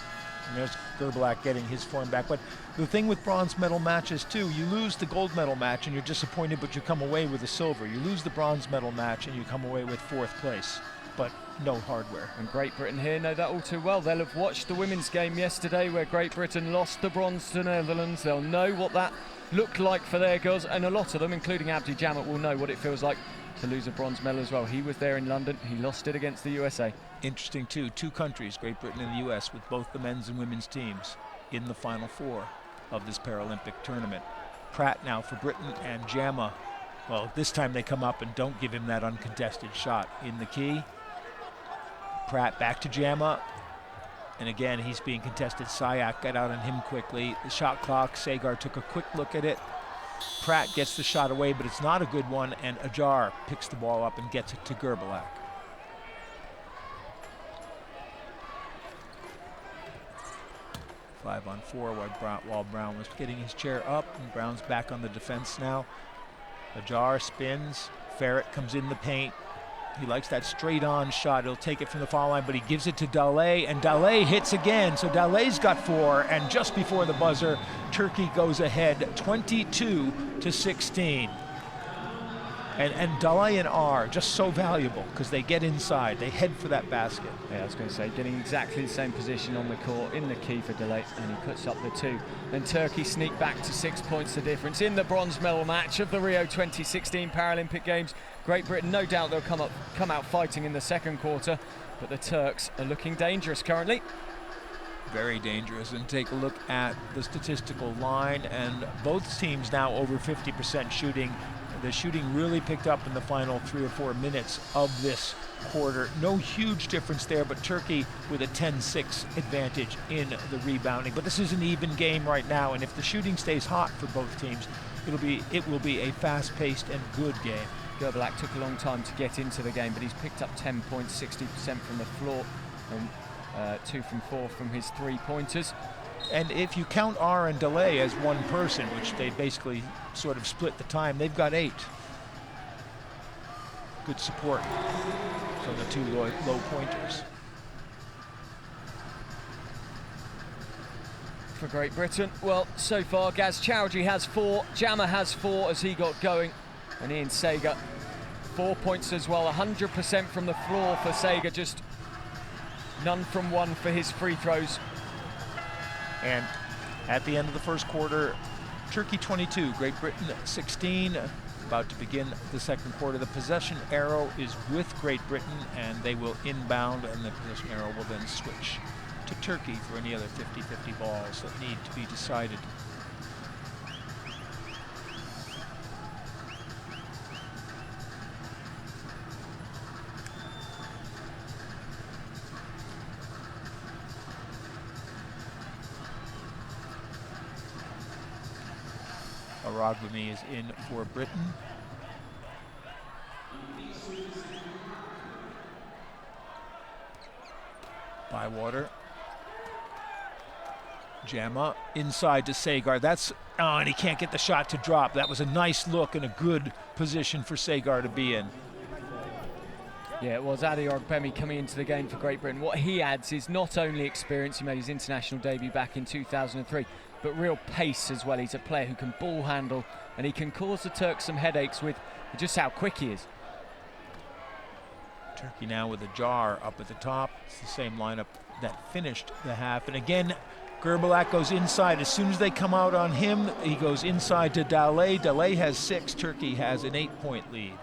And there's Gerbilak getting his form back. But the thing with bronze medal matches too, you lose the gold medal match and you're disappointed, but you come away with a silver. You lose the bronze medal match and you come away with 4th place, but no hardware. And Great Britain here know that all too well. They'll have watched the women's game yesterday where Great Britain lost the bronze to Netherlands. They'll know what that looked like for their girls, and a lot of them, including Abdi Jammat, will know what it feels like to lose a bronze medal as well. He was there in London. He lost it against the USA. Interesting too, 2 countries, Great Britain and the US, with both the men's and women's teams in the Final 4 of this Paralympic tournament. Pratt now for Britain, and Jamma, well, this time they come up and don't give him that uncontested shot in the key. Pratt back to Jamma, and again he's being contested. Sayak got out on him quickly. The shot clock, Sagar took a quick look at it. Pratt gets the shot away, but it's not a good one, and Ajar picks the ball up and gets it to Gerbilak. Five on 4 while Brown was getting his chair up, and Brown's back on the defense now. Ajar spins, Ferret comes in the paint. He likes that straight-on shot. He'll take it from the foul line, but he gives it to Dale, and Dale hits again. So Dale's got 4, and just before the buzzer, Turkey goes ahead 22-16. And Dale and R just so valuable because they get inside, they head for that basket. Yeah, I was going to say, getting exactly the same position on the court in the key for Dele, and he puts up the 2. Then Turkey sneak back to 6 points the difference in the bronze medal match of the Rio 2016 Paralympic Games. Great Britain, no doubt they'll come out fighting in the second quarter, but the Turks are looking dangerous currently. Very dangerous. And take a look at the statistical line, and both teams now over 50% shooting. The shooting really picked up in the final 3 or 4 minutes of this quarter. No huge difference there, but Turkey with a 10-6 advantage in the rebounding. But this is an even game right now, and if the shooting stays hot for both teams, it will be a fast-paced and good game. Gerbalak took a long time to get into the game, but he's picked up 10 points, 60% from the floor, and 2 from 4 from his 3-pointers. And if you count R and Delay as one person, which they basically sort of split the time, they've got 8. Good support from the 2 low pointers. For Great Britain, well, so far Gaz Chowdhury has 4, Jammer has 4 as he got going, and Ian Sager 4 points as well. 100% from the floor for Sager, just none from 1 for his free throws. And at the end of the first quarter, Turkey 22, Great Britain 16. About to begin the second quarter. The possession arrow is with Great Britain, and they will inbound, and the possession arrow will then switch to Turkey for any other 50-50 balls that need to be decided. Aragbami is in for Britain. Bywater. Jamma inside to Sagar. And he can't get the shot to drop. That was a nice look and a good position for Sagar to be in. Yeah, it was Adi Aragbami coming into the game for Great Britain. What he adds is not only experience, he made his international debut back in 2003, but real pace as well. He's a player who can ball handle, and he can cause the Turks some headaches with just how quick he is. Turkey now with a jar up at the top. It's the same lineup that finished the half. And again, Gerbalak goes inside. As soon as they come out on him, he goes inside to Dale. Dale has 6. Turkey has an 8-point lead.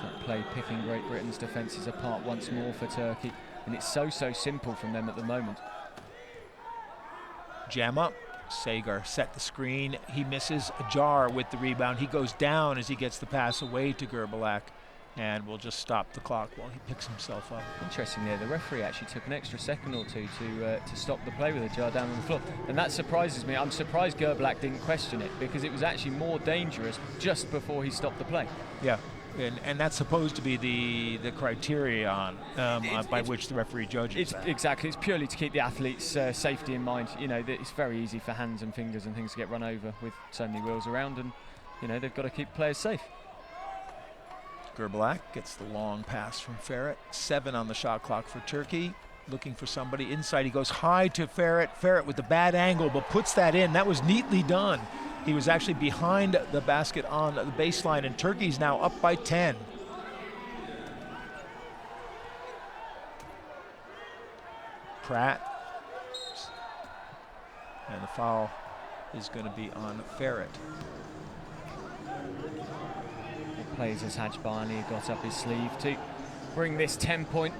That play picking Great Britain's defences apart once more for Turkey. And it's so simple from them at the moment. Jamma. Sagar set the screen. He misses a jar with the rebound. He goes down as he gets the pass away to Gerbalak, and we'll just stop the clock while he picks himself up. Interesting there, the referee actually took an extra second or 2 to stop the play with a jar down on the floor, and that surprises me. I'm surprised Gerbalak didn't question it, because it was actually more dangerous just before he stopped the play. Yeah. And that's supposed to be the criterion by which the referee judges that. Exactly, it's purely to keep the athlete's safety in mind. You know, it's very easy for hands and fingers and things to get run over with so many wheels around, and you know, they've got to keep players safe. Gerbalak gets the long pass from Ferret. 7 on the shot clock for Turkey. Looking for somebody inside. He goes high to Ferret. Ferret with the bad angle, but puts that in. That was neatly done. He was actually behind the basket on the baseline, and Turkey's now up by 10. Pratt. And the foul is going to be on Ferret. It plays as Hajbani got up his sleeve to bring this 10-point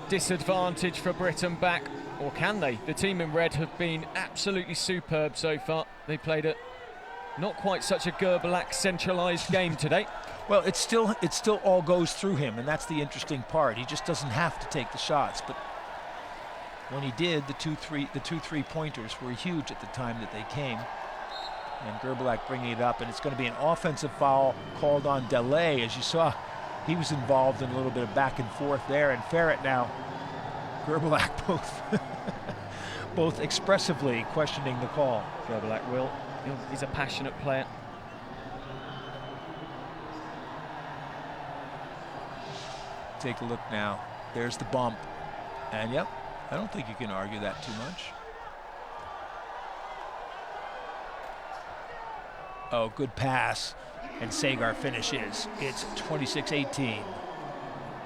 disadvantage for Britain back. Or can they? The team in red have been absolutely superb so far. They played it. Not quite such a Gerbalak centralised game today. Well, it still all goes through him, and that's the interesting part. He just doesn't have to take the shots, but when he did, the two three-pointers were huge at the time that they came. And Gerbalak bringing it up, and it's going to be an offensive foul called on Delay. As you saw, he was involved in a little bit of back and forth there, and Ferret now, Gerbalak both expressively questioning the call. Gerbalak will. He's a passionate player. Take a look now. There's the bump. And yep, I don't think you can argue that too much. Oh, good pass. And Sagar finishes. It's 26-18.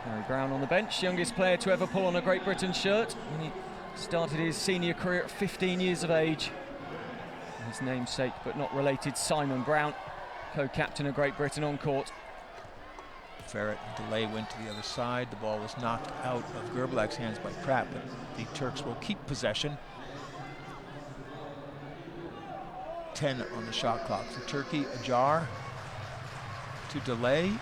Harry Brown on the bench, youngest player to ever pull on a Great Britain shirt. When he started his senior career at 15 years of age. His namesake, but not related, Simon Brown, co-captain of Great Britain on court. Ferret and Delay went to the other side. The ball was knocked out of Gerbalak's hands by Pratt, but the Turks will keep possession. 10 on the shot clock. For Turkey, Ajar to Delay.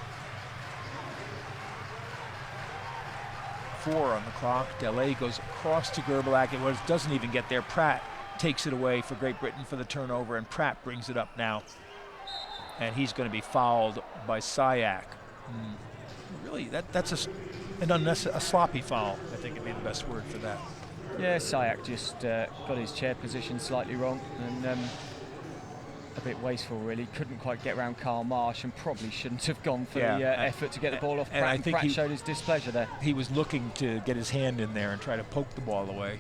4 on the clock. Delay goes across to Gerbilak. It doesn't even get there. Pratt takes it away for Great Britain for the turnover, and Pratt brings it up now. And he's going to be fouled by Sayak. Really, that's a sloppy foul. I think would be the best word for that. Yeah, Sayak just got his chair position slightly wrong and a bit wasteful, really. Couldn't quite get around Karl Marsh and probably shouldn't have gone for the effort to get the ball off Pratt. I think Pratt showed his displeasure there. He was looking to get his hand in there and try to poke the ball away.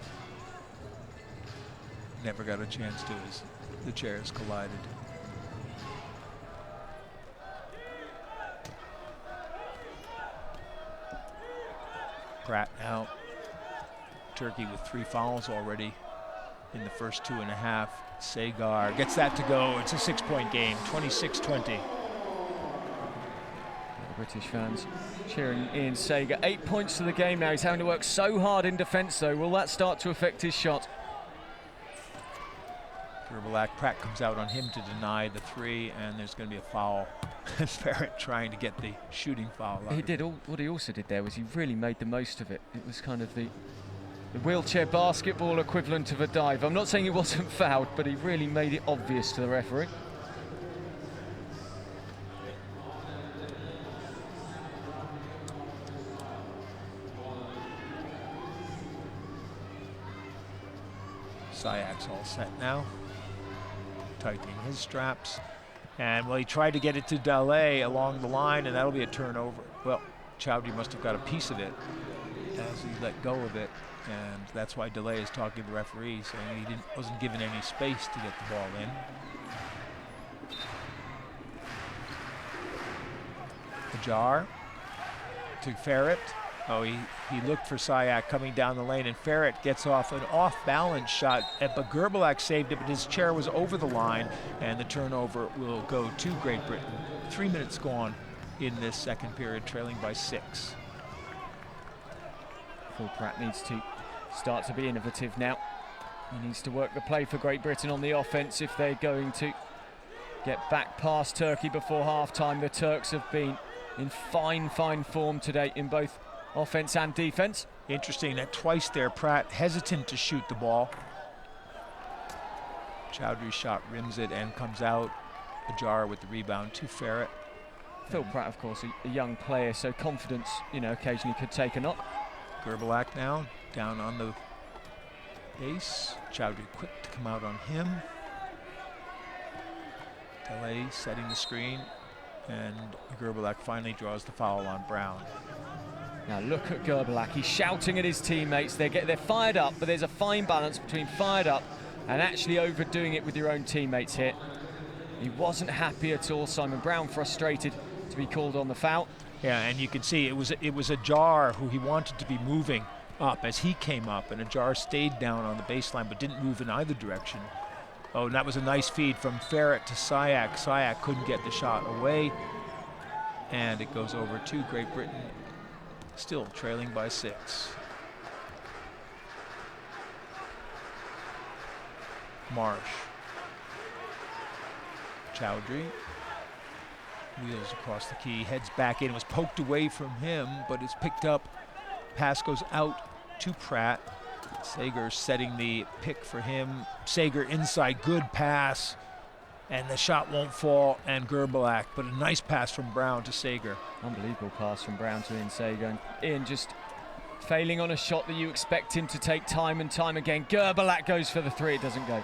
Never got a chance to as the chairs collided. Pratt now. Turkey with 3 fouls already in the first 2.5. Sagar gets that to go. It's a 6-point game, 26-20. British fans cheering Ian Sagar. 8 points to the game now. He's having to work so hard in defence, though. Will that start to affect his shot? Gerbilak, Pratt comes out on him to deny the 3, and there's going to be a foul. Ferret trying to get the shooting foul. He did what he also did there was he really made the most of it. It was kind of the wheelchair basketball equivalent of a dive. I'm not saying he wasn't fouled, but he really made it obvious to the referee. Sayak's all set now, tightening his straps. And, well, he tried to get it to Delay along the line, and that'll be a turnover. Well, Chowdhury must have got a piece of it as he let go of it, and that's why Delay is talking to the referee, saying he wasn't given any space to get the ball in. Ajar to Ferret. Oh, he looked for Sayak coming down the lane, and Ferret gets off an off-balance shot, but Gerbilak saved it, but his chair was over the line, and the turnover will go to Great Britain. 3 minutes gone in this second period, trailing by 6. Phil Pratt needs to start to be innovative now. He needs to work the play for Great Britain on the offence if they're going to get back past Turkey before half-time. The Turks have been in fine form today in both offense and defense. Interesting that twice there, Pratt hesitant to shoot the ball. Chowdhury's shot rims it and comes out. Ajar with the rebound to Ferret. Phil Pratt, of course, a young player, so confidence, occasionally could take a knock. Gerbilak now down on the base. Chowdhury quick to come out on him. Delay setting the screen, and Gerbilak finally draws the foul on Brown. Now look at Gerbilak, he's shouting at his teammates. They're fired up, but there's a fine balance between fired up and actually overdoing it with your own teammates here. He wasn't happy at all. Simon Brown frustrated to be called on the foul. Yeah, and you can see it was Ajar who he wanted to be moving up as he came up, and Ajar stayed down on the baseline but didn't move in either direction. Oh, and that was a nice feed from Ferret to Sayak. Sayak couldn't get the shot away, and it goes over to Great Britain, still trailing by 6. Marsh. Chowdhury wheels across the key, heads back in. It was poked away from him, but it's picked up. Pass goes out to Pratt. Sagar setting the pick for him. Sagar inside, good pass, and the shot won't fall, and Gerbilak, but a nice pass from Brown to Sagar. Unbelievable pass from Brown to Ian Sagar. And Ian just failing on a shot that you expect him to take time and time again. Gerbilak goes for the 3, it doesn't go.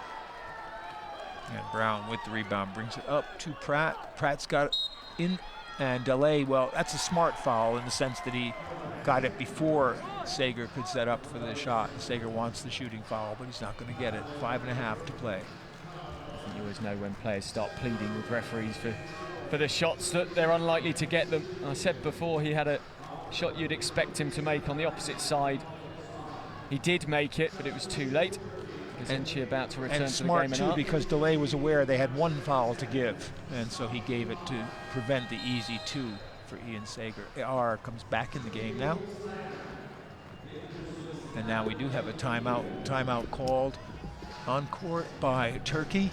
And Brown with the rebound brings it up to Pratt. Pratt's got it in, and Delay, well, that's a smart foul in the sense that he got it before Sagar could set up for the shot. Sagar wants the shooting foul, but he's not going to get it. 5.5 to play. I think you always know when players start pleading with referees for the shots that they're unlikely to get them. I said before he had a shot you'd expect him to make on the opposite side. He did make it, but it was too late. Essentially about to return to the game. And smart too, because Delay was aware they had 1 foul to give, and so he gave it to prevent the easy 2 for Ian Sagar. AR comes back in the game now. And now we do have a timeout called on court by Turkey.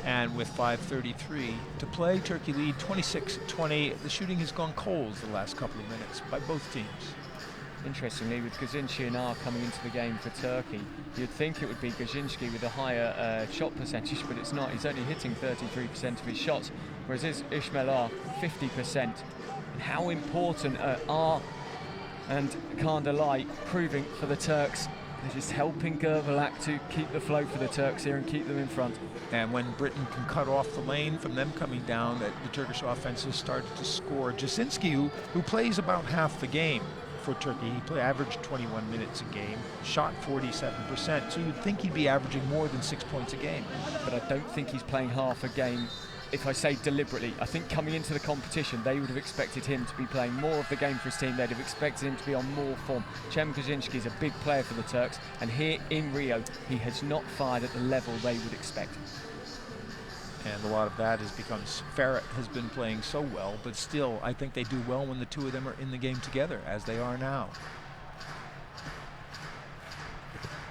And with 5:33 to play, Turkey lead 26-20. The shooting has gone cold the last couple of minutes by both teams. Interestingly, with Gazinski and R coming into the game for Turkey, you'd think it would be Gazinski with a higher shot percentage, but it's not. He's only hitting 33% of his shots, whereas Ismail R, 50%. And how important R and Kandalay proving for the Turks. They're just helping Gerbilak to keep the flow for the Turks here and keep them in front. And when Britain can cut off the lane from them coming down, the Turkish offense has started to score. Jasinski, who plays about half the game for Turkey, he averaged 21 minutes a game, shot 47%, so you'd think he'd be averaging more than 6 points a game. But I don't think he's playing half a game. If I say deliberately, I think coming into the competition, they would have expected him to be playing more of the game for his team. They'd have expected him to be on more form. Cem Gazinski is a big player for the Turks, and here in Rio, he has not fired at the level they would expect. And a lot of that is because Ferret has been playing so well, but still, I think they do well when the two of them are in the game together, as they are now.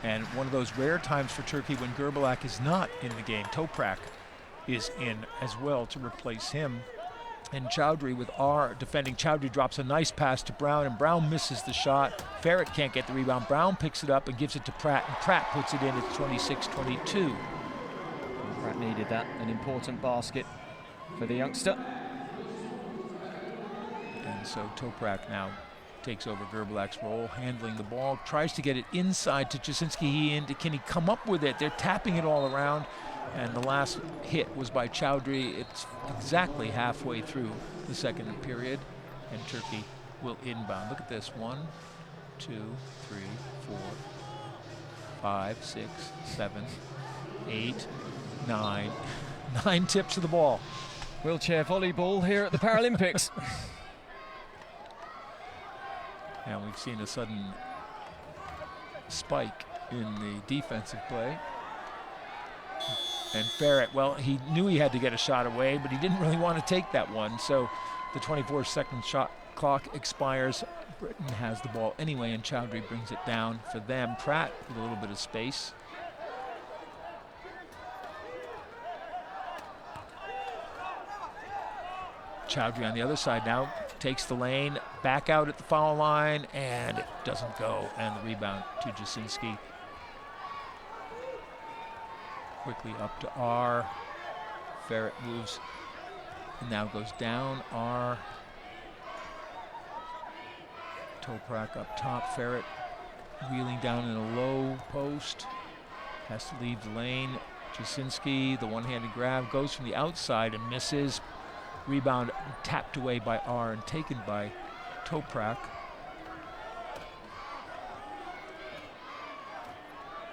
And one of those rare times for Turkey when Gerbilak is not in the game. Toprak is in as well to replace him. And Chowdhury with R defending. Chowdhury drops a nice pass to Brown, and Brown misses the shot. Ferret can't get the rebound. Brown picks it up and gives it to Pratt, and Pratt puts it in at 26-22. Pratt needed that, an important basket for the youngster. And so Toprak now takes over Gerbilak's role, handling the ball, tries to get it inside to Jasinski. Can he come up with it? They're tapping it all around. And the last hit was by Chowdhury. It's exactly halfway through the second period, and Turkey will inbound. Look at this. 1, 2, 3, 4, 5, 6, 7, 8, 9. 9 tips of the ball. Wheelchair volleyball here at the Paralympics. And we've seen a sudden spike in the defensive play. And Ferret, well, he knew he had to get a shot away, but he didn't really want to take that one. So the 24-second shot clock expires. Britain has the ball anyway, and Chowdhury brings it down for them. Pratt with a little bit of space. Chowdhury on the other side now takes the lane, back out at the foul line, and it doesn't go. And the rebound to Jasinski. Quickly up to R. Ferret moves and now goes down. R. Toprak up top. Ferret wheeling down in a low post. Has to leave the lane. Jasinski, the one-handed grab, goes from the outside and misses. Rebound tapped away by R and taken by Toprak.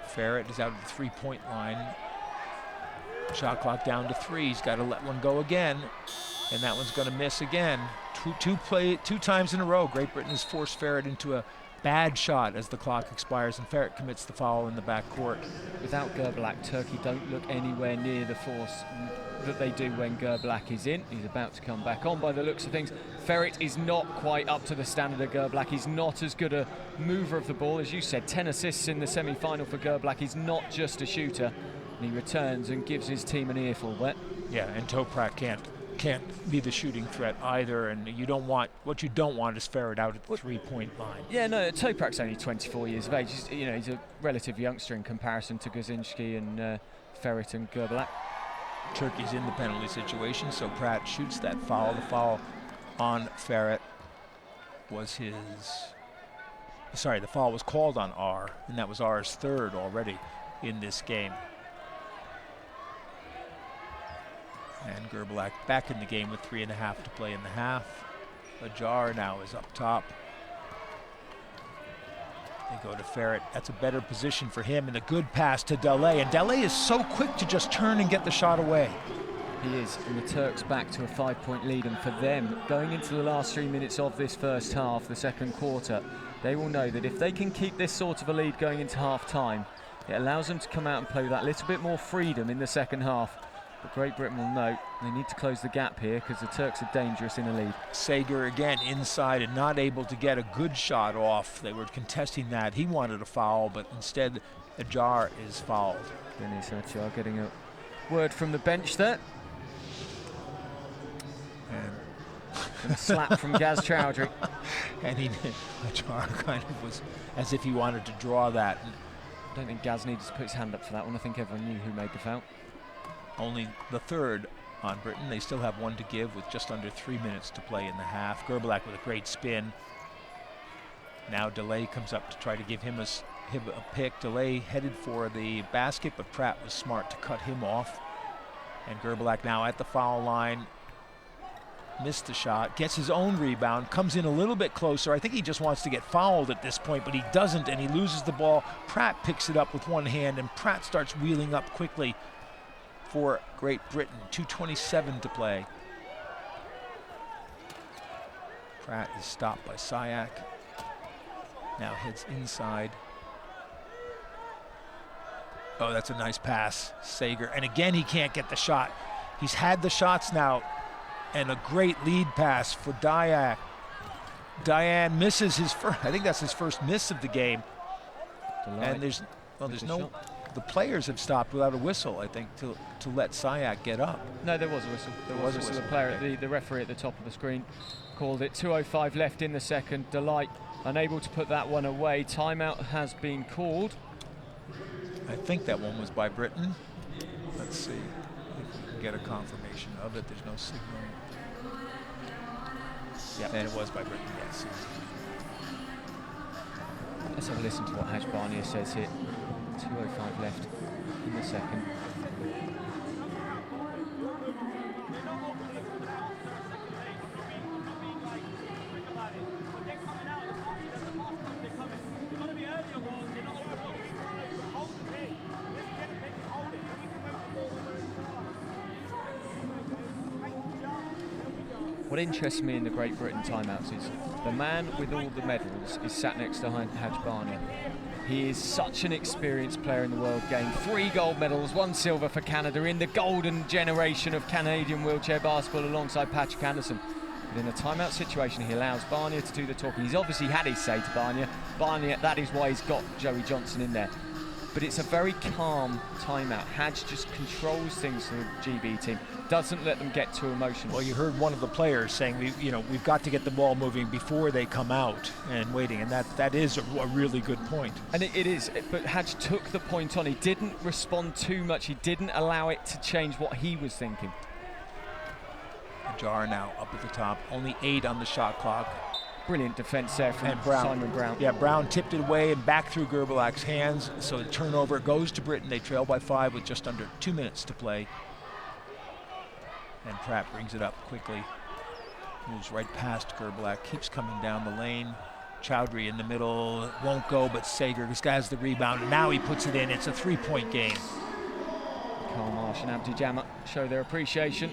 Ferret is out at the three-point line. Shot clock down to 3. He's got to let one go again, and that one's going to miss again. Two times in a row, Great Britain has forced Ferret into a bad shot as the clock expires, and Ferret commits the foul in the backcourt. Without Gerbilak, Turkey don't look anywhere near the force that they do when Gerbilak is in. He's about to come back on by the looks of things. Ferret is not quite up to the standard of Gerbilak. He's not as good a mover of the ball. As you said, 10 assists in the semi-final for Gerbilak. He's not just a shooter. And he returns and gives his team an earful there. Yeah, and Toprak can't be the shooting threat either, and what you don't want is Ferret out at the three-point line. Yeah, no, Toprak's only 24 years of age. He's a relative youngster in comparison to Gazinski and Ferret and Gerbilak. Turkey's in the penalty situation, so Pratt shoots that foul. The foul on Ferret was the foul was called on R, and that was R's third already in this game. And Gerbilak back in the game with 3.5 to play in the half. Ajar now is up top. They go to Ferret. That's a better position for him, and a good pass to Delay. And Delay is so quick to just turn and get the shot away. He is, and the Turks back to a 5-point lead. And for them, going into the last 3 minutes of this first half, the second quarter, they will know that if they can keep this sort of a lead going into half-time, it allows them to come out and play with that little bit more freedom in the second half. But Great Britain will know they need to close the gap here because the Turks are dangerous in the lead. Sager again inside and not able to get a good shot off. They were contesting that. He wanted a foul, but instead Ajar is fouled. Dennis Ajar getting a word from the bench there. And a slap from Gaz Chowdhury. And Ajar kind of was as if he wanted to draw that. I don't think Gaz needed to put his hand up for that one. I think everyone knew who made the foul. Only the third on Britain. They still have one to give with just under 3 minutes to play in the half. Gerbilak with a great spin. Now Delay comes up to try to give him a pick. Delay headed for the basket, but Pratt was smart to cut him off. And Gerbilak now at the foul line. Missed the shot, gets his own rebound, comes in a little bit closer. I think he just wants to get fouled at this point, but he doesn't, and he loses the ball. Pratt picks it up with one hand, and Pratt starts wheeling up quickly for Great Britain. 2:27 to play. Pratt is stopped by Sayak. Now heads inside. Oh, that's a nice pass, Sager. And again, he can't get the shot. He's had the shots now. And a great lead pass for Dayak. Diane misses his first, I think that's his first miss of the game. And there's no, the players have stopped without a whistle, I think, to let Sayak get up. No, there was a whistle. There was a whistle. The player, okay. the referee at the top of the screen called it. 2:05 left in the second. Delight unable to put that one away. Timeout has been called. I think that one was by Britain. Let's see if we can get a confirmation of it. There's no signal. Yeah, and it was by Britain, yes. Let's have a listen to what Haj Barnia says here. 2:05 left in the second. What interests me in the Great Britain timeouts is the man with all the medals is sat next to Haj Barnia. He is such an experienced player in the world game. 3 gold medals, 1 silver for Canada in the golden generation of Canadian wheelchair basketball alongside Patrick Anderson. But in a timeout situation, he allows Barnia to do the talking. He's obviously had his say to Barnia. Barnia, that is why he's got Joey Johnson in there. But it's a very calm timeout. Haj just controls things for the GB team, doesn't let them get too emotional. Well, you heard one of the players saying, we've got to get the ball moving before they come out and waiting, and that is a really good point. And it is, but Haj took the point on. He didn't respond too much. He didn't allow it to change what he was thinking. Ajar now up at the top, only 8 on the shot clock. Brilliant defense there from Simon Brown. Yeah, Brown tipped it away and back through Gerbilak's hands. So the turnover goes to Britain. They trail by 5 with just under 2 minutes to play. And Pratt brings it up quickly. Moves right past Gerbilak, keeps coming down the lane. Chowdhury in the middle, won't go, but Sager, this guy has the rebound, and now he puts it in. It's a 3-point game. Carl Marsh and Abdi Jama show their appreciation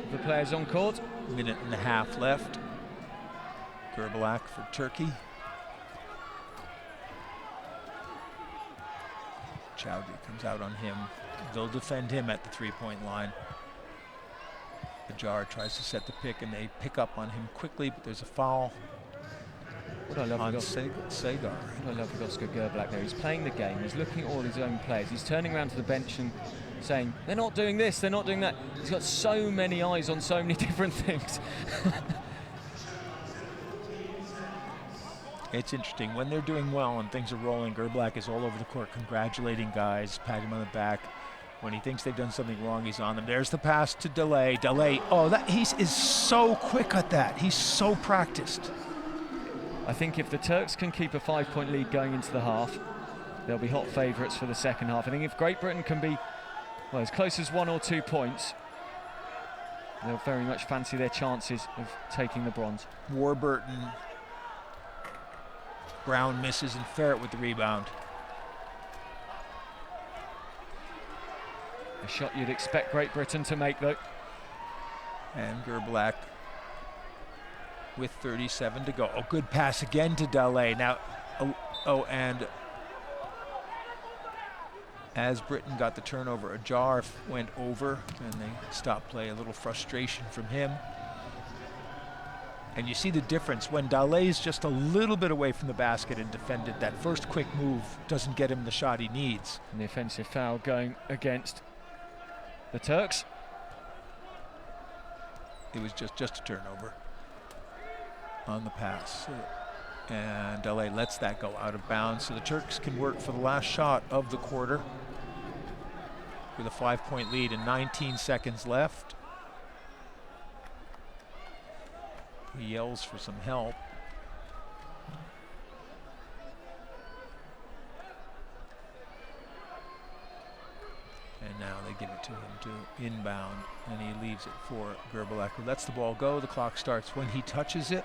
of the players on court. Minute and a half left. Gerbilak for Turkey. Chowdhury comes out on him. They'll defend him at the 3-point line. Ajar tries to set the pick, and they pick up on him quickly, but there's a foul on Sagar. What I love with Oscar Gerbilak there, he's playing the game, he's looking at all his own players, he's turning around to the bench and saying, they're not doing this, they're not doing that. He's got so many eyes on so many different things. It's interesting, when they're doing well and things are rolling, Gerbilak is all over the court congratulating guys, patting them on the back. When he thinks they've done something wrong, he's on them. There's the pass to Delay. Delay, he is so quick at that. He's so practiced. I think if the Turks can keep a 5-point lead going into the half, they'll be hot favourites for the second half. I think if Great Britain can be, well, as close as 1 or 2 points, they'll very much fancy their chances of taking the bronze. Warburton. Brown misses and Ferret with the rebound. A shot you'd expect Great Britain to make, though. And Gerbilak with 37 to go. Oh, good pass again to Delay. Now, and as Britain got the turnover, Ajar went over, and they stopped play. A little frustration from him. And you see the difference when Dalay's just a little bit away from the basket and defended. That first quick move doesn't get him the shot he needs. And the offensive foul going against the Turks. It was just a turnover on the pass. And Delay lets that go out of bounds. So the Turks can work for the last shot of the quarter with a 5-point lead and 19 seconds left. He yells for some help. And now they give it to him to inbound, and he leaves it for Gerbalak, who lets the ball go. The clock starts when he touches it.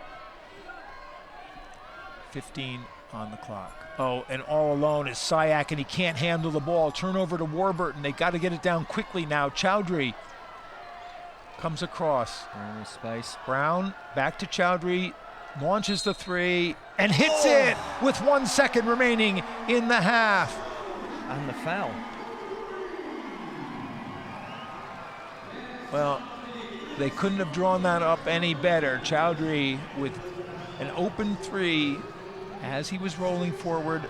15 on the clock. Oh, and all alone is Sayak, and he can't handle the ball. Turnover to Warburton. They got to get it down quickly now. Chowdhury comes across. Space. Brown back to Chowdhury, launches the three, and hits it with 1 second remaining in the half. And the foul. Well, they couldn't have drawn that up any better. Chowdhury with an open three as he was rolling forward,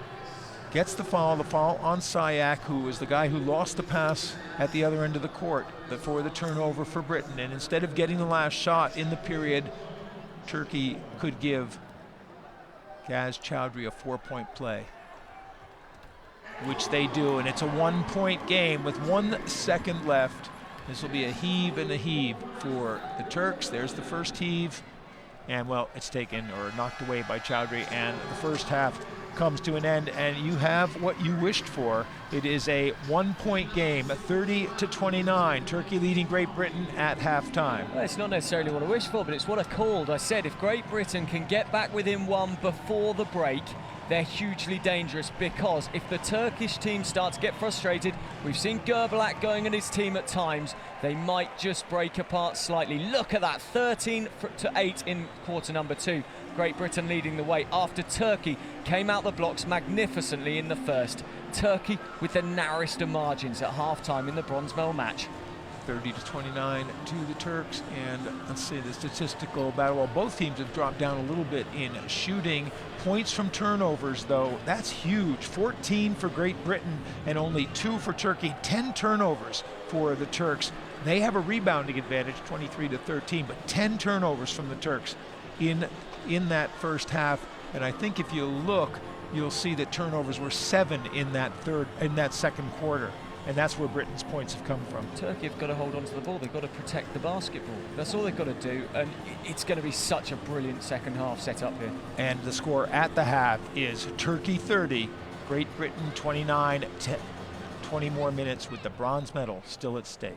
gets the foul on Sayak, who was the guy who lost the pass at the other end of the court before the turnover for Britain. And instead of getting the last shot in the period, Turkey could give Gaz Chowdhury a 4-point play, which they do, and it's a 1-point game with 1 second left. This will be a heave and a heave for the Turks. There's the first heave, and well, it's taken or knocked away by Chowdhury, and the first half comes to an end, and you have what you wished for. It is a 1-point game, 30-29. Turkey leading Great Britain at halftime. Well, it's not necessarily what I wished for, but it's what I called. I said if Great Britain can get back within one before the break, they're hugely dangerous, because if the Turkish team start to get frustrated, we've seen Gerbalak going at his team at times, they might just break apart slightly. Look at that, 13-8 in quarter number 2. Great Britain leading the way after Turkey came out the blocks magnificently in the first. Turkey with the narrowest of margins at halftime in the bronze medal match. 30-29 to the Turks, and let's see the statistical battle. Well, both teams have dropped down a little bit in shooting. Points from turnovers, though, that's huge. 14 for Great Britain and only 2 for Turkey. 10 turnovers for the Turks. They have a rebounding advantage, 23-13, but 10 turnovers from the Turks in that first half. And I think if you look, you'll see that turnovers were 7 in that second quarter. And that's where Britain's points have come from. Turkey have got to hold on to the ball. They've got to protect the basketball. That's all they've got to do. And it's going to be such a brilliant second half set up here. And the score at the half is Turkey 30, Great Britain 29, 20 more minutes with the bronze medal still at stake.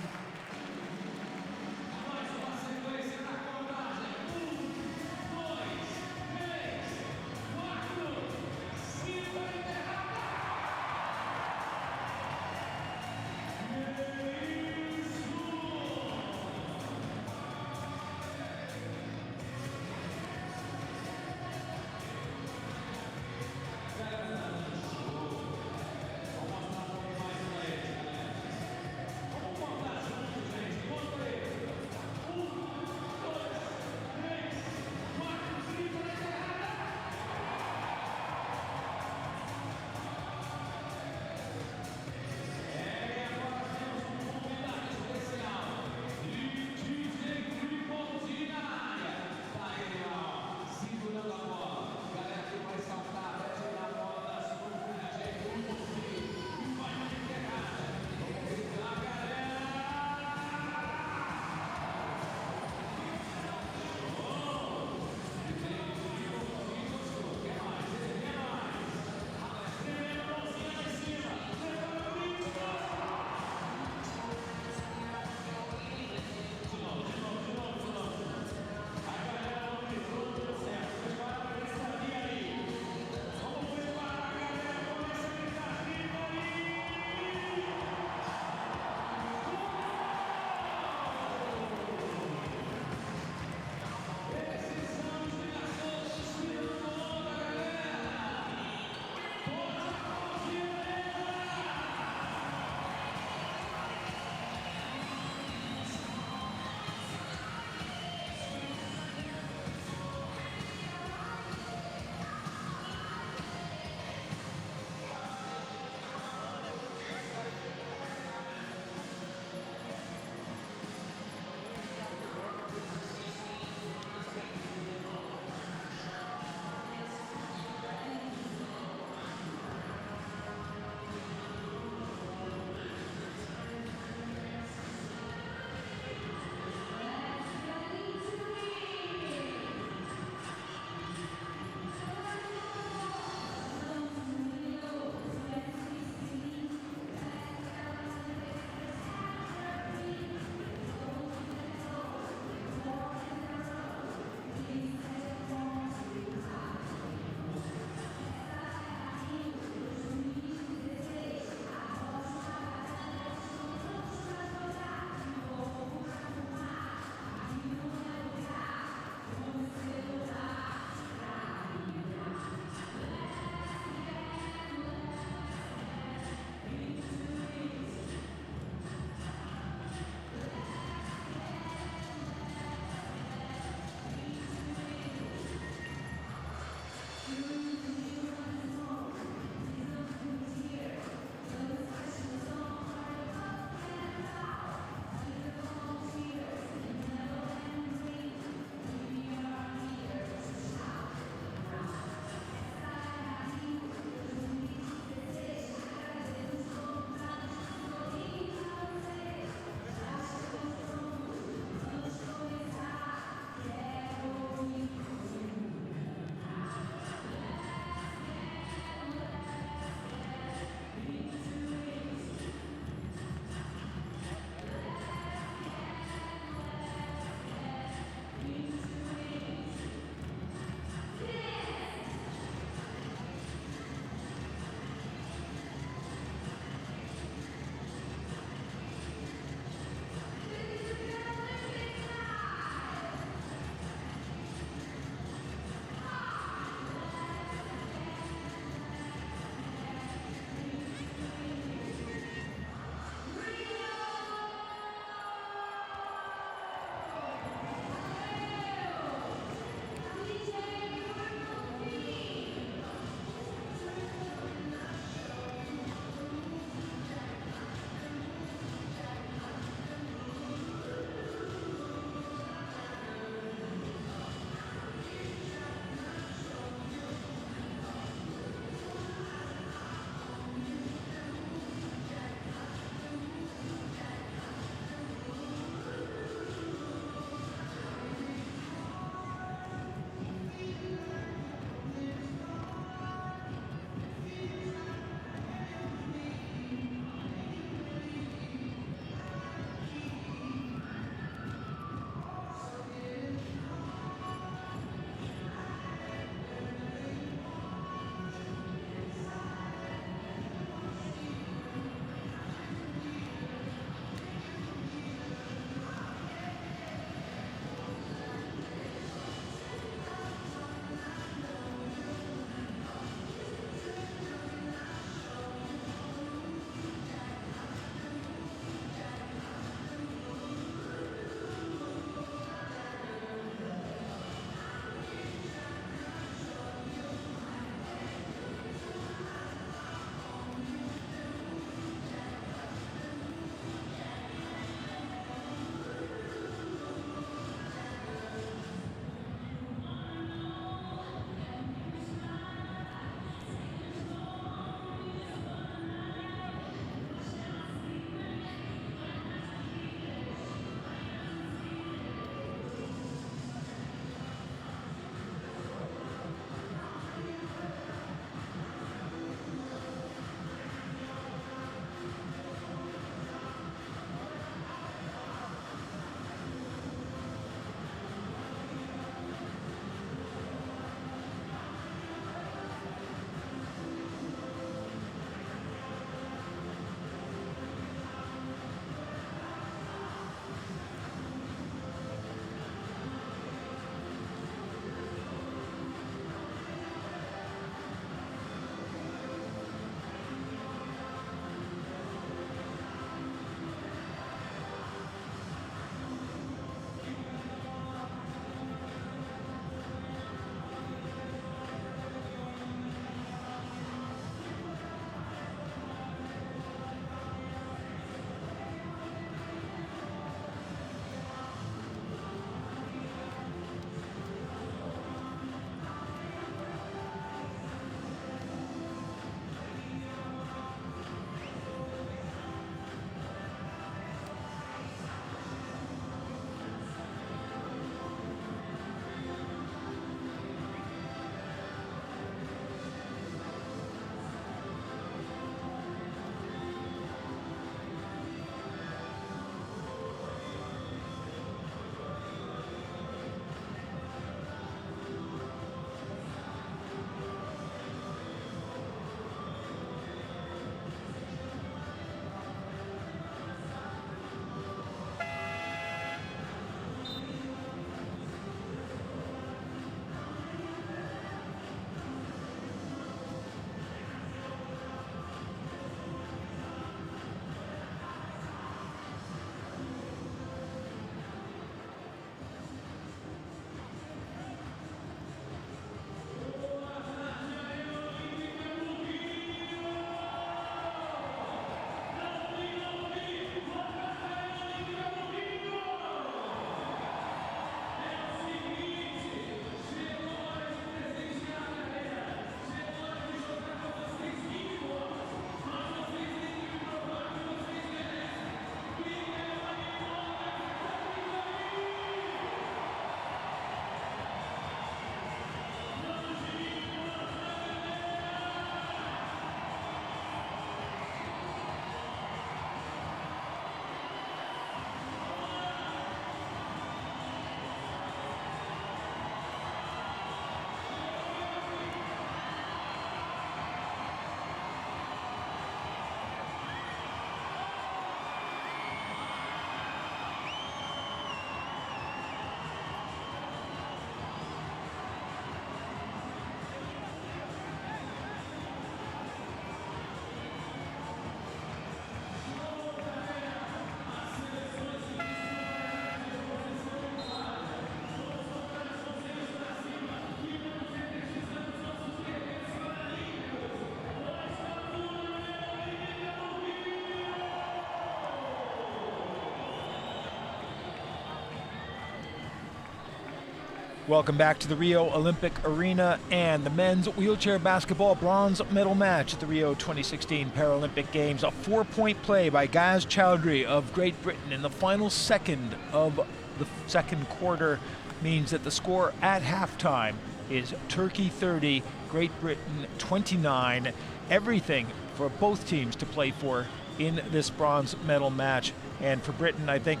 Welcome back to the Rio Olympic Arena and the men's wheelchair basketball bronze medal match at the Rio 2016 Paralympic Games. A 4-point play by Gaz Chowdhury of Great Britain in the final second of the second quarter means that the score at halftime is Turkey 30, Great Britain 29. Everything for both teams to play for in this bronze medal match. And for Britain, I think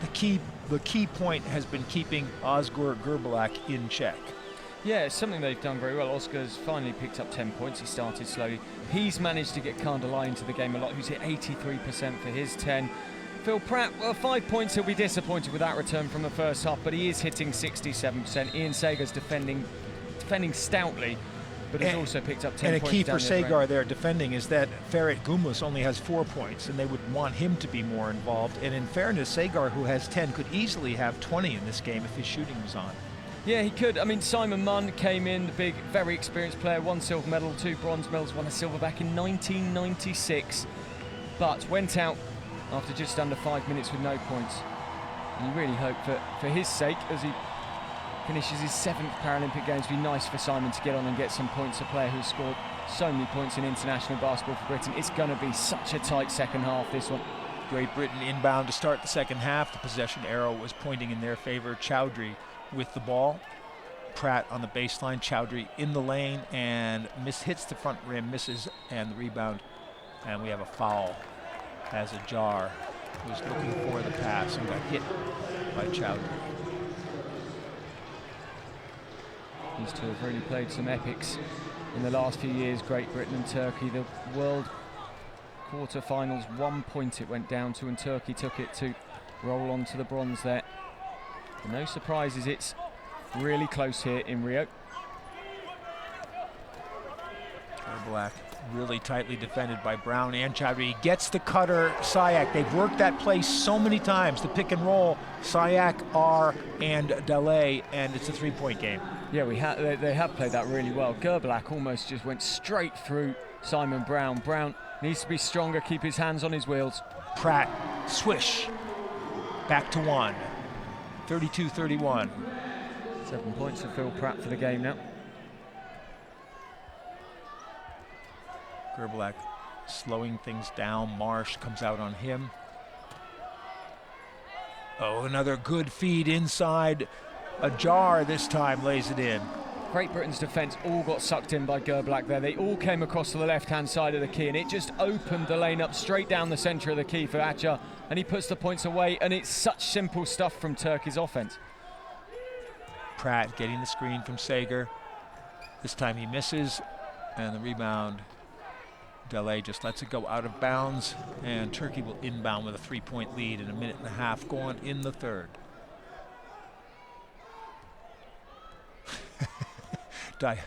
the key point has been keeping Ozgur Gerbilak in check. Yeah, it's something they've done very well. Ozgur's finally picked up 10 points. He started slowly. He's managed to get Kandalai into the game a lot, who's hit 83% for his 10. Phil Pratt, well, 5 points. He'll be disappointed with that return from the first half, but he is hitting 67%. Ian Sager's defending stoutly, but has also picked up 10 points. And a key for Sagar there defending is that Ferret Gumuz only has 4 points, and they would want him to be more involved. And in fairness, Sagar, who has 10, could easily have 20 in this game if his shooting was on. Yeah, he could. I mean, Simon Munn came in, the big, very experienced player, 1 silver medal, 2 bronze medals, won a silver back in 1996, but went out after just under 5 minutes with no points. And you really hope for his sake, as he finishes his 7th Paralympic Games, be nice for Simon to get on and get some points. A player who's scored so many points in international basketball for Britain. It's going to be such a tight second half, this one. Great Britain inbound to start the second half. The possession arrow was pointing in their favor. Chowdhury with the ball. Pratt on the baseline. Chowdhury in the lane and hits the front rim, misses, and the rebound. And we have a foul as Ajar was looking for the pass and got hit by Chowdhury. These two have really played some epics in the last few years, Great Britain and Turkey. The World quarter-finals, 1 point it went down to, and Turkey took it to roll on to the bronze there. And no surprises, it's really close here in Rio. Gerbilak really tightly defended by Brown and Chowdhury. He gets the cutter, Sayak. They've worked that play so many times, the pick and roll, Sayak, R, and Daley, and it's a 3-point game. Yeah, they have played that really well. Gerbilak almost just went straight through Simon Brown. Brown needs to be stronger, keep his hands on his wheels. Pratt, swish, back to 1, 32-31. 7 points for Phil Pratt for the game now. Gerbilak slowing things down. Marsh comes out on him. Oh, another good feed inside. Ajar this time lays it in. Great Britain's defence all got sucked in by Gerbilak there. They all came across to the left-hand side of the key, and it just opened the lane up straight down the centre of the key for Ajar, and he puts the points away, and it's such simple stuff from Turkey's offence. Pratt getting the screen from Sager. This time he misses, and the rebound, Daley just lets it go out of bounds, and Turkey will inbound with a 3-point lead in a minute and a half going in the third. Daley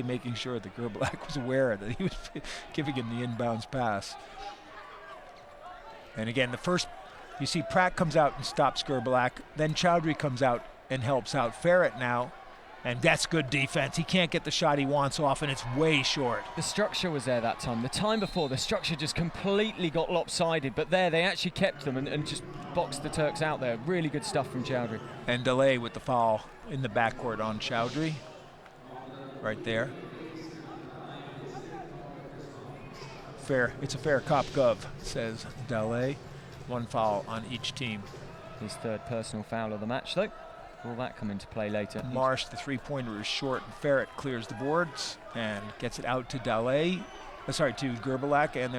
making sure that Gerbilak was aware that he was giving him the inbounds pass. And again, you see Pratt comes out and stops Gerbilak, then Chowdhury comes out and helps out Ferret now, and that's good defense. He can't get the shot he wants off, and it's way short. The structure was there that time. The time before, the structure just completely got lopsided, but there they actually kept them and just boxed the Turks out there. Really good stuff from Chowdhury. And Daley with the foul in the backcourt on Chowdhury, right there. It's a fair cop gov, says Daley. 1 foul on each team. His 3rd personal foul of the match, though. Will that come into play later? Marsh, the 3-pointer is short, and Ferret clears the boards and gets it out to Daley. To Gerbilak, and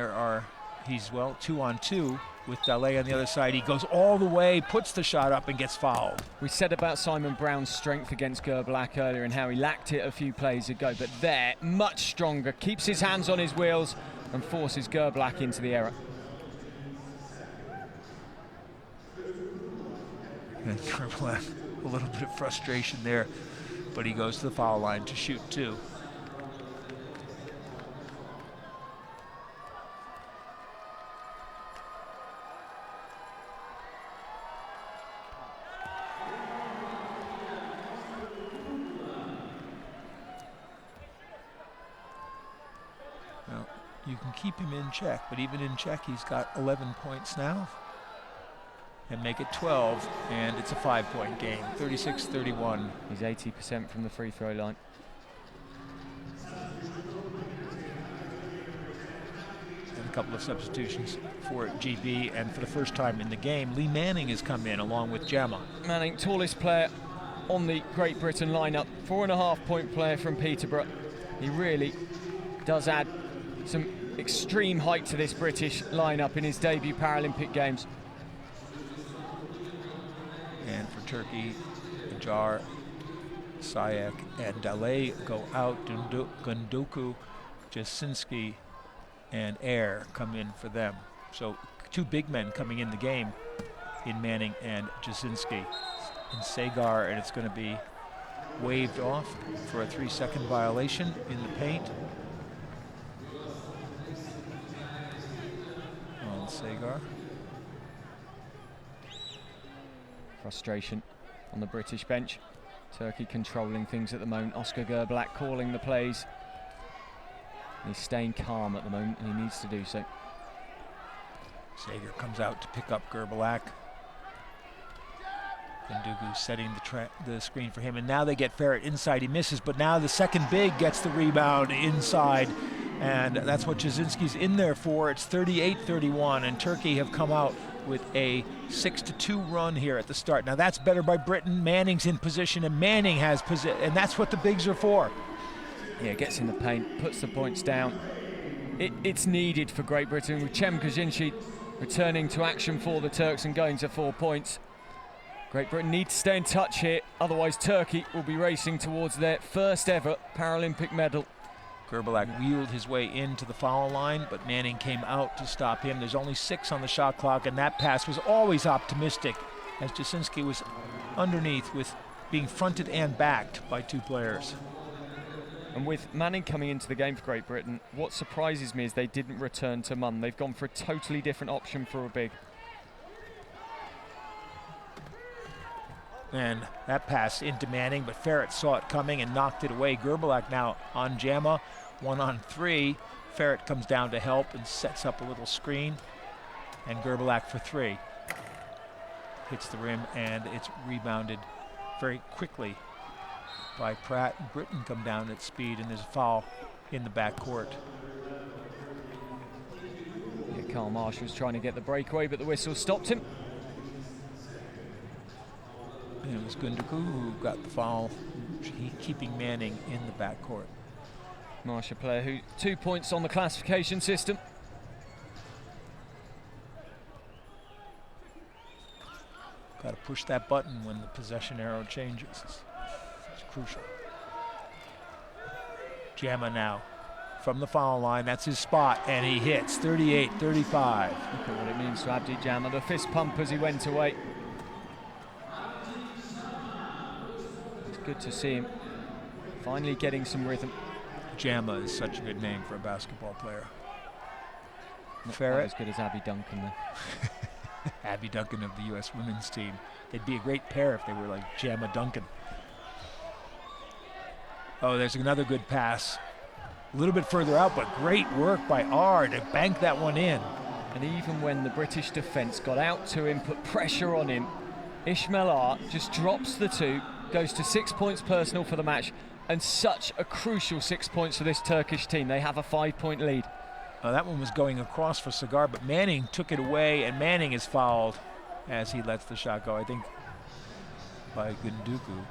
he's 2-on-2 with Daley on the other side. He goes all the way, puts the shot up, and gets fouled. We said about Simon Brown's strength against Gerbilak earlier and how he lacked it a few plays ago, but there, much stronger, keeps his hands on his wheels and forces Gerbilak into the error. And Gerbilak, a little bit of frustration there, but he goes to the foul line to shoot 2. Well, you can keep him in check, but even in check, he's got 11 points now. and make it 12, and it's a 5-point game, 36-31. He's 80% from the free throw line. And a couple of substitutions for GB, and for the first time in the game, Lee Manning has come in along with Gemma. Manning, tallest player on the Great Britain lineup, 4.5-point player from Peterborough. He really does add some extreme height to this British lineup in his debut Paralympic Games. And for Turkey, Ajar, Sayak, and Dale go out. Gundoku, Jasinski, and Air come in for them. So 2 big men coming in the game in Manning and Jasinski. And Sagar, and it's going to be waved off for a 3-second violation in the paint. On Sagar. Frustration on the British bench. Turkey controlling things at the moment. Oscar Gerblak calling the plays. He's staying calm at the moment, and he needs to do so. Sagar comes out to pick up Gerblak. Gundoku setting the screen for him, and now they get Ferret inside. He misses, but now the second big gets the rebound inside, and that's what Jasinski's in there for. It's 38-31, and Turkey have come out with a 6-2 run here at the start. Now that's better by Britain. Manning's in position, and Manning has position, and that's what the bigs are for. Yeah, gets in the paint, puts the points down. It's needed for Great Britain, with Cem Kaczynski returning to action for the Turks and going to 4 points. Great Britain need to stay in touch here, otherwise Turkey will be racing towards their first ever Paralympic medal. Gerblak wheeled his way into the foul line, but Manning came out to stop him. There's only 6 on the shot clock, and that pass was always optimistic, as Jasinski was underneath with being fronted and backed by 2 players. And with Manning coming into the game for Great Britain, what surprises me is they didn't return to Munn. They've gone for a totally different option for a big. And that pass into Manning, but Ferret saw it coming and knocked it away. Gerblak now on Gemma, 1-on-3. Ferret comes down to help and sets up a little screen. And Gerblak for 3. Hits the rim, and it's rebounded very quickly by Pratt. Britain come down at speed, and there's a foul in the backcourt. Yeah, Carl Marsh was trying to get the breakaway, but the whistle stopped him. And it was Gundoku who got the foul, keeping Manning in the backcourt. Marsh, a player who 2 points on the classification system. Got to push that button when the possession arrow changes. It's crucial. Gemma now from the foul line. That's his spot, and he hits 38-35. Look at what it means to Abdi Gemma. The fist pump as he went away. It's good to see him finally getting some rhythm. Gemma is such a good name for a basketball player. Not Ferret. as good as Abby Duncan, though. Abby Duncan of the U.S. women's team. They'd be a great pair if they were like Gemma Duncan. Oh, there's another good pass. A little bit further out, but great work by R to bank that one in. And even when the British defence got out to him, put pressure on him, Ismail R just drops the 2, goes to 6 points personal for the match, and such a crucial 6 points for this Turkish team. They have a 5-point lead. That one was going across for Sagar, but Manning took it away, and Manning is fouled as he lets the shot go, I think, by Gundoku.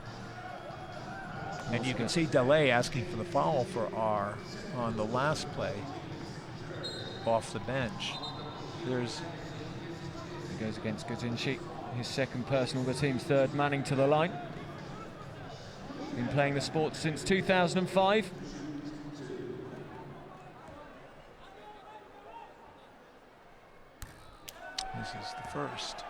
And you can see Dele asking for the foul for R on the last play off the bench. He goes against Kaczynski, his second personal, the team's third. Manning to the line. Been playing the sport since 2005. This is the first.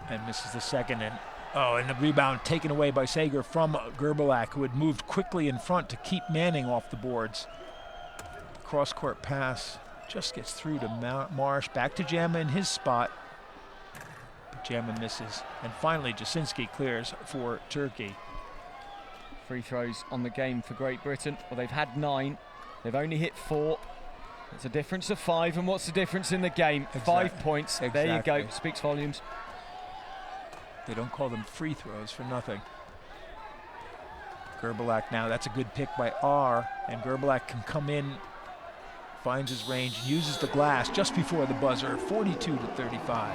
And misses the second, and the rebound taken away by Sagar from Gerblak, who had moved quickly in front to keep Manning off the boards. Cross-court pass just gets through to Marsh, back to Gemma in his spot. But Gemma misses, and finally Jasinski clears for Turkey. Free throws on the game for Great Britain. Well, they've had 9. They've only hit 4. It's a difference of 5, and what's the difference in the game? Exactly. 5 points. There you go. Exactly. Speaks volumes. They don't call them free throws for nothing. Gerbalak now, that's a good pick by R, and Gerbalak can come in, finds his range, uses the glass just before the buzzer, 42-35.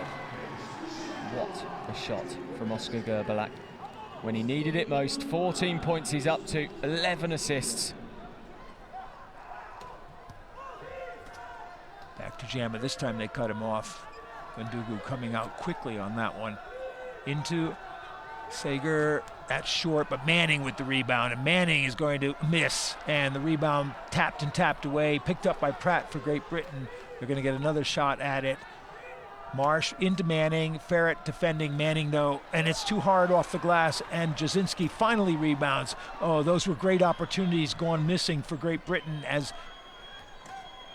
What a shot from Oscar Gerbalak. When he needed it most, 14 points he's up to, 11 assists. Back to Jama, this time they cut him off. Gundugu coming out quickly on that one. Into Sager, that's short, but Manning with the rebound, and Manning is going to miss, and the rebound tapped away, picked up by Pratt for Great Britain. They're going to get another shot at it. Marsh into Manning, Ferret defending Manning though, and it's too hard off the glass, and Jasinski finally rebounds. Oh, those were great opportunities gone missing for Great Britain as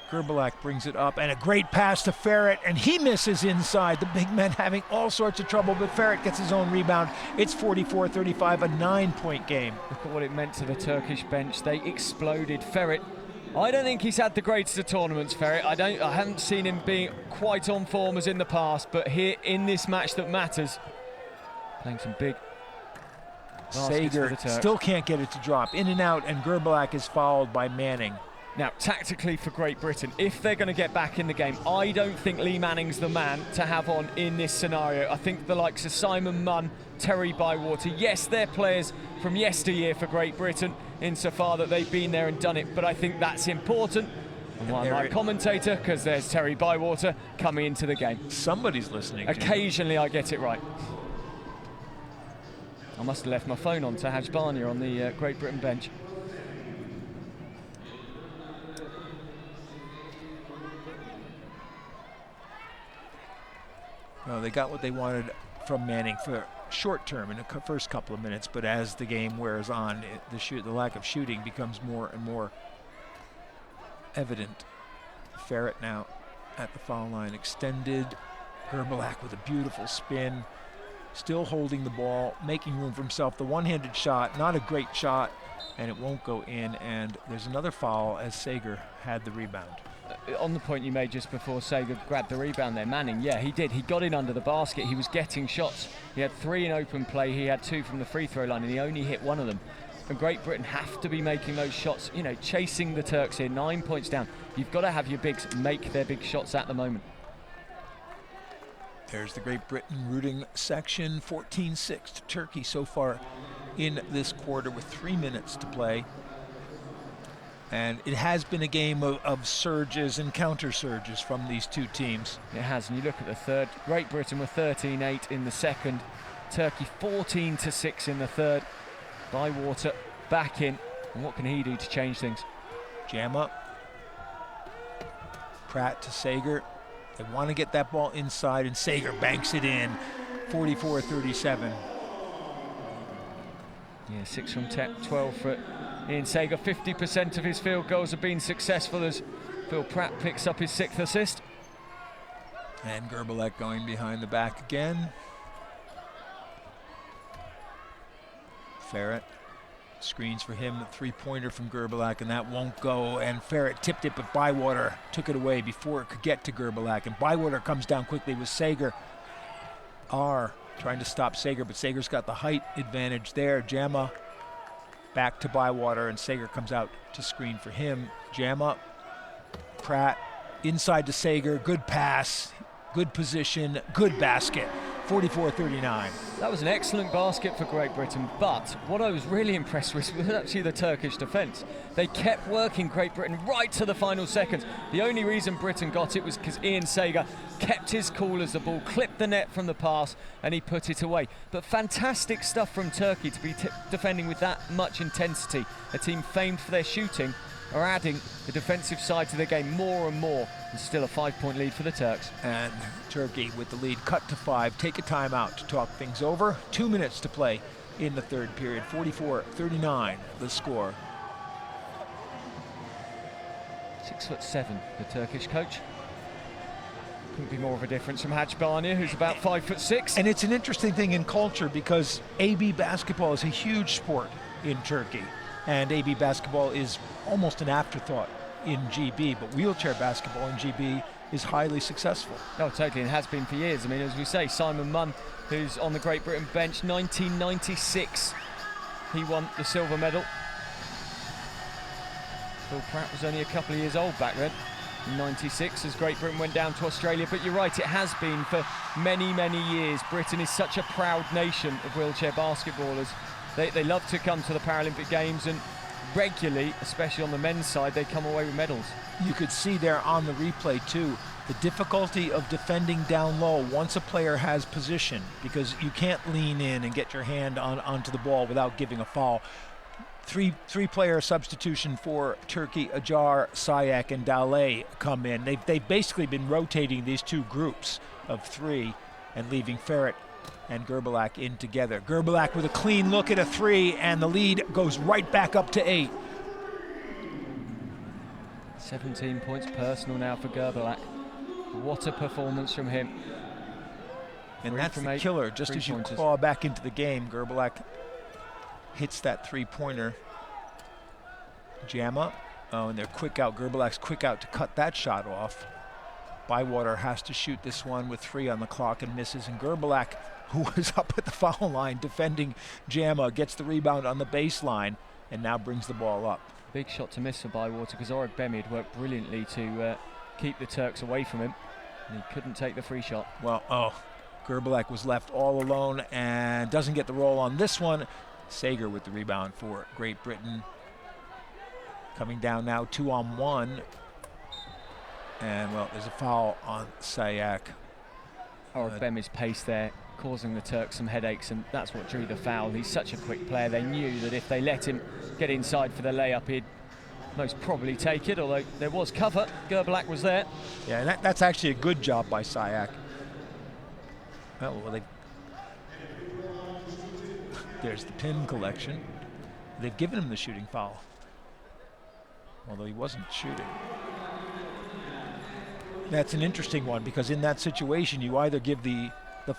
Gerbalak brings it up, and a great pass to Ferret, and he misses inside. The big men having all sorts of trouble, but Ferret gets his own rebound. It's 44-35, a 9-point game. Look at what it meant to the Turkish bench. They exploded. Ferret, I don't think he's had the greatest of tournaments, Ferret. I haven't seen him being quite on form as in the past, but here in this match that matters, playing some big baskets Sager for the Turks. still can't get it to drop. In and out, and Gerbalak is fouled by Manning. Now, tactically for Great Britain, if they're going to get back in the game, I don't think Lee Manning's the man to have on in this scenario. I think the likes of Simon Munn, Terry Bywater, yes, they're players from yesteryear for Great Britain, insofar that they've been there and done it, but I think that's important. And one like commentator, because there's Terry Bywater coming into the game. Somebody's listening. Occasionally I get it right. I must have left my phone on to Haj Barnia on the Great Britain bench. Well, they got what they wanted from Manning for short term in the first couple of minutes, but as the game wears on, the lack of shooting becomes more and more evident. Ferret now at the foul line, extended. Gerbalak with a beautiful spin, still holding the ball, making room for himself. The one-handed shot, not a great shot, and it won't go in, and there's another foul as Sager had the rebound. On the point you made just before Sager grabbed the rebound there, Manning, yeah, he did. He got in under the basket. He was getting shots. He had 3 in open play. He had 2 from the free throw line, and he only hit 1 of them. And Great Britain have to be making those shots, you know, chasing the Turks here, 9 points down. You've got to have your bigs make their big shots at the moment. There's the Great Britain rooting section, 14-6 to Turkey so far in this quarter with 3 minutes to play. And it has been a game of surges and counter surges from these two teams. It has, and you look at the third. Great Britain were 13-8 in the second. Turkey 14-6 in the third. Bywater back in, and what can he do to change things? Jam up. Pratt to Sager. They want to get that ball inside, and Sager banks it in. 44-37. Yeah, 6 from 12 for Ian Sager. 50% of his field goals have been successful as Phil Pratt picks up his 6th assist. And Gerbalak going behind the back again. Ferret screens for him, a 3-pointer from Gerbalak, and that won't go. And Ferret tipped it, but Bywater took it away before it could get to Gerbalak. And Bywater comes down quickly with Sager. R trying to stop Sager, but Sager's got the height advantage there. Jama back to Bywater, and Sager comes out to screen for him. Jama, Pratt inside to Sager. Good pass, good position, good basket. 44-39. That was an excellent basket for Great Britain, but what I was really impressed with was actually the Turkish defence. They kept working Great Britain right to the final seconds. The only reason Britain got it was because Ian Sager kept his cool as the ball clipped the net from the pass and he put it away. But fantastic stuff from Turkey to be defending with that much intensity. A team famed for their shooting are adding the defensive side to their game more and more. And still a 5-point lead for the Turks. And Turkey with the lead cut to 5. Take a timeout to talk things over. 2 minutes to play in the third period. 44-39 the score. 6'7", the Turkish coach. Couldn't be more of a difference from Haj Barnia, who's about 5'6". And it's an interesting thing in culture because AB basketball is a huge sport in Turkey. And AB basketball is almost an afterthought in GB, but wheelchair basketball in GB is highly successful. Oh, totally, and has been for years. I mean, as we say, Simon Munn, who's on the Great Britain bench, 1996, he won the silver medal. Phil Pratt was only a couple of years old back then, in 96, as Great Britain went down to Australia. But you're right, it has been for many, many years. Britain is such a proud nation of wheelchair basketballers. They love to come to the Paralympic Games, and regularly, especially on the men's side, they come away with medals. You could see there on the replay too, the difficulty of defending down low once a player has position, because you can't lean in and get your hand onto the ball without giving a foul. Three-player substitution for Turkey. Ajar, Sayak, and Dale come in. They've basically been rotating these two groups of three and leaving Ferret and Gerbilak in together. Gerbilak with a clean look at a three, and the lead goes right back up to 8. 17 points personal now for Gerbilak. What a performance from him. And that's the killer. Just as you claw back into the game, Gerbilak hits that three-pointer. Jam up. Oh, and they're quick out. Gerbilak's quick out to cut that shot off. Bywater has to shoot this one with 3 on the clock and misses. And Gerbilak, who was up at the foul line defending Jamma, gets the rebound on the baseline and now brings the ball up. Big shot to miss for Bywater, because Oreg Bemi had worked brilliantly to keep the Turks away from him, and he couldn't take the free shot. Well, Gerbilak was left all alone and doesn't get the roll on this one. Sager with the rebound for Great Britain. Coming down now 2-on-1. And, well, there's a foul on Sayak. Oreg Bemi's pace there, causing the Turks some headaches, and that's what drew the foul. He's such a quick player. They knew that if they let him get inside for the layup, he'd most probably take it, although there was cover. Gerbilak was there. Yeah, and that's actually a good job by Sayak. There's the pin collection. They've given him the shooting foul, although he wasn't shooting. That's an interesting one, because in that situation you either give the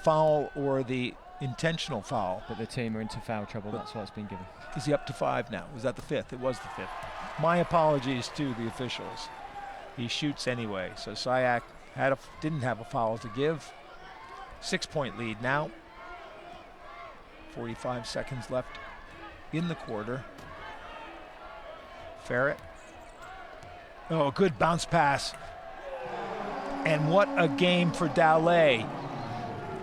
foul or the intentional foul. But the team are into foul trouble, that's why it's been given. Is he up to 5 now? Was that the 5th? It was the 5th. My apologies to the officials. He shoots anyway, so Sayak didn't have a foul to give. 6-point lead now. 45 seconds left in the quarter. Ferret. Oh, good bounce pass. And what a game for Dale.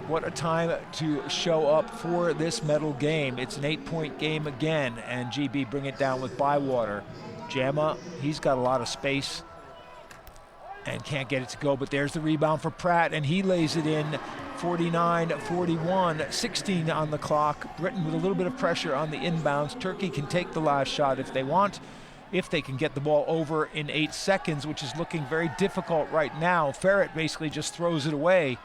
What a time to show up for this medal game. It's an 8-point game again, and GB bring it down with Bywater. Jamma, he's got a lot of space and can't get it to go, but there's the rebound for Pratt, and he lays it in. 49-41, 16 on the clock. Britain with a little bit of pressure on the inbounds. Turkey can take the last shot if they want, if they can get the ball over in 8 seconds, which is looking very difficult right now. Ferret basically just throws it away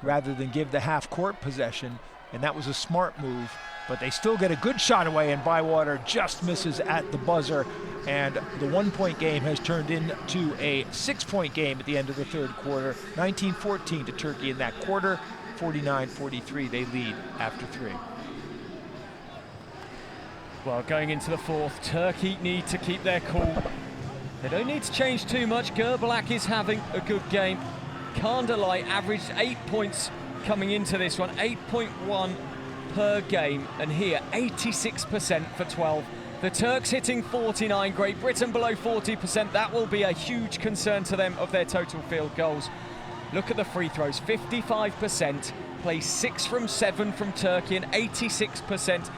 rather than give the half-court possession, and that was a smart move. But they still get a good shot away, and Bywater just misses at the buzzer. And the 1-point game has turned into a 6-point game at the end of the third quarter. 19-14 to Turkey in that quarter. 49-43, they lead after 3. Well, going into the fourth, Turkey need to keep their cool. They don't need to change too much. Gerbilak is having a good game. Kandalai averaged 8 points coming into this one, 8.1 per game, and here 86% for 12. The Turks hitting 49, Great Britain below 40%. That will be a huge concern to them of their total field goals. Look at the free throws, 55%, play 6 from 7 from Turkey, and 86%.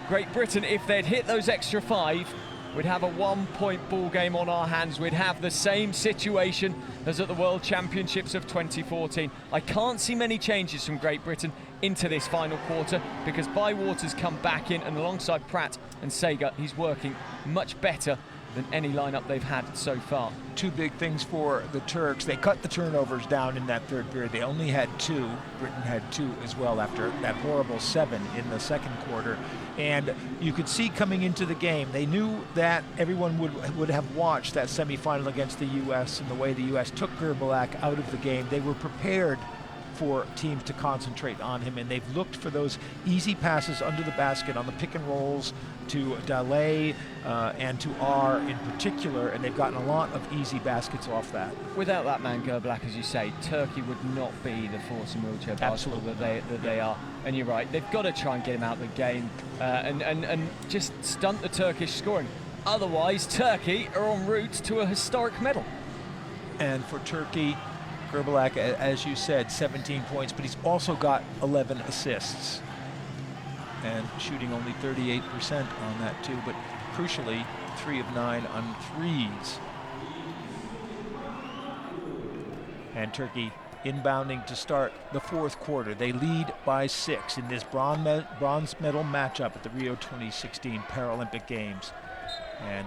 Great Britain, if they'd hit those extra 5, we'd have a 1-point ball game on our hands. We'd have the same situation as at the World Championships of 2014. I can't see many changes from Great Britain into this final quarter, because Bywater's come back in, and alongside Pratt and Sager, he's working much better than any lineup they've had so far. 2 big things for the Turks. They cut the turnovers down in that third period. They only had 2. Britain had 2 as well after that horrible 7 in the second quarter. And you could see coming into the game, they knew that everyone would have watched that semifinal against the U.S. and the way the U.S. took Gerbilak out of the game. They were prepared for teams to concentrate on him, and they've looked for those easy passes under the basket on the pick and rolls to Dele and to R in particular, and they've gotten a lot of easy baskets off that. Without that man Gerblach, as you say, Turkey would not be the force in wheelchair basketball that they are. And you're right, they've got to try and get him out of the game and just stunt the Turkish scoring. Otherwise, Turkey are en route to a historic medal. And for Turkey, Gerblach, as you said, 17 points, but he's also got 11 assists. And shooting only 38% on that too, but crucially, 3 of 9 on threes. And Turkey inbounding to start the fourth quarter. They lead by 6 in this bronze medal matchup at the Rio 2016 Paralympic Games. And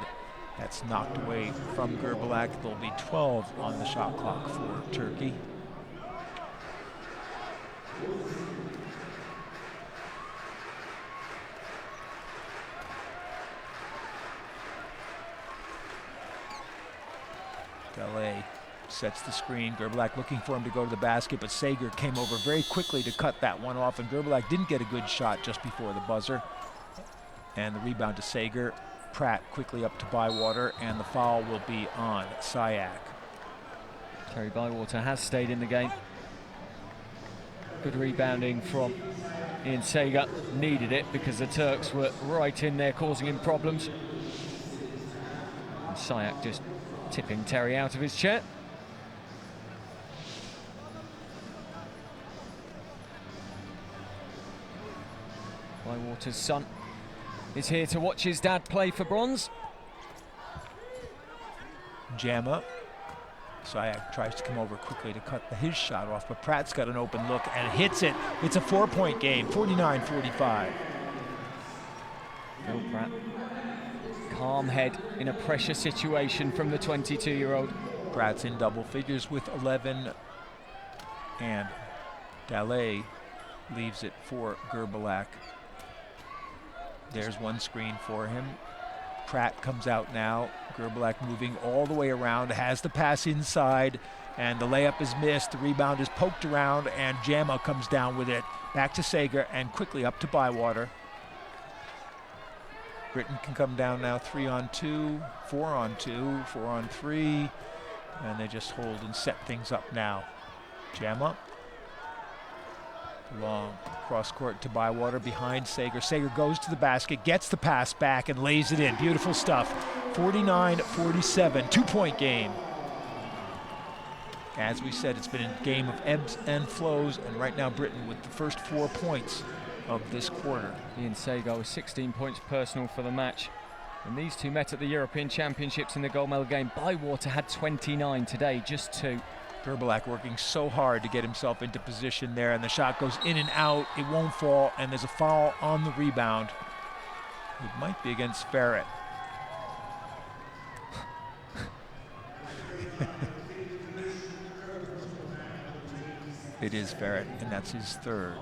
that's knocked away from Gerblach. There'll be 12 on the shot clock for Turkey. Dele sets the screen. Gerblach looking for him to go to the basket, but Sager came over very quickly to cut that one off, and Gerblach didn't get a good shot just before the buzzer. And the rebound to Sager. Pratt quickly up to Bywater, and the foul will be on Sayak. Terry Bywater has stayed in the game. Good rebounding from Ian Sager. Needed it because the Turks were right in there causing him problems. And Sayak just tipping Terry out of his chair. Bywater's son is here to watch his dad play for bronze. Jamma. Sayak tries to come over quickly to cut his shot off, but Pratt's got an open look and hits it. It's a 4-point game, 49-45. Bill Pratt. Calm head in a pressure situation from the 22-year-old. Pratt's in double figures with 11, and Dele leaves it for Gerblach. There's one screen for him. Pratt comes out now. Gerblach moving all the way around, has the pass inside, and the layup is missed. The rebound is poked around, and Jamma comes down with it. Back to Sager, and quickly up to Bywater. Britain can come down now 3-on-2, 4-on-2, 4-on-3, and they just hold and set things up now. Jamma. Long cross court to Bywater behind Sager. Sager goes to the basket, gets the pass back, and lays it in. Beautiful stuff. 49-47, 2-point game. As we said, it's been a game of ebbs and flows, and right now Britain with the first 4 points of this quarter. Ian Sager with 16 points personal for the match. And these two met at the European Championships in the gold medal game. Bywater had 29 today, just 2. Gerblach working so hard to get himself into position there, and the shot goes in and out. It won't fall, and there's a foul on the rebound. It might be against Farrett. It is Farrett, and that's his third.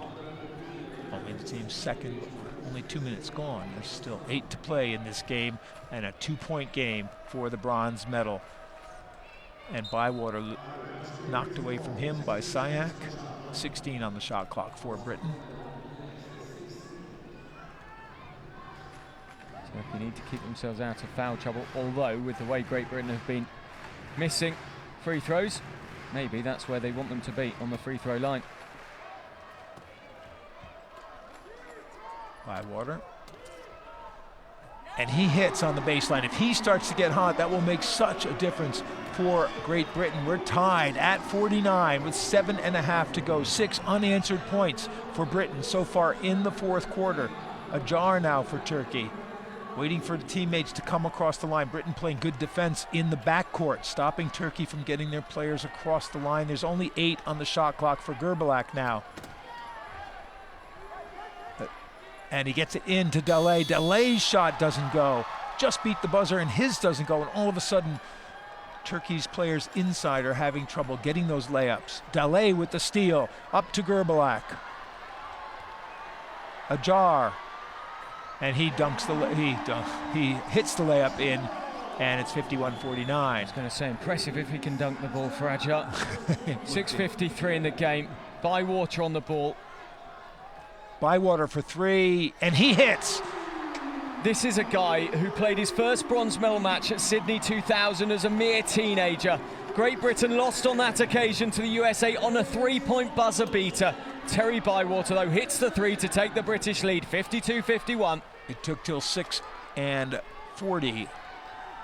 Only the team's second. Only 2 minutes gone. There's still 8 to play in this game, and a 2-point game for the bronze medal. And Bywater knocked away from him by Sayak. 16 on the shot clock for Britain. Turkey need to keep themselves out of foul trouble, although with the way Great Britain have been missing free throws, maybe that's where they want them to be, on the free throw line. Bywater. And he hits on the baseline. If he starts to get hot, that will make such a difference for Great Britain. We're tied at 49 with 7.5 to go. 6 unanswered points for Britain so far in the fourth quarter. A jar now for Turkey. Waiting for the teammates to come across the line. Britain playing good defense in the backcourt, stopping Turkey from getting their players across the line. There's only 8 on the shot clock for Gerblach now. And he gets it into Dele. Dele's shot doesn't go. Just beat the buzzer, and his doesn't go. And all of a sudden, Turkey's players inside are having trouble getting those layups. Dele with the steal, up to Gerblach. Ajar, and he dunks he hits the layup in, and it's 51-49. I was going to say, impressive if he can dunk the ball for Ajar. 6:53 in the game. Bywater on the ball. Bywater for three, and he hits. This is a guy who played his first bronze medal match at Sydney 2000 as a mere teenager. Great Britain lost on that occasion to the USA on a 3-point buzzer beater. Terry Bywater, though, hits the three to take the British lead, 52-51. It took till 6:40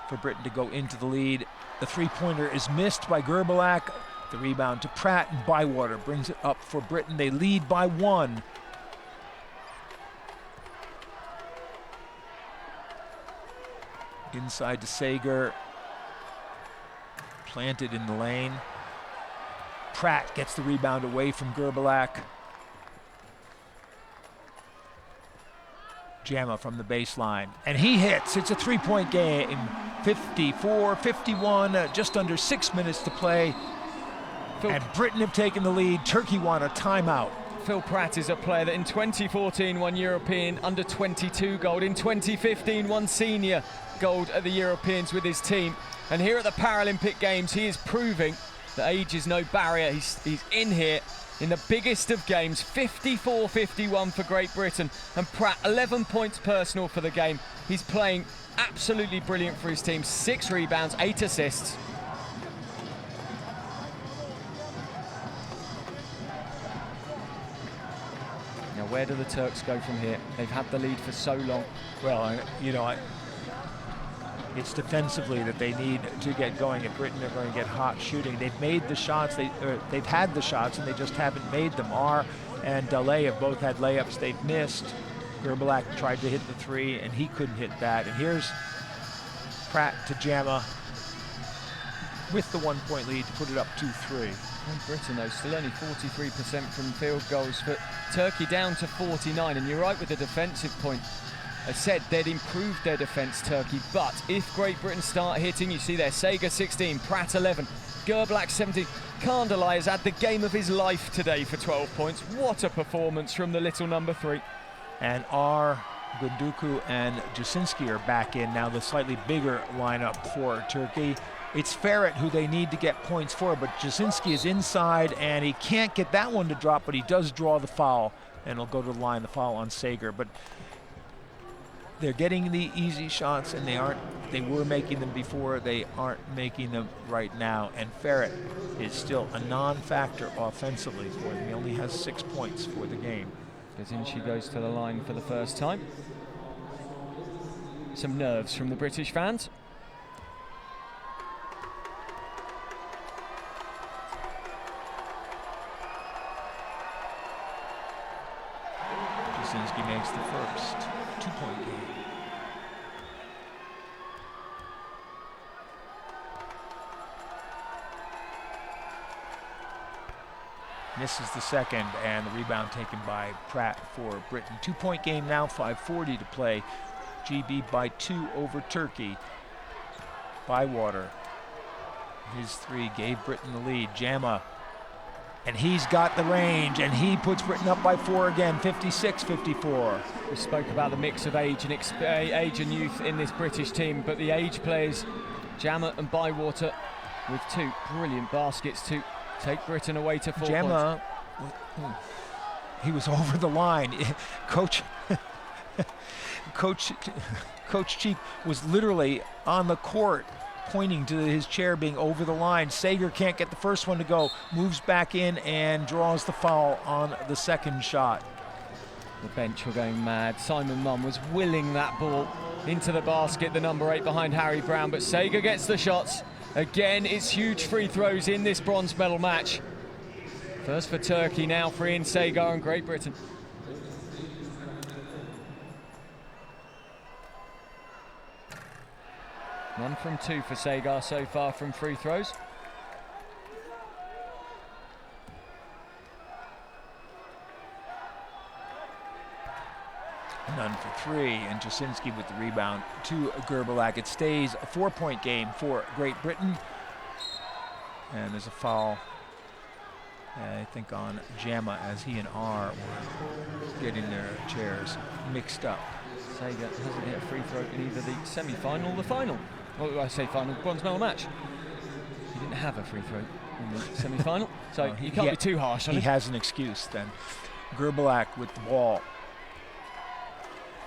for Britain to go into the lead. The three-pointer is missed by Gerbilak. The rebound to Pratt, and Bywater brings it up for Britain. They lead by 1. Inside to Sager. Planted in the lane. Pratt gets the rebound away from Gerbilak. Jamma from the baseline, and he hits. It's a three-point game. 54-51, just under 6 minutes to play. And Britain have taken the lead. Turkey want a timeout. Phil Pratt is a player that in 2014 won European under-22 gold. In 2015 won senior gold at the Europeans with his team. And here at the Paralympic Games, he is proving that age is no barrier. He's in here in the biggest of games, 54-51 for Great Britain. And Pratt, 11 points personal for the game. He's playing absolutely brilliant for his team. 6 rebounds, 8 assists. Now, where do the Turks go from here? They've had the lead for so long. Well, it's defensively that they need to get going. If Britain are going to get hot shooting, they've made the shots. They've had the shots, and they just haven't made them. R and Dele have both had layups they've missed. Gerbilak tried to hit the three, and he couldn't hit that. And here's Pratt to Jamma with the 1-point lead to put it up 2-3. Britain, though, still only 43% from field goals, but Turkey down to 49. And you're right with the defensive point. I said they'd improved their defence, Turkey, but if Great Britain start hitting, you see there, Sager 16, Pratt 11, Gerbilak 17. Kandalai has had the game of his life today for 12 points. What a performance from the little number 3. And R, Gunduku and Jasinski are back in now, the slightly bigger lineup for Turkey. It's Ferret who they need to get points for, but Jasinski is inside, and he can't get that one to drop, but he does draw the foul, and he'll go to the line, the foul on Sager. But they're getting the easy shots, and they were making them before. They aren't making them right now. And Ferret is still a non-factor offensively for them. He only has 6 points for the game. Gazinci goes to the line for the first time. Some nerves from the British fans. Jasinski makes the first 2-point game. Misses the second, and the rebound taken by Pratt for Britain. 2-point game now, 5:40 to play. GB by 2 over Turkey. Bywater, his three gave Britain the lead. Jamma, and he's got the range, and he puts Britain up by 4 again, 56-54. We spoke about the mix of age and youth in this British team, but the age players, Jamma and Bywater, with 2 brilliant baskets to take Britain away to 4 Jamma, points. He was over the line. Coach Cheek was literally on the court pointing to his chair being over the line. Sager can't get the first one to go, moves back in and draws the foul on the second shot. The bench were going mad. Simon Munn was willing that ball into the basket, the number 8 behind Harry Brown, but Sager gets the shots. Again, it's huge free throws in this bronze medal match. First for Turkey, now for Ian Sager and Great Britain. One from 2 for Sager so far from free throws. None for 3, and Jasinski with the rebound to Gerbilak. It stays a 4-point game for Great Britain. And there's a foul, I think, on Jamma as he and R were getting their chairs mixed up. Sager hasn't hit a free throw in either the semi-final or the final. Well, I say final, bronze medal match. He didn't have a free throw. in the semi-final. So you can't be too harsh on him. him. He has an excuse then. Gerbilak with the ball.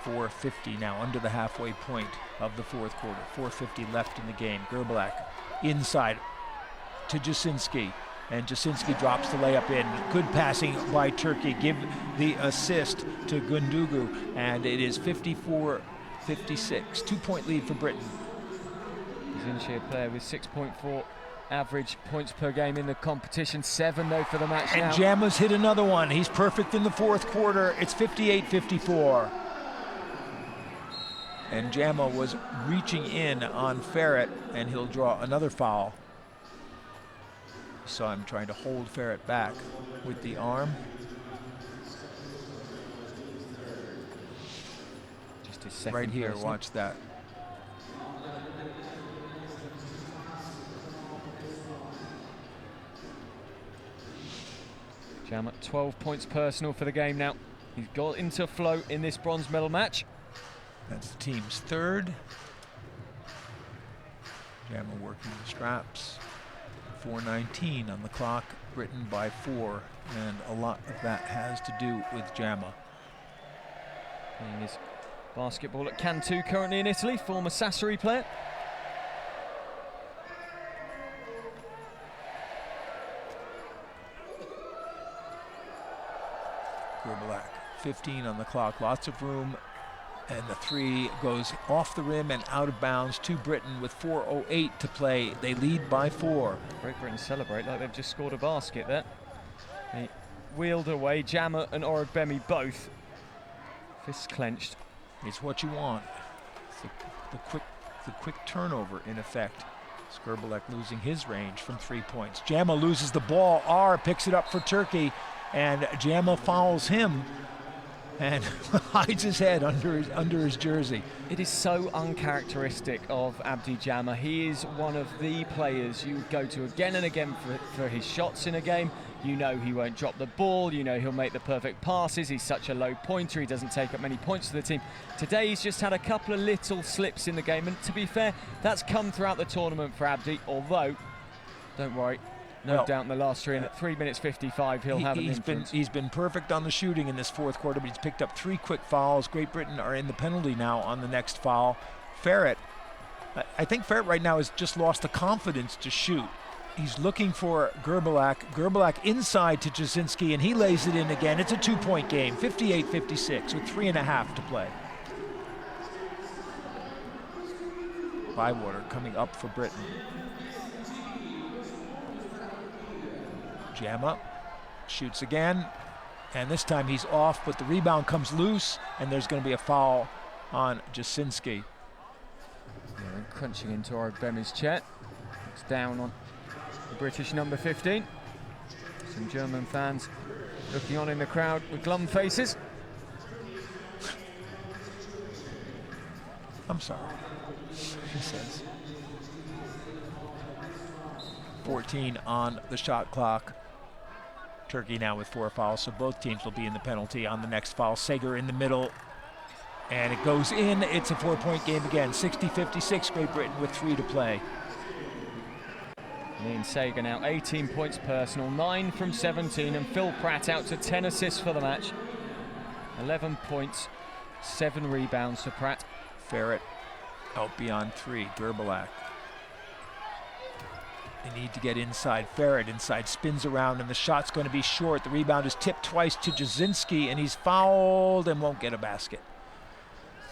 4:50 now, under the halfway point of the fourth quarter. 4:50 left in the game. Gerbilak inside to Jasinski, and Jasinski drops the layup in. Good passing by Turkey. Give the assist to Gundugu, and it is 54-56. 2-point lead for Britain. Zinchi, a player with 6.4 average points per game in the competition. 7 though for the match now. And Jama's hit another one. He's perfect in the fourth quarter. It's 58-54. And Jama was reaching in on Ferret, and he'll draw another foul. You saw him trying to hold Ferret back with the arm. Just his second right here, personal. watch that. Jama, 12 points personal for the game now. He's got into flow in this bronze medal match. That's the team's third. Jama working the straps. 4:19 on the clock. Britain by 4, and a lot of that has to do with Jama. Playing his basketball at Cantu currently in Italy, former Sassari player. Gerbilak, 15 on the clock, lots of room, and the three goes off the rim and out of bounds to Britain with 4:08 to play. They lead by 4. Great Britain celebrate like they've just scored a basket there. They wheeled away, Jama and Orogbemi both. Fists clenched. It's what you want. It's the quick turnover in effect. Gerbilak losing his range from 3 points. Jama loses the ball. R picks it up for Turkey, and Jama fouls him and hides his head under his jersey. It is so uncharacteristic of Abdi Jama. He is one of the players you go to again and again for his shots in a game. You know he won't drop the ball, you know he'll make the perfect passes. He's such a low pointer, he doesn't take up many points for the team. Today he's just had a couple of little slips in the game, and to be fair, that's come throughout the tournament for Abdi, although, don't worry, no doubt in the last 3 minutes 55 he'll have an influence. He's been perfect on the shooting in this fourth quarter, but he's picked up 3 quick fouls. Great Britain are in the penalty now on the next foul. Ferret, I think Ferret right now has just lost the confidence to shoot. He's looking for Gerbilak. Gerbilak inside to Jasinski, and he lays it in again. It's a 2-point game, 58-56 with 3.5 to play. Bywater coming up for Britain. Jama shoots again, and this time he's off, but the rebound comes loose, and there's going to be a foul on Jasinski. Yeah, and crunching into Orogbemi's chest. It's down on the British number 15. Some German fans looking on in the crowd with glum faces. I'm sorry, he says. 14 on the shot clock. Turkey now with 4 fouls, so both teams will be in the penalty on the next foul. Sager in the middle, and it goes in. It's a 4-point game again, 60-56, Great Britain with 3 to play. Ian Sager now 18 points personal, 9 from 17, and Phil Pratt out to 10 assists for the match. 11 points, 7 rebounds for Pratt. Ferret out beyond 3, Gerbilak. They need to get inside. Ferret inside, spins around, and the shot's going to be short. The rebound is tipped twice to Jasinski, and he's fouled and won't get a basket.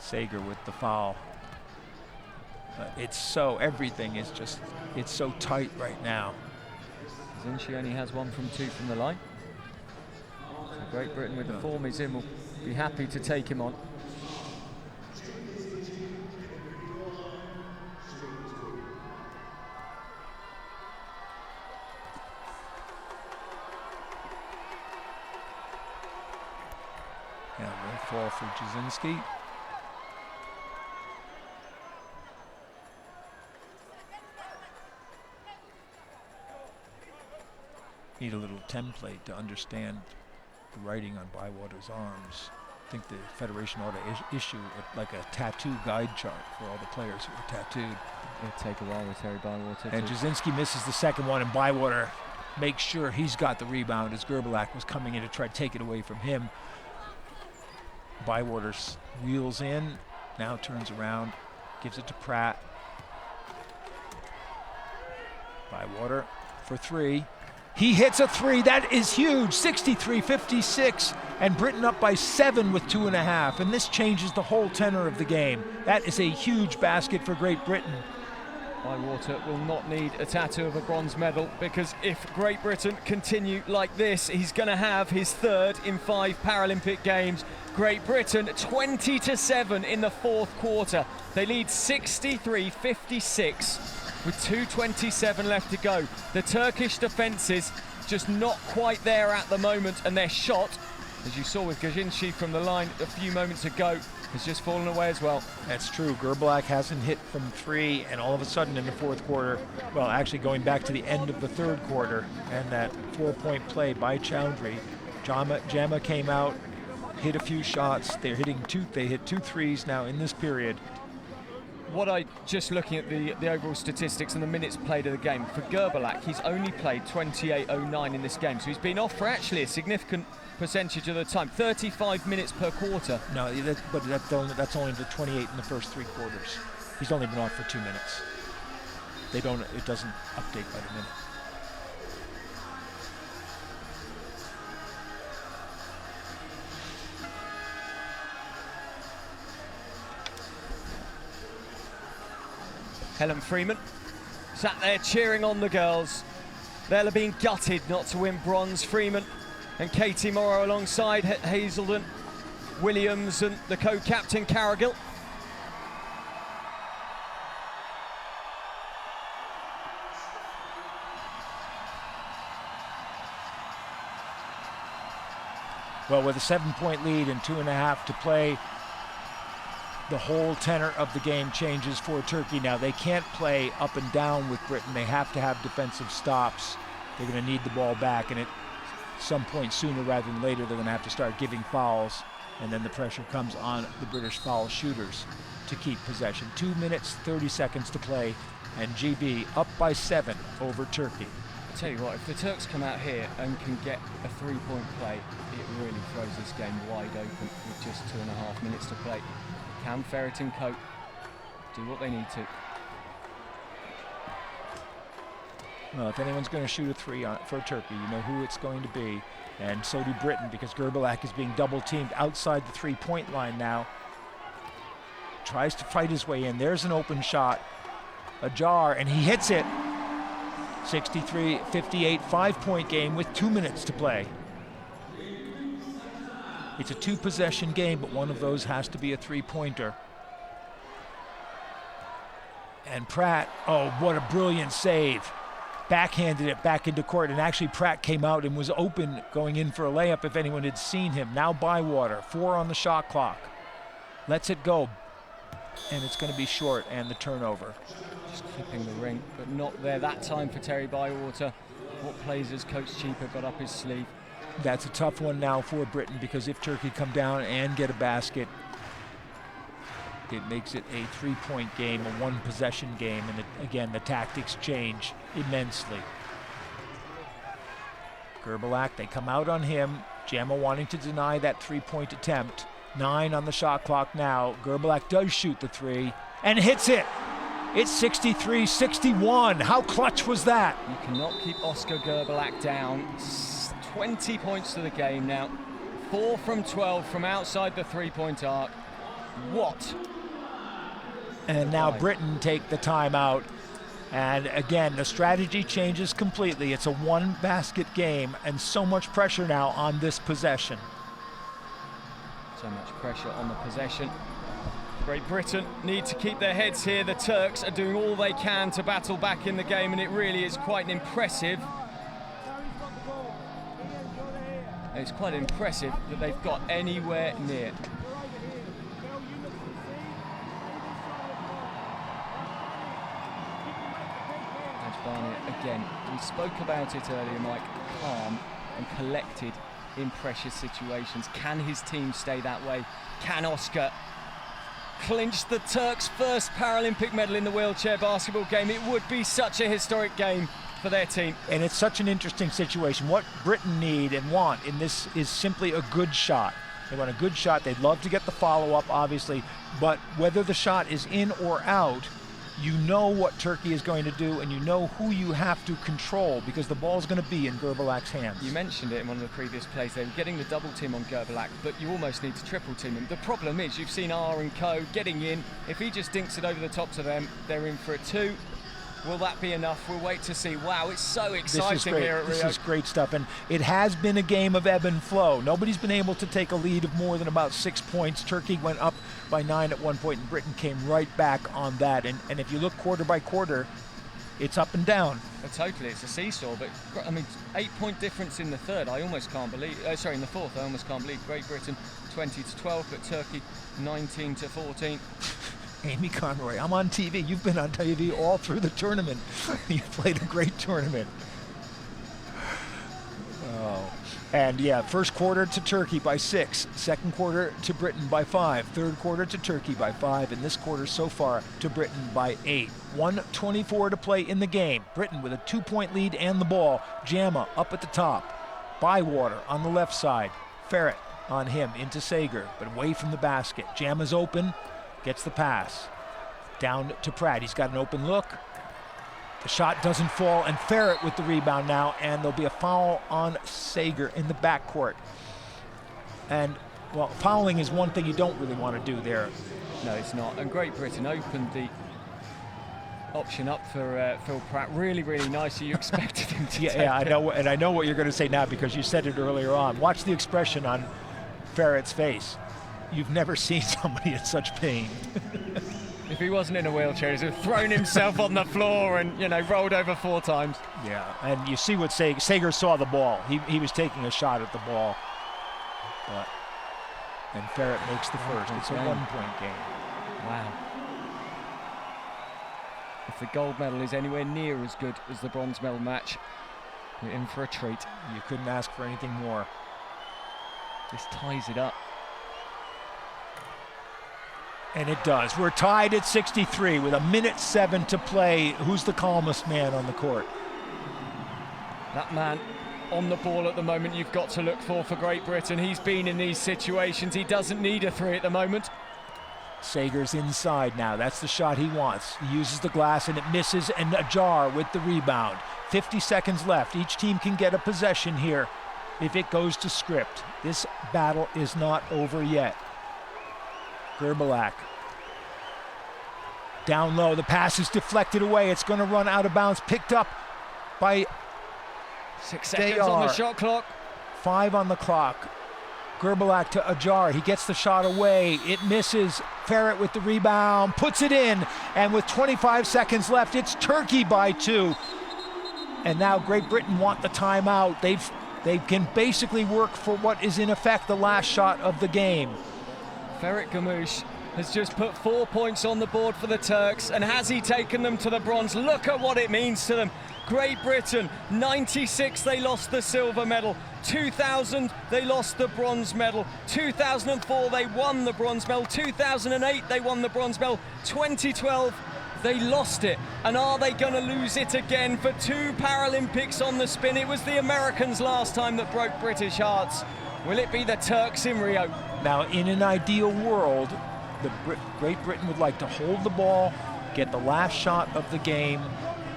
Sager with the foul. Everything is just, it's so tight right now. Zinchi only has 1 from 2 from the line. So Great Britain with the form he's in will be happy to take him on. Yeah, no fall for Jasinski. Need a little template to understand the writing on Bywater's arms. I think the Federation ought to issue like a tattoo guide chart for all the players who are tattooed. It'll take a while with Terry Bywater. And Jasinski misses the second one, and Bywater make sure he's got the rebound as Gerbalak was coming in to try to take it away from him. Bywater's wheels in, now turns around, gives it to Pratt. Bywater for three. He hits a three, that is huge, 63-56, and Britain up by 7 with 2.5, and this changes the whole tenor of the game. That is a huge basket for Great Britain. Bywater will not need a tattoo of a bronze medal, because if Great Britain continue like this, he's going to have his 3rd in 5 Paralympic Games. Great Britain 20-7 in the 4th quarter. They lead 63-56 with 2:27 left to go. The Turkish defences just not quite there at the moment, and their shot, as you saw with Gajinci from the line a few moments ago, has just fallen away as well. That's true. Gerbalak hasn't hit from 3, and all of a sudden in the 4th quarter, well, actually going back to the end of the 3rd quarter, and that 4-point play by Chowdhury, Jama came out, hit a few shots. They hit 2 threes now in this period. Just looking at the overall statistics and the minutes played of the game, for Gerbalak, he's only played 28:09 in this game, so he's been off for actually a significant percentage of the time, 35 minutes per quarter. No, but that's only the 28 in the first 3 quarters. He's only been off for 2 minutes. It doesn't update by the minute. Helen Freeman sat there cheering on the girls. They'll have been gutted not to win bronze. Freeman and Katie Morrow alongside Hazelden, Williams and the co-captain Carrigill. Well, with a 7-point lead and 2.5 to play, the whole tenor of the game changes for Turkey now. They can't play up and down with Britain. They have to have defensive stops. They're going to need the ball back, and at some point sooner rather than later, they're going to have to start giving fouls, and then the pressure comes on the British foul shooters to keep possession. 2 minutes, 30 seconds to play, and GB up by 7 over Turkey. I tell you what, if the Turks come out here and can get a 3-point play, it really throws this game wide open with just 2.5 minutes to play. Can Ferret and Co do what they need to? Well, if anyone's going to shoot a 3 for Turkey, you know who it's going to be, and so do Britain, because Gerbalak is being double-teamed outside the 3-point line now. Tries to fight his way in. There's an open shot, ajar, and he hits it. 63-58, 5-point game with 2 minutes to play. It's a 2-possession game, but one of those has to be a 3-pointer. And Pratt, oh, what a brilliant save. Backhanded it back into court, and actually Pratt came out and was open going in for a layup if anyone had seen him. Now Bywater, 4 on the shot clock. Lets it go, and it's going to be short, and the turnover. Just clipping the ring, but not there that time for Terry Bywater. What plays has Coach Cheaper got up his sleeve? That's a tough one now for Britain, because if Turkey come down and get a basket, it makes it a 3-point game, a 1-possession game, and again, the tactics change immensely. Gerbalak, they come out on him. Gemma wanting to deny that 3-point attempt. 9 on the shot clock now. Gerbalak does shoot the 3 and hits it. It's 63-61. How clutch was that? You cannot keep Oscar Gerbalak down. 20 points to the game now. 4 from 12 from outside the 3-point arc. What? And now Britain take the timeout. And again, the strategy changes completely. It's a 1-basket game, and so much pressure now on this possession. So much pressure on the possession. Great Britain need to keep their heads here. The Turks are doing all they can to battle back in the game, and it really is quite impressive. It's quite impressive that they've got anywhere near. Barnett again. We spoke about it earlier, Mike. Calm and collected in pressure situations. Can his team stay that way? Can Oscar clinch the Turks' first Paralympic medal in the wheelchair basketball game? It would be such a historic game for their team. And it's such an interesting situation. What Britain need and want in this is simply a good shot. They want a good shot. They'd love to get the follow-up, obviously, but whether the shot is in or out, you know what Turkey is going to do, and you know who you have to control, because the ball's going to be in Gerbilak's hands. You mentioned it in one of the previous plays. They were getting the double team on Gerbilak, but you almost need to triple team him. The problem is you've seen R and Co getting in. If he just dinks it over the top to them, they're in for a 2. Will that be enough? We'll wait to see. Wow, it's so exciting here at Rio. This is great stuff, and it has been a game of ebb and flow. Nobody's been able to take a lead of more than about 6 points. Turkey went up by 9 at one point, and Britain came right back on that. And if you look quarter by quarter, it's up and down. Well, totally, it's a seesaw. But I mean, 8-point difference in the third. I almost can't believe. In the fourth, I almost can't believe. Great Britain 20-12, but Turkey 19-14. Amy Conroy, I'm on TV. You've been on TV all through the tournament. You've played a great tournament. Oh. And yeah, first quarter to Turkey by 6. Second quarter to Britain by 5. Third quarter to Turkey by 5. And this quarter so far to Britain by 8. 1:24 to play in the game. Britain with a 2-point lead and the ball. Jama up at the top. Bywater on the left side. Ferret on him into Sager, but away from the basket. Jama's open. Gets the pass. Down to Pratt. He's got an open look. The shot doesn't fall, and Ferret with the rebound now, and there'll be a foul on Sager in the backcourt. And, well, fouling is one thing you don't really want to do there. No, it's not. And Great Britain opened the option up for Phil Pratt really, really nicely. You expected him to take I know, and I know what you're going to say now because you said it earlier on. Watch the expression on Ferret's face. You've never seen somebody in such pain. If he wasn't in a wheelchair, he'd have thrown himself on the floor and, rolled over 4 times. Yeah, and you see what Sager saw the ball. He was taking a shot at the ball. And Ferret makes the first. It's a 1-point game. Wow. If the gold medal is anywhere near as good as the bronze medal match, you're in for a treat. You couldn't ask for anything more. This ties it up. And it does. We're tied at 63 with 1:07 to play. Who's the calmest man on the court? That man on the ball at the moment you've got to look for Great Britain. He's been in these situations. He doesn't need a 3 at the moment. Sager's inside now. That's the shot he wants. He uses the glass and it misses, and Ajar with the rebound. 50 seconds left. Each team can get a possession here if it goes to script. This battle is not over yet. Gerbilak. Down low, the pass is deflected away. It's going to run out of bounds. Picked up by 6 seconds on the shot clock. 5 on the clock. Gerbilak to Ajar. He gets the shot away. It misses. Ferret with the rebound. Puts it in. And with 25 seconds left, it's Turkey by 2. And now Great Britain want the timeout. They can basically work for what is in effect the last shot of the game. Ferret Gamouche has just put 4 points on the board for the Turks, and has he taken them to the bronze? Look at what it means to them. Great Britain, 96 they lost the silver medal, 2000 they lost the bronze medal, 2004 they won the bronze medal, 2008 they won the bronze medal, 2012 they lost it. And are they going to lose it again for 2 Paralympics on the spin? It was the Americans last time that broke British hearts. Will it be the Turks in Rio? Now, in an ideal world, Great Britain would like to hold the ball, get the last shot of the game,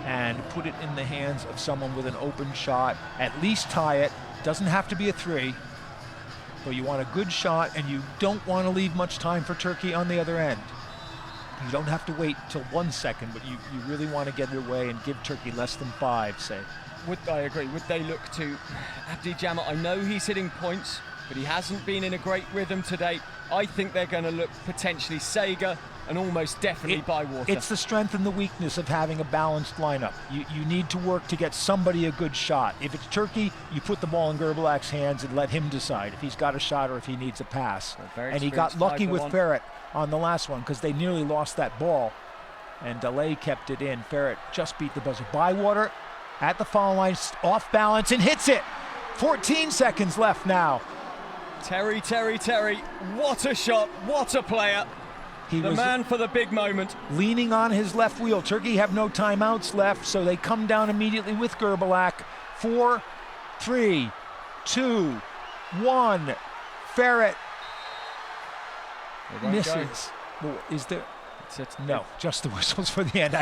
and put it in the hands of someone with an open shot, at least tie it. Doesn't have to be a 3, but you want a good shot, and you don't want to leave much time for Turkey on the other end. You don't have to wait until 1 second, but you really want to get it away and give Turkey less than 5, say. I agree. Would they look to Abdi Jama? I know he's hitting points, but he hasn't been in a great rhythm today. I think they're going to look potentially Sager and almost definitely Bywater. It's the strength and the weakness of having a balanced lineup. You need to work to get somebody a good shot. If it's Turkey, you put the ball in Gerbilak's hands and let him decide if he's got a shot or if he needs a pass. And he got lucky with Ferret on the last one because they nearly lost that ball. And Delay kept it in. Ferret just beat the buzzer. Bywater at the foul line, off balance, and hits it. 14 seconds left now. Terry, what a shot, what a player. He The was man for the big moment. leaning on his left wheel. Turkey have no timeouts left, so they come down immediately with Gerbalak. 4, 3, 2, 1. Ferret It won't misses. Well, is there? It's No, just the whistles for the end.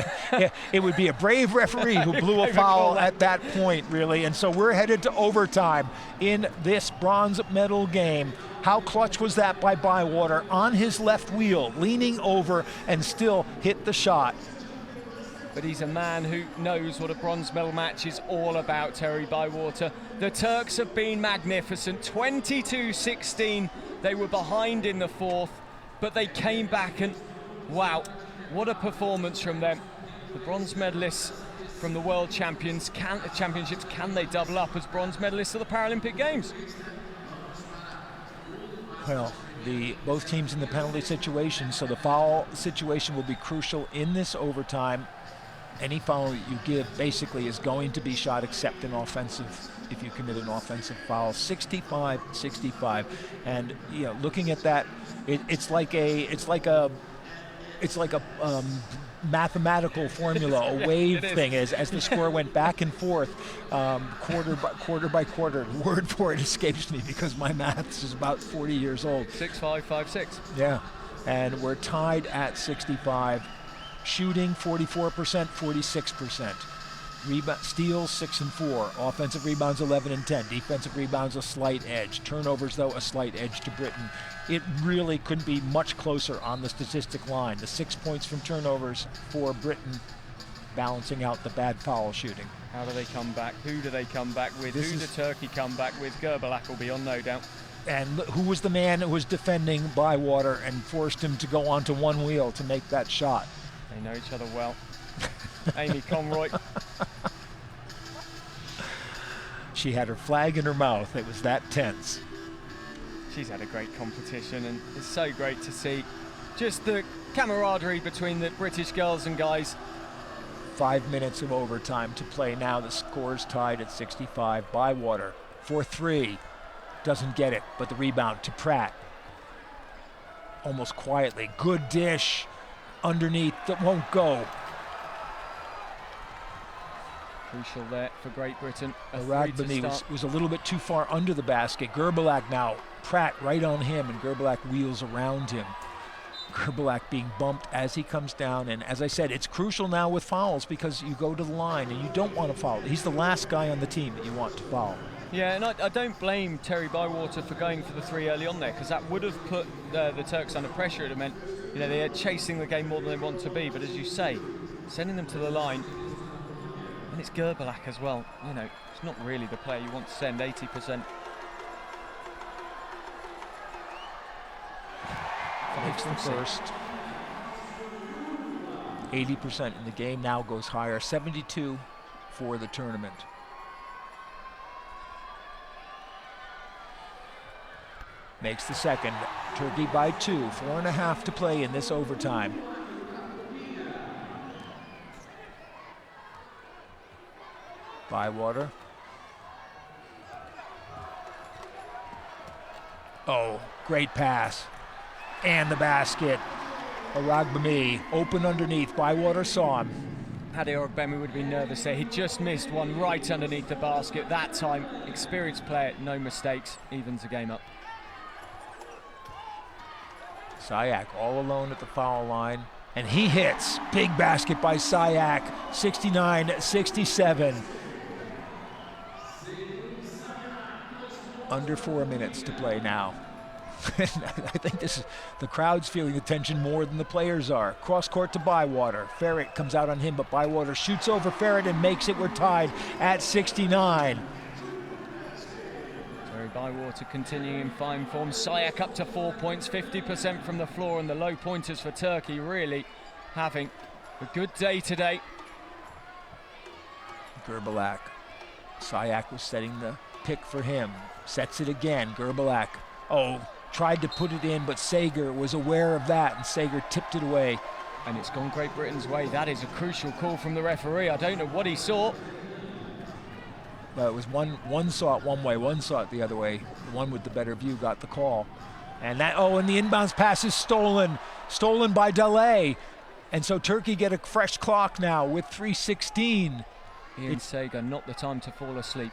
It would be a brave referee who blew a foul at that point, really. And so we're headed to overtime in this bronze medal game. How clutch was that by Bywater on his left wheel, leaning over and still hit the shot. But he's a man who knows what a bronze medal match is all about, Terry Bywater. The Turks have been magnificent. 22-16, they were behind in the fourth, but they came back and wow, what a performance from them. The bronze medalists from the World Championships, can they double up as bronze medalists of the Paralympic Games? Well, both teams in the penalty situation, so the foul situation will be crucial in this overtime. Any foul that you give basically is going to be shot except an offensive, if you commit an offensive foul. 65-65, and you know, looking at that, it's like a mathematical formula, a wave thing, as the score went back and forth, quarter by quarter. The word for it escapes me because my maths is about 40 years old. 6-5, 5-6. Yeah, and we're tied at 65. Shooting 44%, 46%. Steals 6 and 4. Offensive rebounds 11 and 10. Defensive rebounds a slight edge. Turnovers, though, a slight edge to Britain. It really couldn't be much closer on the statistic line. The 6 points from turnovers for Britain, balancing out the bad foul shooting. How do they come back? Who do they come back with? Who does Turkey come back with? Gerbalak will be on, no doubt. And who was the man who was defending Bywater and forced him to go onto one wheel to make that shot? They know each other well. Amy Conroy. She had her flag in her mouth. It was that tense. She's had a great competition, and it's so great to see just the camaraderie between the British girls and guys. 5 minutes of overtime to play now. The score's tied at 65. Bywater for 3. Doesn't get it, but the rebound to Pratt. Almost quietly. Good dish. Underneath, that won't go. Crucial there for Great Britain. Aragbani was a little bit too far under the basket. Gerbalak now, Pratt right on him, and Gerbalak wheels around him. Gerbalak being bumped as he comes down, and as I said, it's crucial now with fouls because you go to the line and you don't want to foul. He's the last guy on the team that you want to foul. Yeah, and I don't blame Terry Bywater for going for the 3 early on there, because that would have put the Turks under pressure. It would have meant, you know, they are chasing the game more than they want to be. But as you say, sending them to the line, and it's Gerbalak as well. You know, it's not really the player you want to send 80%. Makes the first. 80% in the game now goes higher. 72 for the tournament. Makes the second. Turkey by 2. 4.5 to play in this overtime. Bywater. Oh, great pass. And the basket. Aragbami open underneath. Bywater saw him. Paddy Aragbami would have been nervous there. He just missed one right underneath the basket. That time, experienced player, no mistakes, evens the game up. Sayak all alone at the foul line, and he hits. Big basket by Sayak, 69-67. Under 4 minutes to play now. I think the crowd's feeling the tension more than the players are. Cross court to Bywater. Ferret comes out on him, but Bywater shoots over Ferret and makes it. We're tied at 69. Bywater continuing in fine form. Sayak up to 4 points, 50% from the floor, and the low pointers for Turkey really having a good day today. Gerbalak. Sayak was setting the pick for him. Sets it again. Gerbalak. Oh, tried to put it in, but Sager was aware of that, and Sager tipped it away. And it's gone Great Britain's way. That is a crucial call from the referee. I don't know what he saw. But it was one saw it one way, one saw it the other way. The one with the better view got the call. And and the inbounds pass is stolen by Delay. And so Turkey get a fresh clock now with 3:16. Ian Sager, not the time to fall asleep.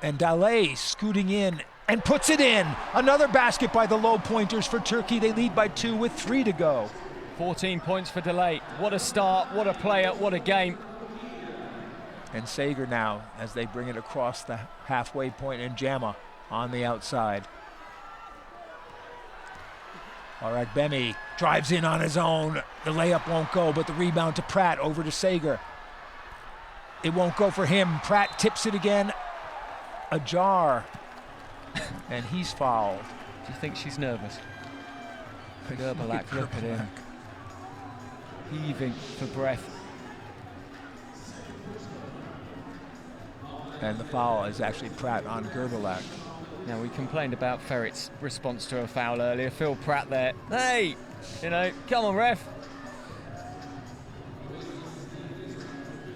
And Delay scooting in and puts it in. Another basket by the low pointers for Turkey. They lead by 2 with 3 to go. 14 points for Delay. What a start, what a player, what a game. And Sager now as they bring it across the halfway point, and Jama on the outside. Aragbemi drives in on his own. The layup won't go, but the rebound to Pratt over to Sager. It won't go for him. Pratt tips it again. Ajar. And he's fouled. Do you think she's nervous? Gerbalak, look at him. Heaving for breath. And the foul is actually Pratt on Gerbalak. Now, we complained about Ferret's response to a foul earlier. Phil Pratt there. Hey, come on, ref.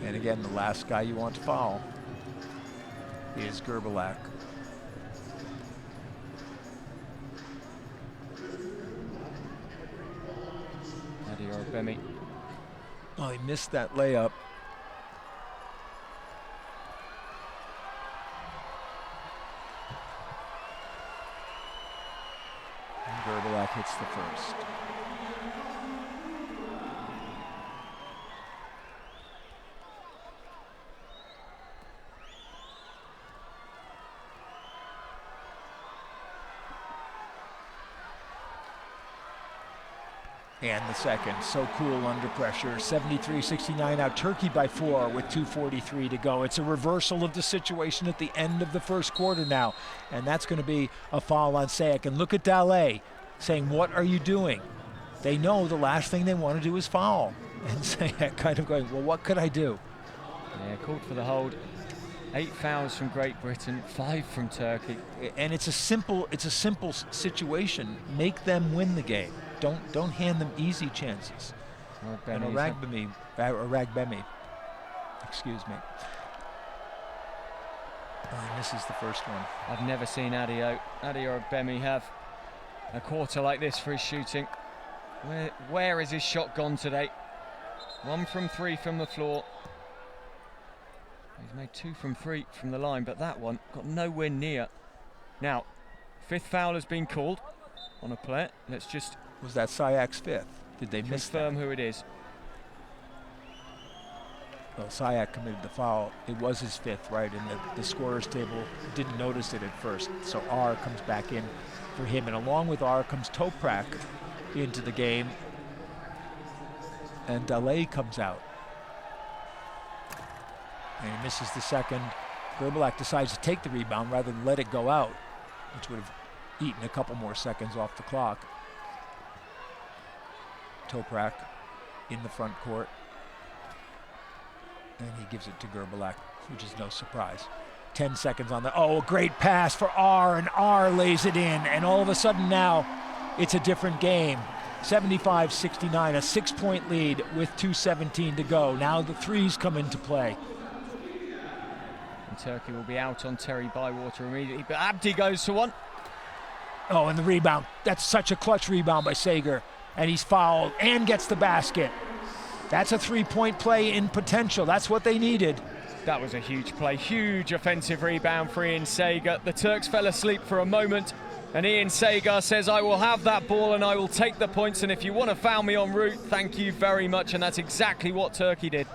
And again, the last guy you want to foul is Gerbalak. Bemi. Oh, he missed that layup. And Gerbalak hits the first. And the second, so cool under pressure, 73-69 now, Turkey by 4 with 2:43 to go. It's a reversal of the situation at the end of the first quarter now, and that's going to be a foul on Sayek. And look at Dale saying, what are you doing? They know the last thing they want to do is foul. And Sayek kind of going, well, what could I do? Yeah, called for the hold. 8 fouls from Great Britain, 5 from Turkey. And it's a simple situation. Make them win the game. Don't hand them easy chances. And Aragbemi, excuse me. Oh, he misses the first one. I've never seen Adi Aragbemi have a quarter like this for his shooting. Where is his shot gone today? 1 from 3 from the floor. He's made 2 from 3 from the line, but that one got nowhere near. Now, 5th foul has been called on a player. Let's just... Was that Sayak's 5th? Did they miss that? Confirm who it is. Well, Sayak committed the foul. It was his 5th, right? And the scorer's table didn't notice it at first. So R comes back in for him. And along with R comes Toprak into the game. And Dale comes out. And he misses the second. Gerbalak decides to take the rebound rather than let it go out, which would have eaten a couple more seconds off the clock. Toprak in the front court. And he gives it to Gerbalak, which is no surprise. 10 seconds on the, a great pass for R, and R lays it in. And all of a sudden now, it's a different game. 75-69, a 6-point lead with 2:17 to go. Now the threes come into play. And Turkey will be out on Terry Bywater immediately, but Abdi goes for one. Oh, and the rebound. That's such a clutch rebound by Sager. And he's fouled and gets the basket. That's a 3-point play in potential. That's what they needed. That was a huge play. Huge offensive rebound for Ian Sager. The Turks fell asleep for a moment, and Ian Sager says, I will have that ball and I will take the points, and if you want to foul me en route, thank you very much. And that's exactly what Turkey did.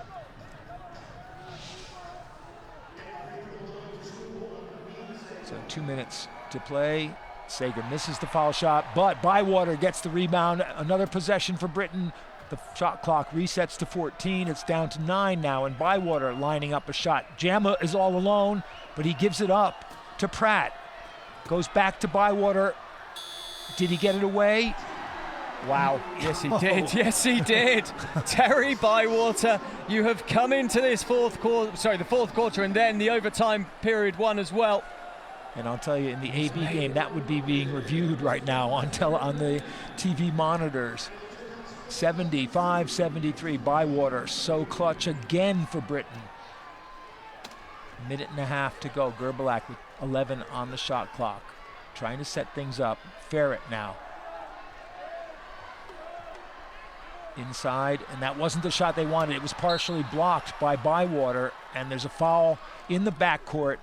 So 2 minutes to play. Sager misses the foul shot, but Bywater gets the rebound. Another possession for Britain. The shot clock resets to 14. It's down to 9 now, and Bywater lining up a shot. Jama is all alone, but he gives it up to Pratt. Goes back to Bywater. Did he get it away? Wow, yes he did, yes he did. Terry Bywater, you have come into this the fourth quarter, and then the overtime period 1 as well. And I'll tell you, in the AB game, that would be being reviewed right now on the TV monitors. 75-73, Bywater, so clutch again for Britain. Minute and a half to go. Gerbalak with 11 on the shot clock. trying to set things up. Ferret now. Inside, and that wasn't the shot they wanted. It was partially blocked by Bywater, and there's a foul in the backcourt.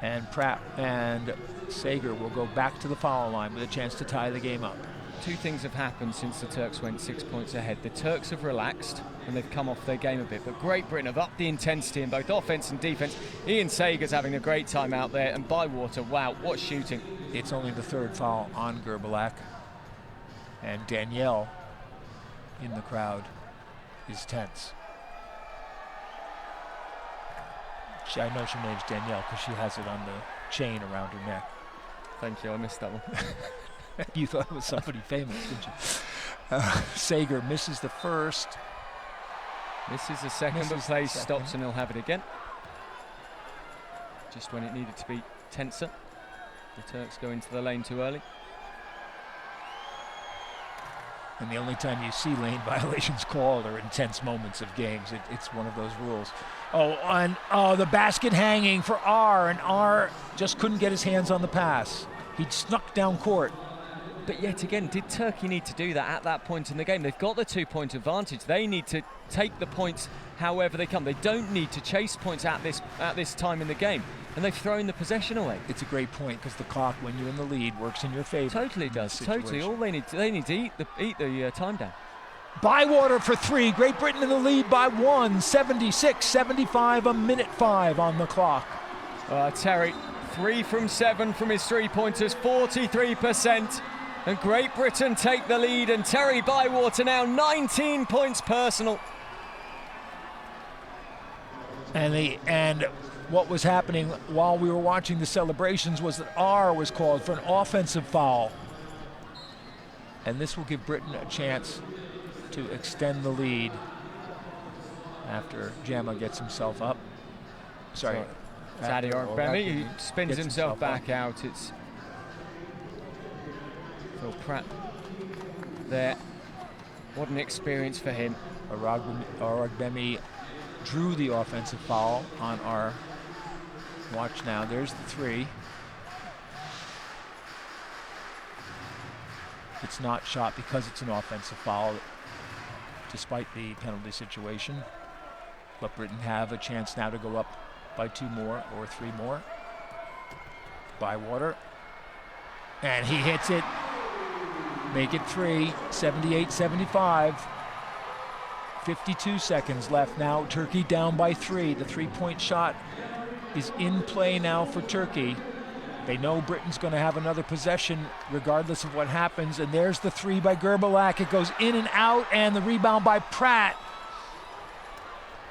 And Pratt and Sager will go back to the foul line with a chance to tie the game up. Two things have happened since the Turks went 6 points ahead. The Turks have relaxed and they've come off their game a bit, but Great Britain have upped the intensity in both offense and defense. Ian Sager's having a great time out there, and Bywater, wow, what shooting. It's only the third foul on Gerbalak, and Danielle in the crowd is tense. I know her name's Danielle because she has it on the chain around her neck. Thank you, I missed that one. You thought it was somebody famous, didn't you? Sager misses the first. Misses the second, but plays stops, and he'll have it again. Just when it needed to be tenser. The Turks go into the lane too early. And the only time you see lane violations called are in tense moments of games. It's one of those rules. The basket hanging for R, and R just couldn't get his hands on the pass. He'd snuck down court. But yet again, did Turkey need to do that at that point in the game? They've got the 2-point advantage. They need to take the points however they come. They don't need to chase points at this time in the game. And they've thrown the possession away. It's a great point, because the clock, when you're in the lead, works in your favor. Totally does. Totally. All they need to eat the time down. Bywater for three. Great Britain in the lead by 1. 76-75, a minute 5 on the clock. Terry, 3 from 7 from his three-pointers, 43%. And Great Britain take the lead, and Terry Bywater now 19 points personal. And what was happening while we were watching the celebrations was that R was called for an offensive foul. And this will give Britain a chance to extend the lead after Gemma gets himself up. Sorry. Zadie Orbemi, who spins himself back out. It's Phil Pratt there. What an experience for him. Orbemi drew the offensive foul on R. Watch now, there's the three. It's not shot because it's an offensive foul, despite the penalty situation. But Britain have a chance now to go up by 2 more or 3 more. Bywater. And he hits it. Make it 3, 78-75. 52 seconds left now. Turkey down by 3. The 3-point shot is in play now for Turkey. They know Britain's going to have another possession regardless of what happens. And there's the 3 by Gerbalak. It goes in and out, and the rebound by Pratt.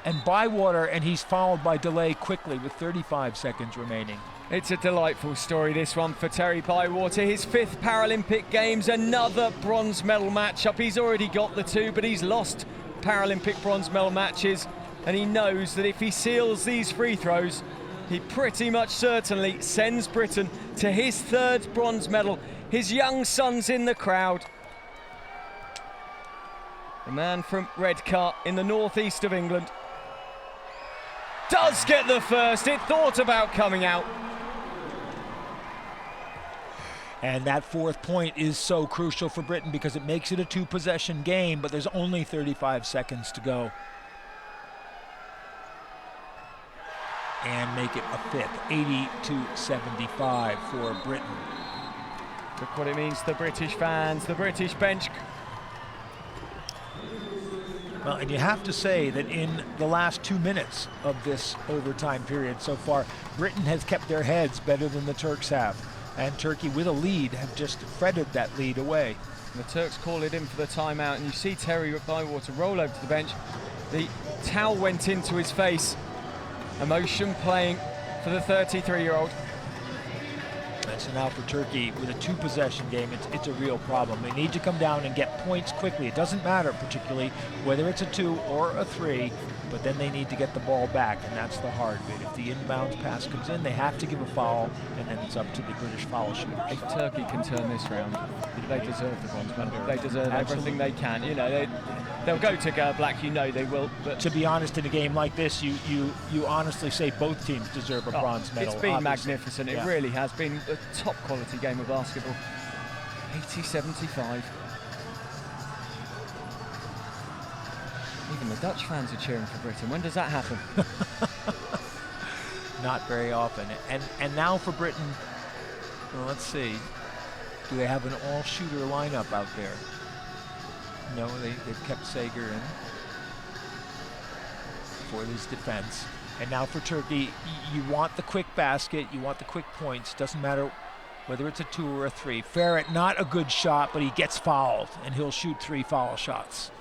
And Bywater, and he's fouled by Delay quickly with 35 seconds remaining. It's a delightful story, this one, for Terry Bywater. His 5th Paralympic Games, another bronze medal matchup. He's already got the 2, but he's lost Paralympic bronze medal matches. And he knows that if he seals these free throws, he pretty much certainly sends Britain to his 3rd bronze medal. His young son's in the crowd. The man from Redcar in the northeast of England does get the first. It thought about coming out. And that 4th point is so crucial for Britain because it makes it a 2-possession game, but there's only 35 seconds to go. And make it a 5th, 80-75 for Britain. Look what it means to the British fans, the British bench. Well, and you have to say that in the last 2 minutes of this overtime period so far, Britain has kept their heads better than the Turks have. And Turkey, with a lead, have just fretted that lead away. And the Turks call it in for the timeout, and you see Terry Bywater roll over to the bench. The towel went into his face. Emotion playing for the 33-year-old. And so now for Turkey, with a 2-possession game, it's a real problem. They need to come down and get points quickly. It doesn't matter particularly whether it's a 2 or a 3, but then they need to get the ball back, and that's the hard bit. If the inbounds pass comes in, they have to give a foul, and then it's up to the British foul shooters. If Turkey can turn this round, they deserve the bronze medal. They deserve everything they can. You know, they'll go to Gerbalak, you know they will. But to be honest, in a game like this, you honestly say both teams deserve a bronze medal. It's been magnificent. It really has been. top quality game of basketball. 80-75. Even the Dutch fans are cheering for Britain. When does that happen? Not very often. And now for Britain, well, let's see. Do they have an all-shooter lineup out there? No, they've kept Sager in for this defense. And now for Turkey, you want the quick basket, you want the quick points. Doesn't matter whether it's a 2 or a 3. Ferret, not a good shot, but he gets fouled, and he'll shoot 3 foul shots.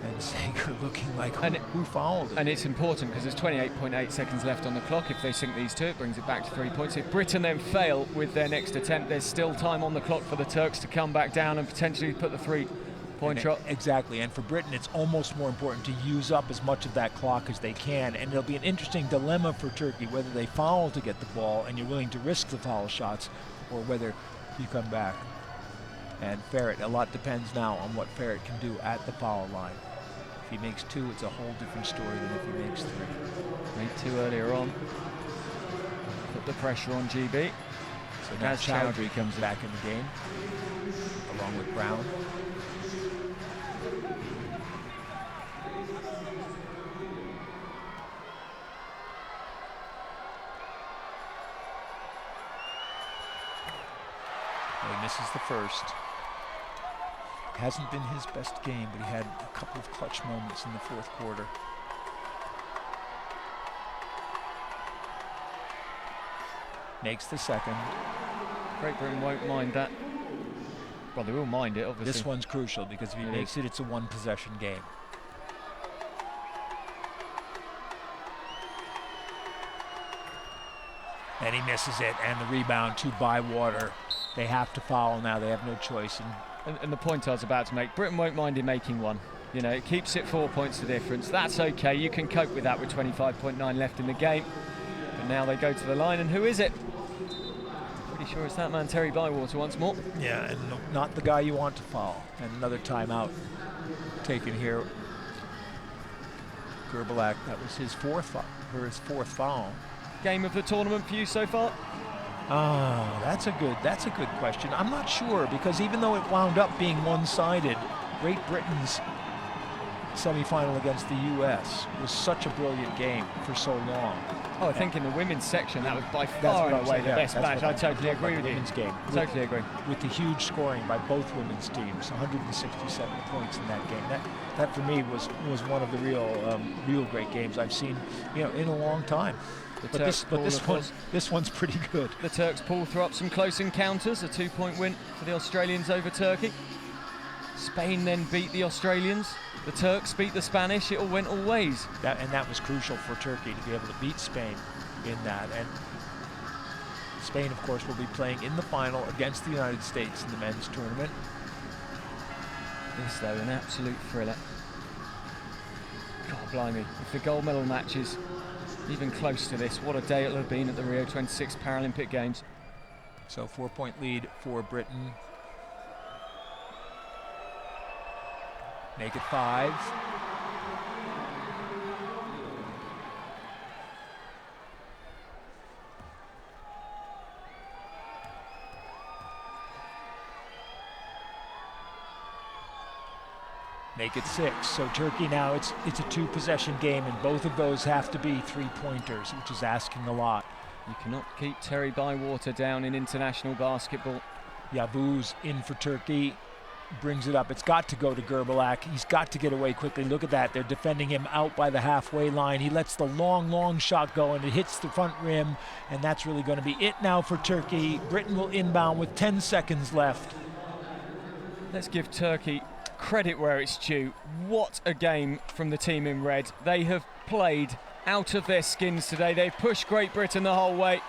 And Sager looking like, who fouled it? And it's important because there's 28.8 seconds left on the clock. If they sink these two, it brings it back to 3 points. If Britain then fail with their next attempt, there's still time on the clock for the Turks to come back down and potentially put the 3-point shot. Exactly, and for Britain, it's almost more important to use up as much of that clock as they can. And it'll be an interesting dilemma for Turkey, whether they foul to get the ball and you're willing to risk the foul shots, or whether you come back. And Ferret, a lot depends now on what Ferret can do at the foul line. If he makes 2, it's a whole different story than if he makes 3. Made 2 earlier on. Put the pressure on GB. So now Chowdhury comes back in the game, along with Brown. He misses the first. Hasn't been his best game, but he had a couple of clutch moments in the 4th quarter. Makes the second. Great Britain won't mind that. Well, they will mind it, obviously. This one's crucial because if he makes it, it's a 1-possession game. And he misses it, and the rebound to Bywater. They have to foul now. They have no choice. And the point I was about to make, Britain won't mind him making 1. You know, it keeps it 4 points the difference. That's okay. You can cope with that with 25.9 left in the game. But now they go to the line, and who is it? Pretty sure it's that man, Terry Bywater, once more. Yeah, and not the guy you want to foul. And another timeout taken here. Gerbalak, that was his 4th foul. Game of the tournament for you so far? Oh, that's a good question. I'm not sure, because even though it wound up being one-sided, Great Britain's semi-final against the US was such a brilliant game for so long. Oh, I think in the women's section that was by far and away the best match. I totally agree with you. Women's game. Totally agree. With the huge scoring by both women's teams, 167 points in that game. That for me was one of the real great games I've seen, in a long time. This one's pretty good. The Turks pull through up some close encounters, a 2-point win for the Australians over Turkey. Spain then beat the Australians. The Turks beat the Spanish. It all went all ways. That was crucial for Turkey to be able to beat Spain in that. And Spain, of course, will be playing in the final against the United States in the men's tournament. This, though, an absolute thriller. God blimey. If the gold medal match is even close to this, what a day it'll have been at the Rio 26 Paralympic Games. So 4-point lead for Britain. Make it 5. Make it 6. So Turkey now, it's a 2-possession game, and both of those have to be 3-pointers, which is asking a lot. You cannot keep Terry Bywater down in international basketball. Yavuz in for Turkey. Brings it up. It's got to go to Gerbalak. He's got to get away quickly. Look at that. They're defending him out by the halfway line. He lets the long shot go, and it hits the front rim, and that's really going to be it now for Turkey. Britain will inbound with 10 seconds left. Let's give Turkey credit where it's due. What a game from the team in red. They have played out of their skins today. They've pushed Great Britain the whole way.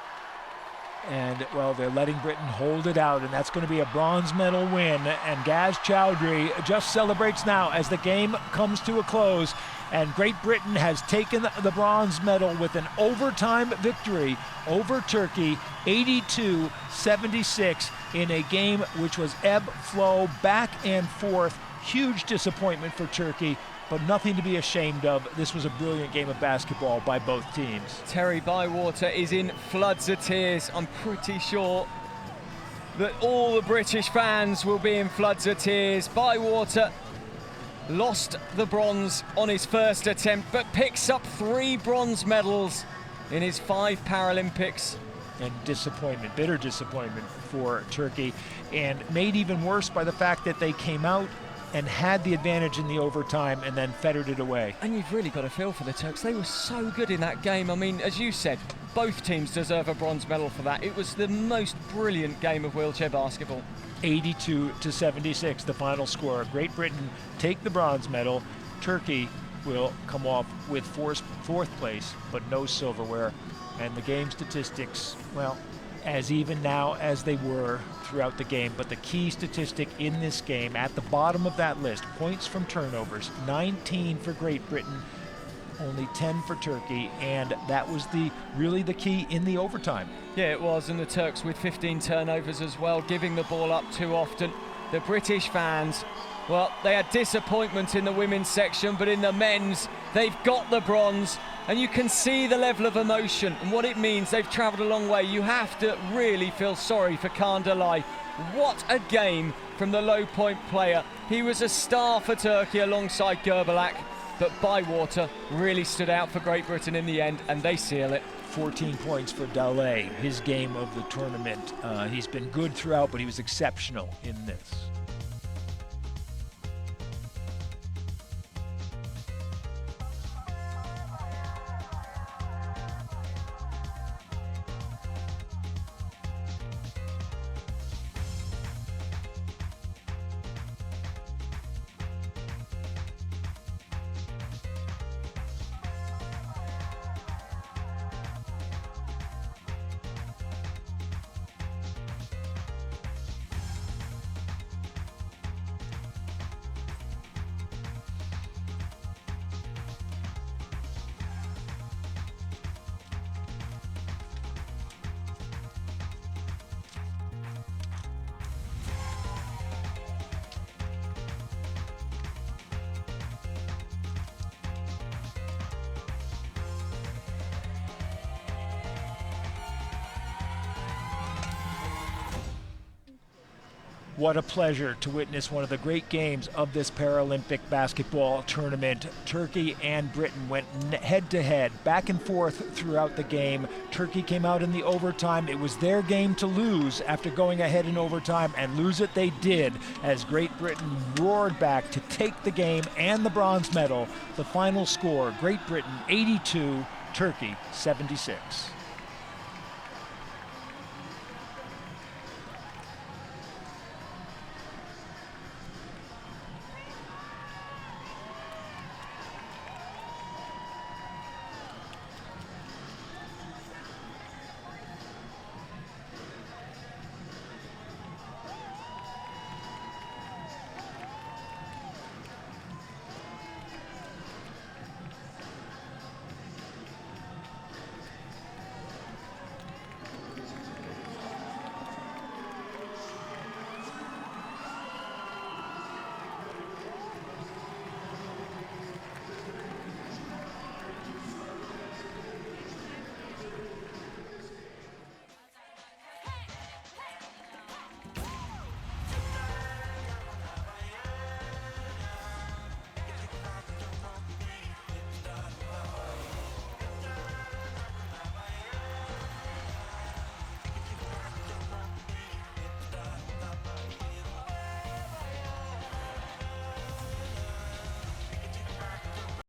And, well, they're letting Britain hold it out, and that's going to be a bronze medal win. And Gaz Chowdhury just celebrates now as the game comes to a close. And Great Britain has taken the bronze medal with an overtime victory over Turkey, 82-76, in a game which was ebb, flow, back and forth. Huge disappointment for Turkey, but nothing to be ashamed of. This was a brilliant game of basketball by both teams. Terry Bywater is in floods of tears. I'm pretty sure that all the British fans will be in floods of tears. Bywater lost the bronze on his first attempt, but picks up 3 bronze medals in his 5 Paralympics. And disappointment, bitter disappointment for Turkey, and made even worse by the fact that they came out and had the advantage in the overtime and then fettered it away. And you've really got to feel for the Turks. They were so good in that game. I mean, as you said, both teams deserve a bronze medal for that. It was the most brilliant game of wheelchair basketball. 82-76, the final score. Great Britain take the bronze medal. Turkey will come off with fourth place, but no silverware. And the game statistics, well, as even now as they were throughout the game. But the key statistic in this game, at the bottom of that list, points from turnovers, 19 for Great Britain, only 10 for Turkey, and that was really the key in the overtime. Yeah, it was, and the Turks with 15 turnovers as well, giving the ball up too often. The British fans, well, they had disappointment in the women's section, but in the men's, they've got the bronze, and you can see the level of emotion and what it means. They've travelled a long way. You have to really feel sorry for Kaan Delay. What a game from the low point player. He was a star for Turkey alongside Gerbalak, but Bywater really stood out for Great Britain in the end, and they seal it. 14 points for Delay, his game of the tournament. He's been good throughout, but he was exceptional in this. What a pleasure to witness one of the great games of this Paralympic basketball tournament. Turkey and Britain went head-to-head, back and forth throughout the game. Turkey came out in the overtime. It was their game to lose after going ahead in overtime, and lose it they did as Great Britain roared back to take the game and the bronze medal. The final score, Great Britain 82, Turkey 76.